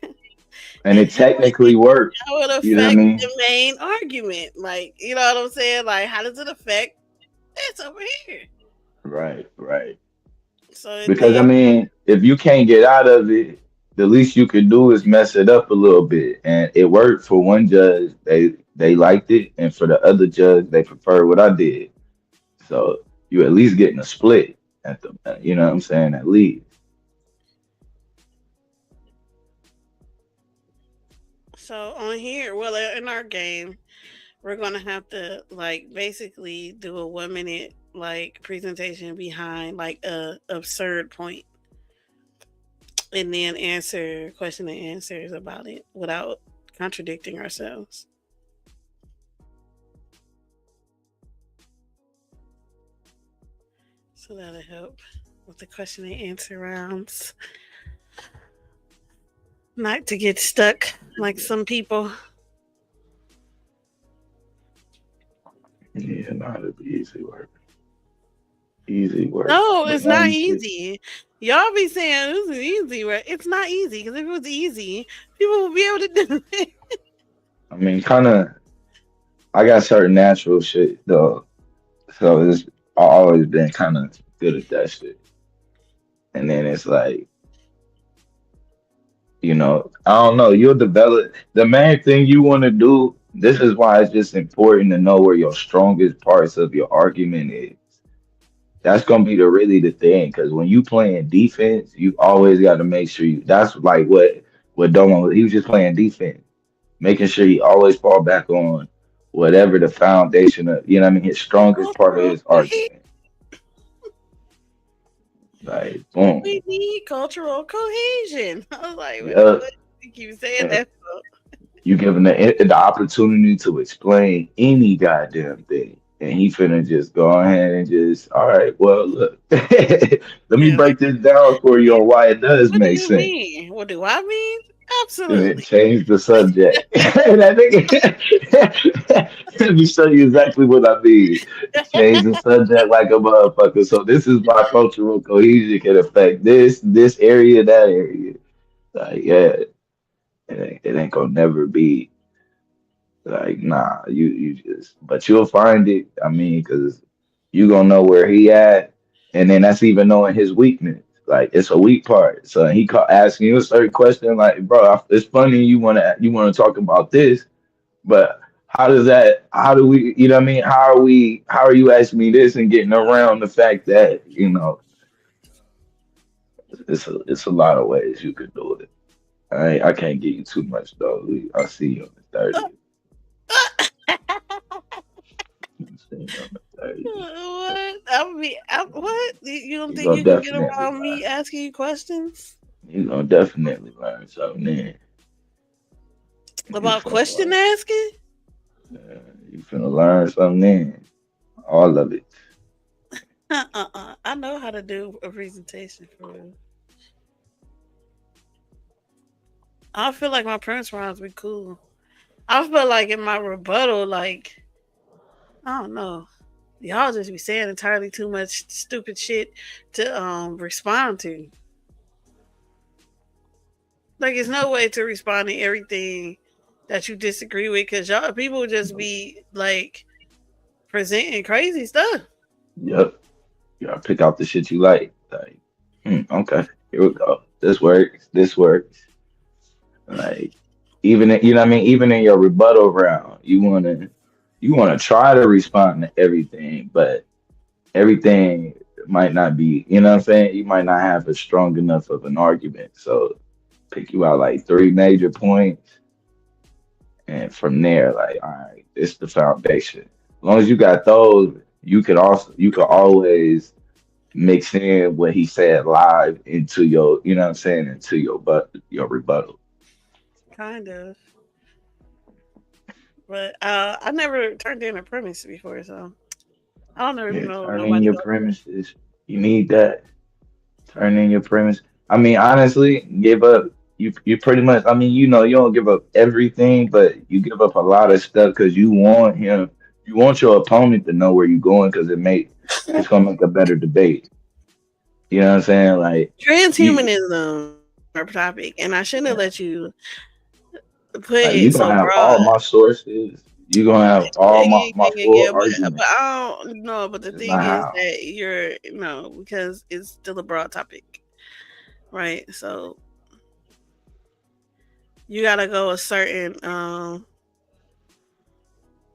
And it technically worked. How it affect you know what I mean? the main argument. Like, you know what I'm saying? Like, how does it affect this over here? Right. So because I mean, if you can't get out of it, the least you could do is mess it up a little bit. And it worked for one judge, they liked it, and for the other judge, they preferred what I did. So you at least getting a split at the, you know what I'm saying, at least. So on here, well, in our game, we're gonna have to like basically do a 1-minute like presentation behind like a absurd point, and then answer question and answers about it without contradicting ourselves. So that'll help with the question and answer rounds. Not to get stuck like some people. Yeah, not to be easy work. Easy work. No, it's not easy. Y'all be saying this is easy work. It's not easy because if it was easy, people would be able to do it. I mean, kind of. I got certain natural shit though, so it's I always been kind of good at that shit. And then it's like, I don't know. You'll develop the main thing you want to do. This is why it's just important to know where your strongest parts of your argument is. That's gonna be the thing. Because when you playing defense, you always got to make sure you. That's like what Domo. He was just playing defense, making sure he always fall back on whatever the foundation of. You know what I mean? His strongest part of his argument. Like boom. We need cultural cohesion. I was like, what you keep saying that for? You give him the opportunity to explain any goddamn thing. And he finna just go ahead and just, all right, well, look, let me break this down for you on why it does make sense. What do you mean? What do I mean? Absolutely. Change the subject. And I think let me show you exactly what I mean. Change the subject like a motherfucker. So this is why cultural cohesion can affect this area, that area. Like, yeah, it ain't gonna never be like, nah, you just, but you'll find it. I mean, because you gonna know where he at, and then that's even knowing his weakness. Like it's a weak part. So he asking you a certain question, like, bro, it's funny you wanna talk about this, but how do we, you know what I mean? How are you asking me this and getting around the fact that, it's a lot of ways you could do it. I can't give you too much though. I'll see you on the 30th. What? What? You don't think you can get around me asking you questions? You're gonna definitely learn something then. About question asking? You're gonna learn something then. All of it. I know how to do a presentation for real. I feel like my premise rounds be cool. I feel like in my rebuttal, like, I don't know. Y'all just be saying entirely too much stupid shit to respond to. Like, there's no way to respond to everything that you disagree with because y'all people just be like presenting crazy stuff. Yep. You gotta pick out the shit you like. Like, okay, here we go. This works. Like, even you know what I mean. Even in your rebuttal round, you wanna try to respond to everything, but everything might not be. You know what I'm saying? You might not have a strong enough of an argument. So pick you out like 3 major points, and from there, like, all right, it's the foundation. As long as you got those, you could always mix in what he said live into your, you know what I'm saying, into your rebuttal. Kind of. But I never turned in a premise before, so I don't even know. Turn in your premises. You need that. Turn in your premise. I mean, honestly, give up. You pretty much. I mean, you don't give up everything, but you give up a lot of stuff because you want him. You want your opponent to know where you're going because it's gonna make a better debate. You know what I'm saying? Like transhumanism, our topic, and I shouldn't have let you put like, you're gonna have all my sources. You're gonna have all my full argument. But I don't know. But the thing is that you're because it's still a broad topic, right? So you gotta go a certain.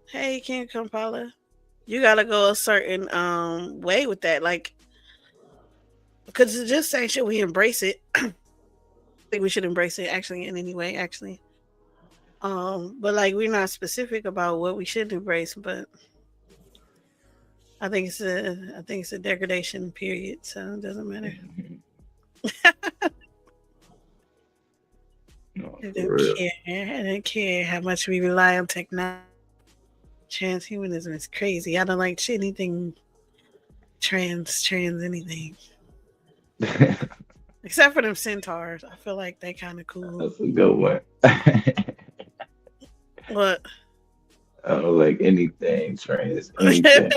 Hey, can you come, Paula? You gotta go a certain way with that, like, because it's just saying should we embrace it? I think we should embrace it actually in any way, actually. But like we're not specific about what we should embrace, but I think it's a degradation period, so it doesn't matter. I don't care how much we rely on technology. Transhumanism is crazy. I don't like anything trans anything. Except for them centaurs. I feel like they kind of cool. That's a good one. What? I don't like anything trans. Anything.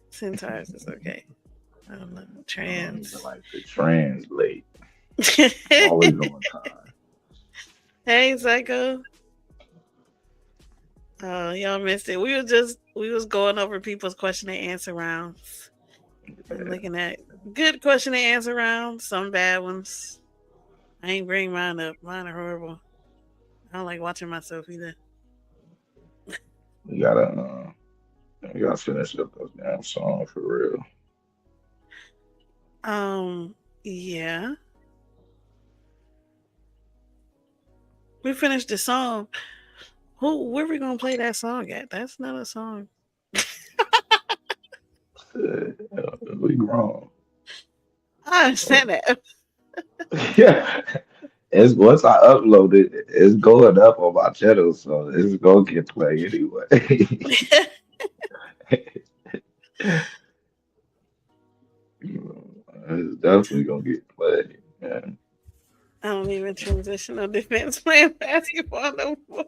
Centaurs is okay. I don't know. Trans. I like to translate. Always on time. Hey, Psycho. Oh, y'all missed it. We was going over people's question and answer rounds. Looking at good question and answer rounds, some bad ones. I ain't bring mine up. Mine are horrible. I don't like watching myself either. We gotta finish up those damn songs for real. Yeah. We finished the song. Where we gonna play that song at? That's not a song. We grown. I understand that. Yeah. It's once I upload it, it's going up on my channel, so it's gonna get played anyway. It's definitely gonna get played. Yeah. I don't even transitional defense playing basketball no more.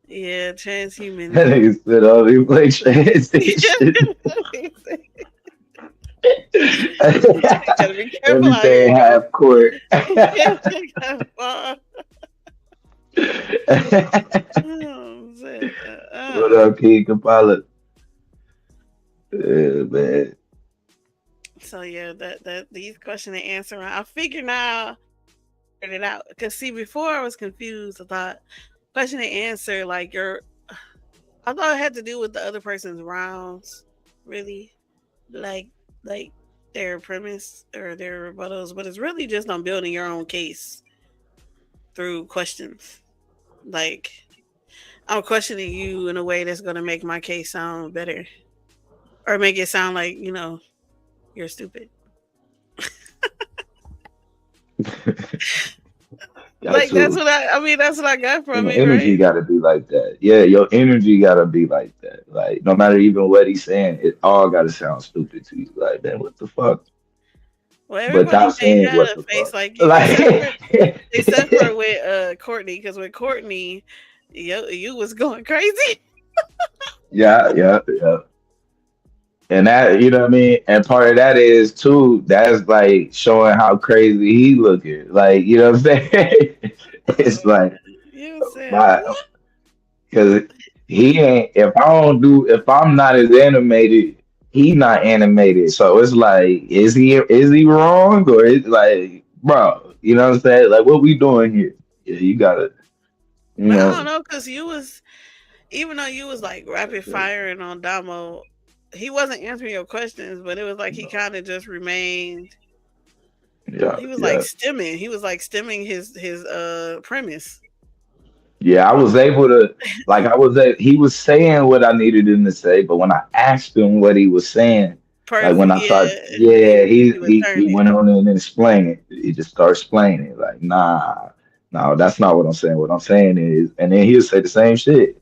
Yeah, transhuman. That nigga said, "Oh, you play transition." Gotta be careful. Everything half court. What up, King Kapala? Yeah, man. So yeah, that these question and answer. I figured now, figured it out. Because see, before I was confused. I thought question and answer, like I thought it had to do with the other person's rounds, really, like their premise or their rebuttals, but it's really just on building your own case through questions. Like I'm questioning you in a way that's going to make my case sound better, or make it sound like you're stupid. That's what I got from it. Energy right? gotta be like that. Yeah, your energy gotta be like that. Like no matter even what he's saying, it all gotta sound stupid to you. Like, man, what the fuck? Well, everybody saying had what a the face fuck. like you, except for with Courtney, because with Courtney, you was going crazy. Yeah. And that, you know what I mean? And part of that is too, that's like showing how crazy he looking. Like, you know what I'm saying? It's like because he ain't if I'm not as animated, he not animated. So it's like, is he wrong? Or it's like, bro, you know what I'm saying? Like what we doing here? Yeah, you gotta I don't know, because even though you was like rapid firing on Damo, he wasn't answering your questions, but it was like he kind of just remained. Yeah, he was like stemming. He was like stemming his premise. Yeah, I was able to, he was saying what I needed him to say, but when I asked him what he was saying, like when I started, he went on and explained it. He just started explaining it. Like, no, that's not what I'm saying. What I'm saying is, and then he'll say the same shit.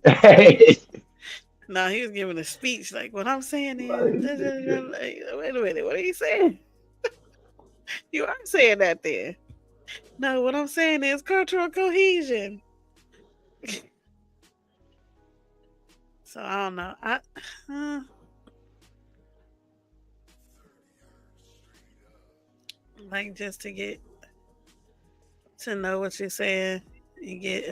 No, he was giving a speech. Like, what I'm saying is, wait a minute, what are you saying? You are saying that there. No, what I'm saying is cultural cohesion. So I don't know. Like just to get to know what you're saying and get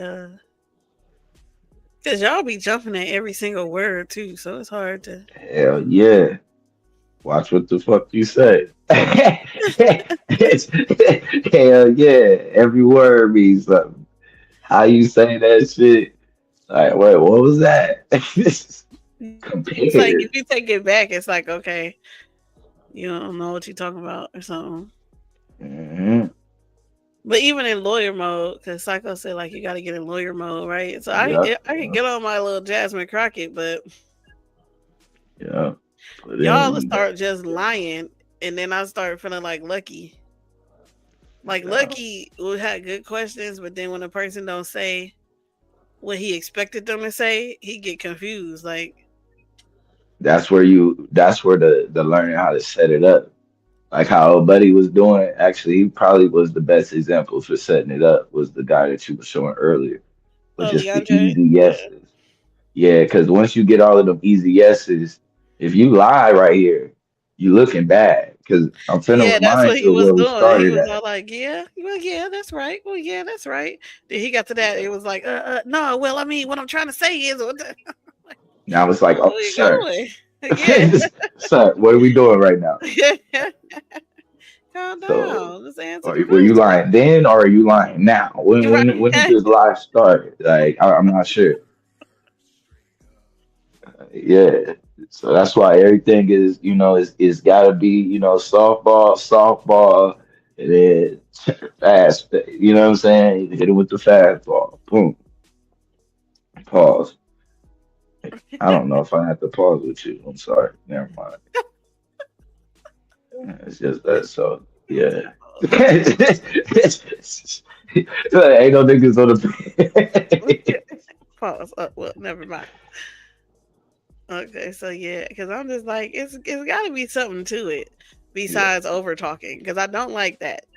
because y'all be jumping at every single word too, so it's hard to. Hell yeah. Watch what the fuck you say. Hell yeah. Every word means something. How you say that shit? Like, wait, what was that? It's like if you take it back, it's like, okay, you don't know what you're talking about or something. Mm-hmm. But even in lawyer mode, because Psycho said like you got to get in lawyer mode, right? So I can get on my little Jasmine Crockett, but y'all start just lying, and then I start feeling like Lucky. Like Lucky would have good questions, but then when a person don't say what he expected them to say, he get confused. Like, that's where the learning how to set it up. Like how old Buddy was doing, actually, he probably was the best example for setting it up, was the guy that you were showing earlier. But Oh, just the DeAndre. easy yeses. Yeah, because once you get all of them easy yeses, if you lie right here, you looking bad. Because I'm finna Yeah, that's remind what he you of was where we doing. He started was at. all like, "Yeah, well, yeah, that's right. Well, yeah, that's right." Then he got to that. It was like, no. Well, I mean, what I'm trying to say is, what the, And I was like, where oh, are you sir. going? Yeah, Sir, what are we doing right now? calm So, down. Let's answer the were you question. lying then or are you lying now? When did Right. this lie start? Like, I'm not sure. Yeah. So that's why everything is, is gotta be, softball, and then fast. You know what I'm saying? Hit it with the fastball. Boom. Pause. I don't know if I have to pause with you. I'm sorry. Never mind. It's just that. So yeah. Ain't no niggas on the Pause. Well, never mind. Okay, so yeah, because I'm just like, it's got to be something to it besides over talking, because I don't like that.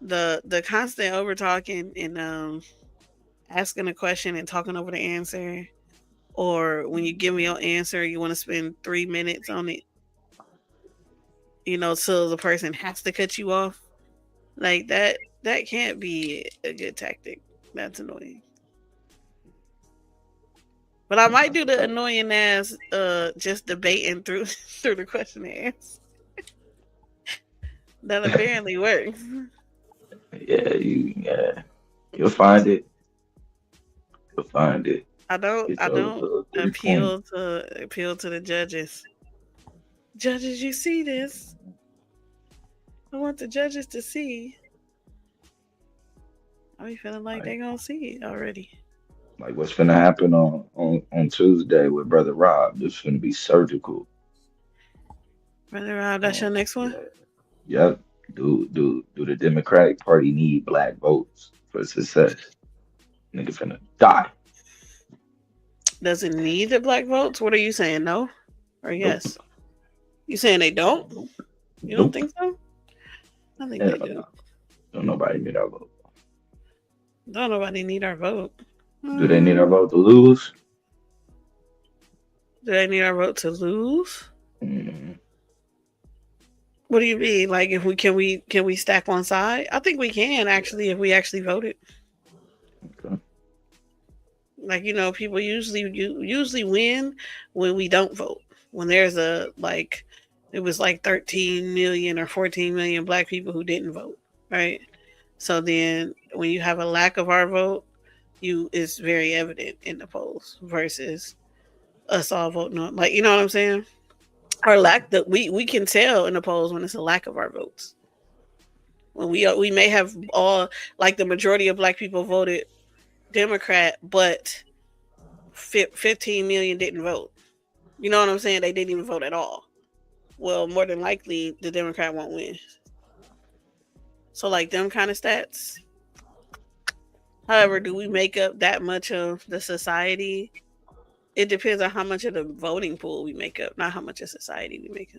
The constant over talking and asking a question and talking over the answer, or when you give me your answer, you want to spend 3 minutes on it, so the person has to cut you off. Like that can't be a good tactic. That's annoying. But I might do the annoying ass just debating through through the question and answer. That apparently works. Yeah, you'll find it. You'll find it. I don't appeal to the judges. Judges, you see this? I want the judges to see. I be feeling like they gonna see it already. Like what's gonna happen on Tuesday with Brother Rob? It's gonna be surgical. Brother Rob, that's your next one? Yep. Do the Democratic Party need black votes for success? Nigga finna die. Does it need the black votes? What are you saying? No or yes? Nope. You saying they don't? You don't think so? I think they do. Don't nobody need our vote. Don't nobody need our vote. Do they need our vote to lose? Do they need our vote to lose? Mm-hmm. What do you mean? Like, if we can we stack one side? I think we can actually if we actually voted. Okay. Like, people usually win when we don't vote. When there's it was like 13 million or 14 million black people who didn't vote, right? So then when you have a lack of our vote, it's very evident in the polls versus us all voting on, like, you know what I'm saying? Our lack that we can tell in the polls when it's a lack of our votes. When we may have all, like, the majority of black people voted Democrat, but 15 million didn't vote. You know what I'm saying? They didn't even vote at all. Well, more than likely the Democrat won't win. So, like, them kind of stats. However, do we make up that much of the society? It depends on how much of the voting pool we make up, not how much of society we make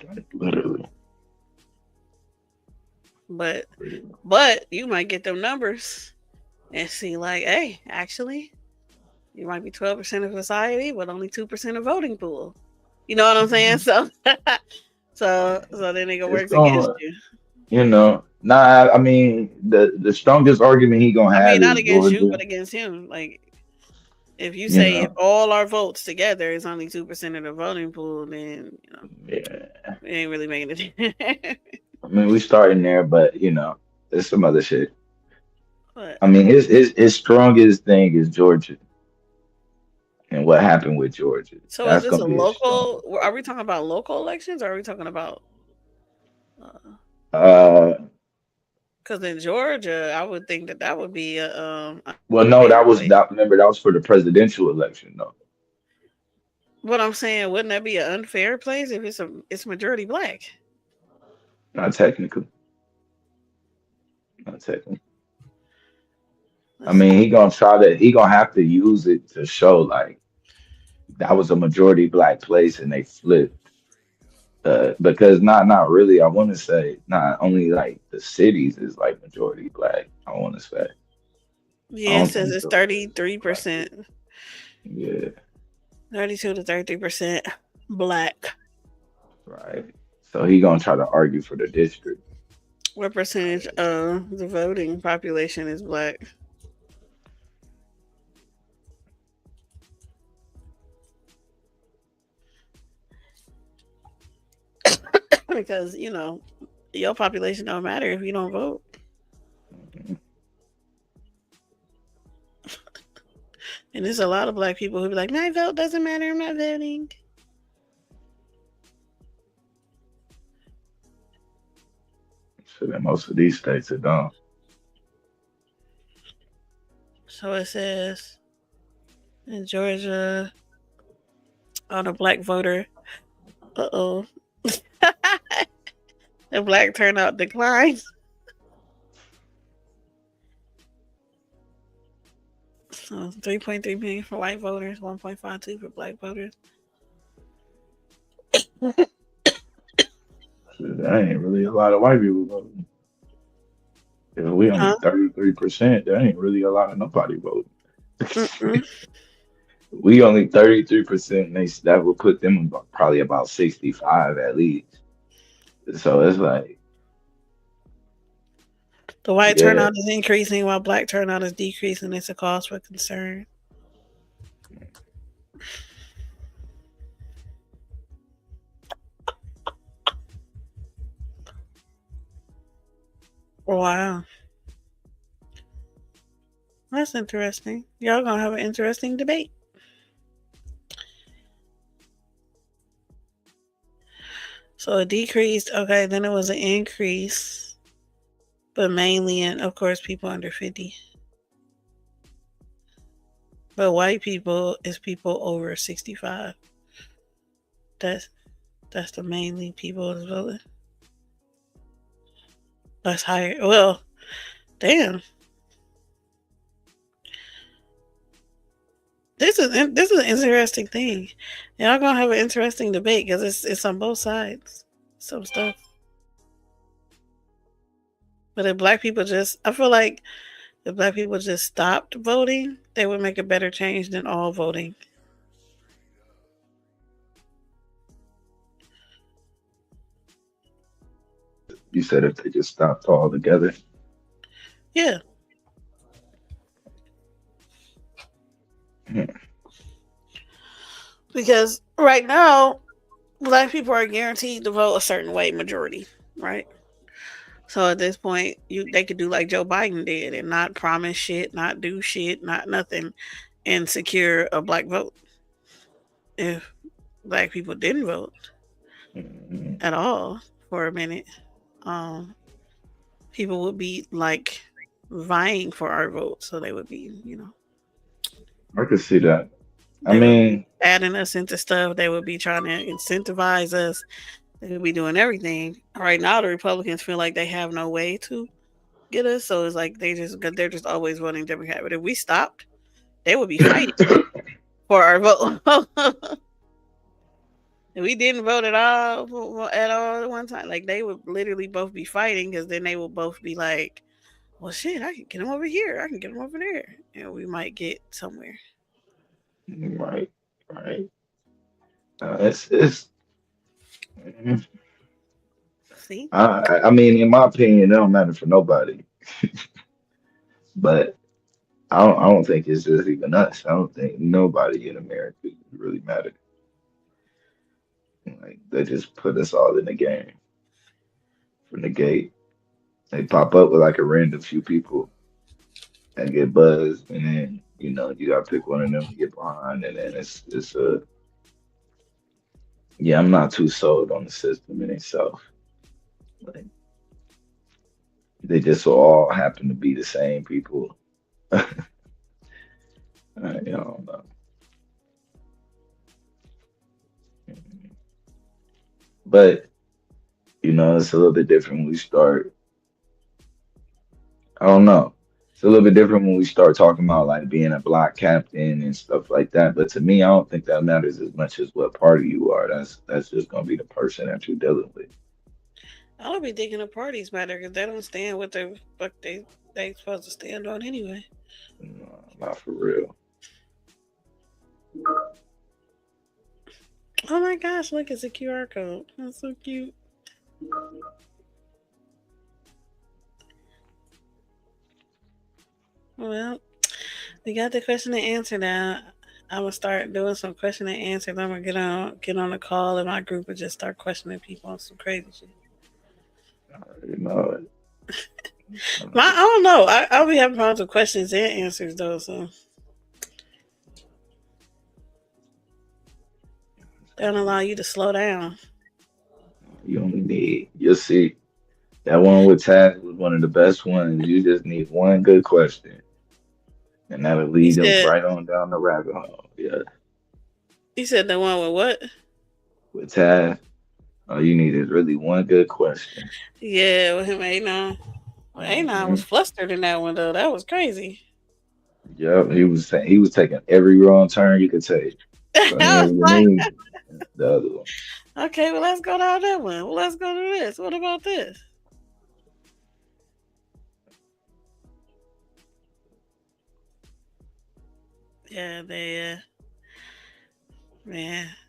up. Literally. But you might get them numbers and see, like, hey, actually, you might be 12% of society, but only 2% of voting pool. You know what I'm saying? So then it works against you. Nah. I mean, the strongest argument he gonna have. Not is against Georgia. you, but against him. Like, if you say if all our votes together is only 2% of the voting pool, then it ain't really making a difference. I mean, we starting there, but there's some other shit. What? I mean, his strongest thing is Georgia, and what happened with Georgia. So is this a local? Are we talking about local elections, or are we talking about? Because in Georgia, I would think that would be a. Well, no, remember that was for the presidential election, though. What I'm saying, wouldn't that be an unfair place if it's majority black? Not technically. I mean, he gonna have to use it to show, like, that was a majority black place and they flipped. Because not really. I want to say not only like the cities is like majority black. I want to say. Yeah, it says it's 33%. Yeah. 32 to 33% black. Right. So he gonna try to argue for the district. What percentage of the voting population is black? Because your population don't matter if you don't vote. And there's a lot of black people who be like, my vote doesn't matter, I'm not voting. So that most of these states are dumb. So it says in Georgia, on a black voter, the black turnout declines. So 3.3 million for white voters, 1.52 for black voters. That ain't really a lot of white people voting. If we only 33%, that ain't really a lot of nobody voting. We only 33%. That would put them probably about 65 at least. So it's like the white turnout is increasing while black turnout is decreasing. It's a cause for concern. Wow. That's interesting. Y'all gonna have an interesting debate. So it decreased. Okay, then it was an increase. But mainly in, of course, people under 50. But white people is people over 65. That's the mainly people that's voting. That's higher. Well, damn. This is an interesting thing. Y'all gonna have an interesting debate because it's on both sides. Some stuff. But if black people I feel like if black people just stopped voting, they would make a better change than all voting. You said if they just stopped all together. Yeah. Because right now, black people are guaranteed to vote a certain way majority, right? So at this point, they could do like Joe Biden did and not promise shit, not do shit, not nothing, and secure a black vote. If black people didn't vote at all for a minute, people would be like vying for our vote. So they would be, I could see that. I mean, adding us into stuff. They would be trying to incentivize us. They would be doing everything. Right now, the Republicans feel like they have no way to get us. So it's like they're just always voting Democrat. But if we stopped, they would be fighting for our vote. If we didn't vote at all at one time, like they would literally both be fighting because then they would both be like, well, shit, I can get them over here. I can get them over there. And we might get somewhere. Right. It's See? I mean, in my opinion, it don't matter for nobody. But I don't think it's just even us. I don't think nobody in America really matters. Like they just put us all in the game from the gate. They pop up with like a random few people and get buzzed, and then you gotta pick one of them to get behind, and then it's yeah, I'm not too sold on the system in itself. Like they just all happen to be the same people. I don't know. But it's a little bit different when we start. I don't know. It's a little bit different when we start talking about like being a block captain and stuff like that. But to me, I don't think that matters as much as what party you are. That's just gonna be the person that you're dealing with. I don't be thinking the parties matter because they don't stand what the fuck they supposed to stand on anyway. No, not for real. Oh my gosh, look, it's a QR code. That's so cute. Well, we got the question and answer now. I'm gonna start doing some question and answers. I'm gonna get on a call in my group and just start questioning people on some crazy shit. I already know it. I don't know. I'll be having problems with questions and answers though, so they don't allow you to slow down. You only need, you'll see. That one with Taz was one of the best ones. You just need one good question. And that'll lead them right on down the rabbit hole. Yeah. You said the one with what? With Taz. All you need is really one good question. Yeah, with him, Anon. Well, Anon was flustered in that one, though. That was crazy. Yep, he was taking every wrong turn you could take. So the other one. Okay, well, let's go down that one. Well, let's go to this. What about this? Yeah, man,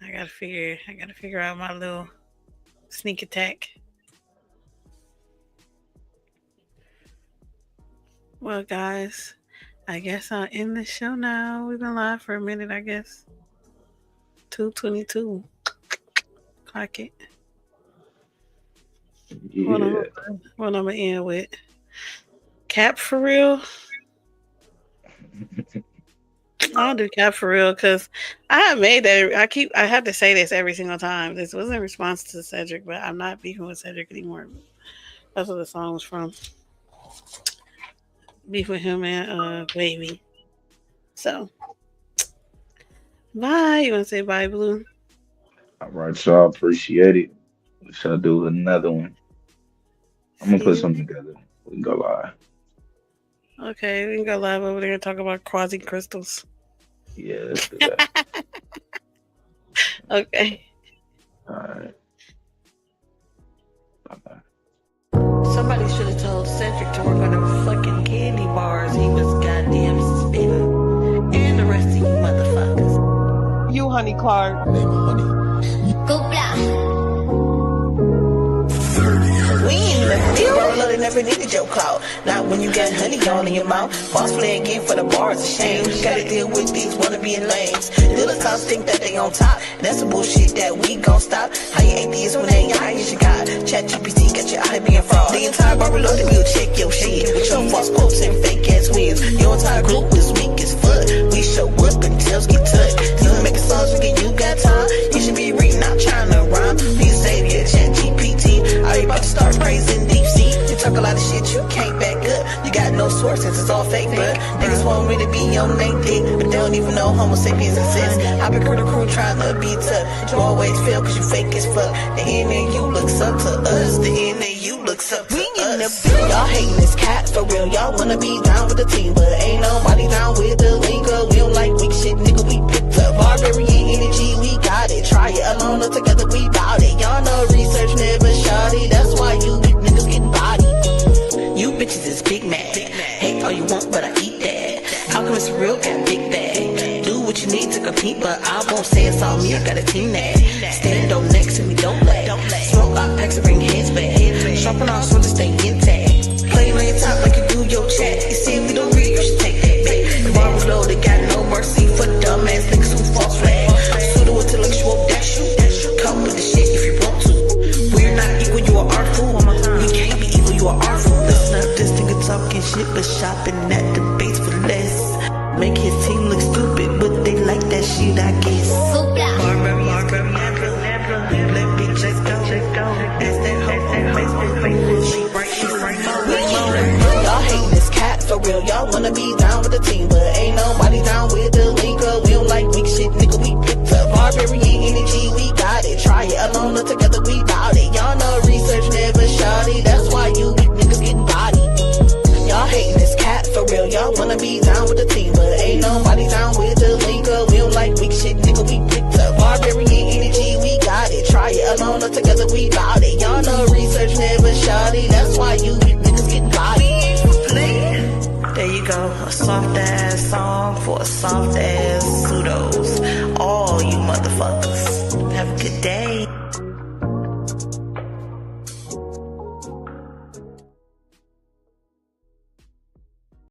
I gotta figure out my little sneak attack. Well, guys, I guess I'll end the show now. We've been live for a minute, I guess. 2:22. Clock it. Yeah. What I'm gonna end with? Cap for real? I'll do Cap for real because I made that. I have to say this every single time. This was in response to Cedric, but I'm not beefing with Cedric anymore. That's what the song was from. Beef with him and Wavy. So, bye. You want to say bye, Blue? All right, y'all. Appreciate it. We shall do another one. I'm gonna put something together. We can go live. Okay, we can go live over there and talk about quasi crystals. Yeah, let's do that. Okay. All right. Bye-bye. Somebody should have told Cedric to work on them fucking candy bars. He was goddamn spitting. And the rest of you motherfuckers. You, Honey Clark. Name Honey. Go blah. We ain't never deal. They never needed your clout. Not when you got honey all in your mouth. Boss play again for the bars of shame. Gotta deal with these wannabe lames. Little times think that they on top. That's the bullshit that we gon' stop. How you atheist when they ain't your highest you got? ChatGPT got your eye being fraud. The entire bar below the view, check your shit. With your false quotes and fake ass wins. Your entire group is weak as fuck. We show up and tails get touched. You making songs when you got time. You should be reading, not trying to rhyme. Please say yeah, ChatGPT. Are you about to start praising deep sea? You talk a lot of shit you can't back up. You got no source since it's all fake, but niggas won't really be on they dick, but they don't even know Homo sapiens exist. I been crew to crew trying to be tough. You always fail cause you fake as fuck. The NAU looks up to us. The NAU looks up to us. Y'all hating this cat for real. Y'all wanna be down with the team, but ain't nobody down with the lingo. We don't like weak shit, nigga. We picked up barbarian energy. We got it. Try it alone or together. We bout it. Y'all know research never shot it. That's why you weak niggas getting bodied. You bitches is big mad. Hate all you want, but I eat that. How come it's real? Got big bag. Do what you need to compete, but I won't say it's all me. I got a team that stand on next to me, don't lag. Smoke out packs and bring heads back. Sharpen our swords to stay intact. Playing on your top like you do your chat. You see if we don't read, you should take that back. The bar was low, they got no mercy for dumbass niggas who false flag. Pseudo intellectual, that's you. Come with the shit if you want to. We're not equal, you are our fool. We can't be equal, you are our fool. Listen up, this nigga talking shit, but shopping at the base for less. Make his team look stupid, but they like that shit, I guess. Y'all hating this cat for real. Y'all wanna be down with the team, but ain't nobody down with the lingo. We don't like weak shit, nigga. We picked up barbarian energy. We got it. Try it alone or together. We bout it. Y'all know research never shot it. That's why you weak niggas getting bodied. Y'all hating this cat for real. on us together, we got it. Y'all know research never shoddy. That's why you niggas get body. There you go, a soft ass song for a soft ass pseudos. All you motherfuckers. Have a good day.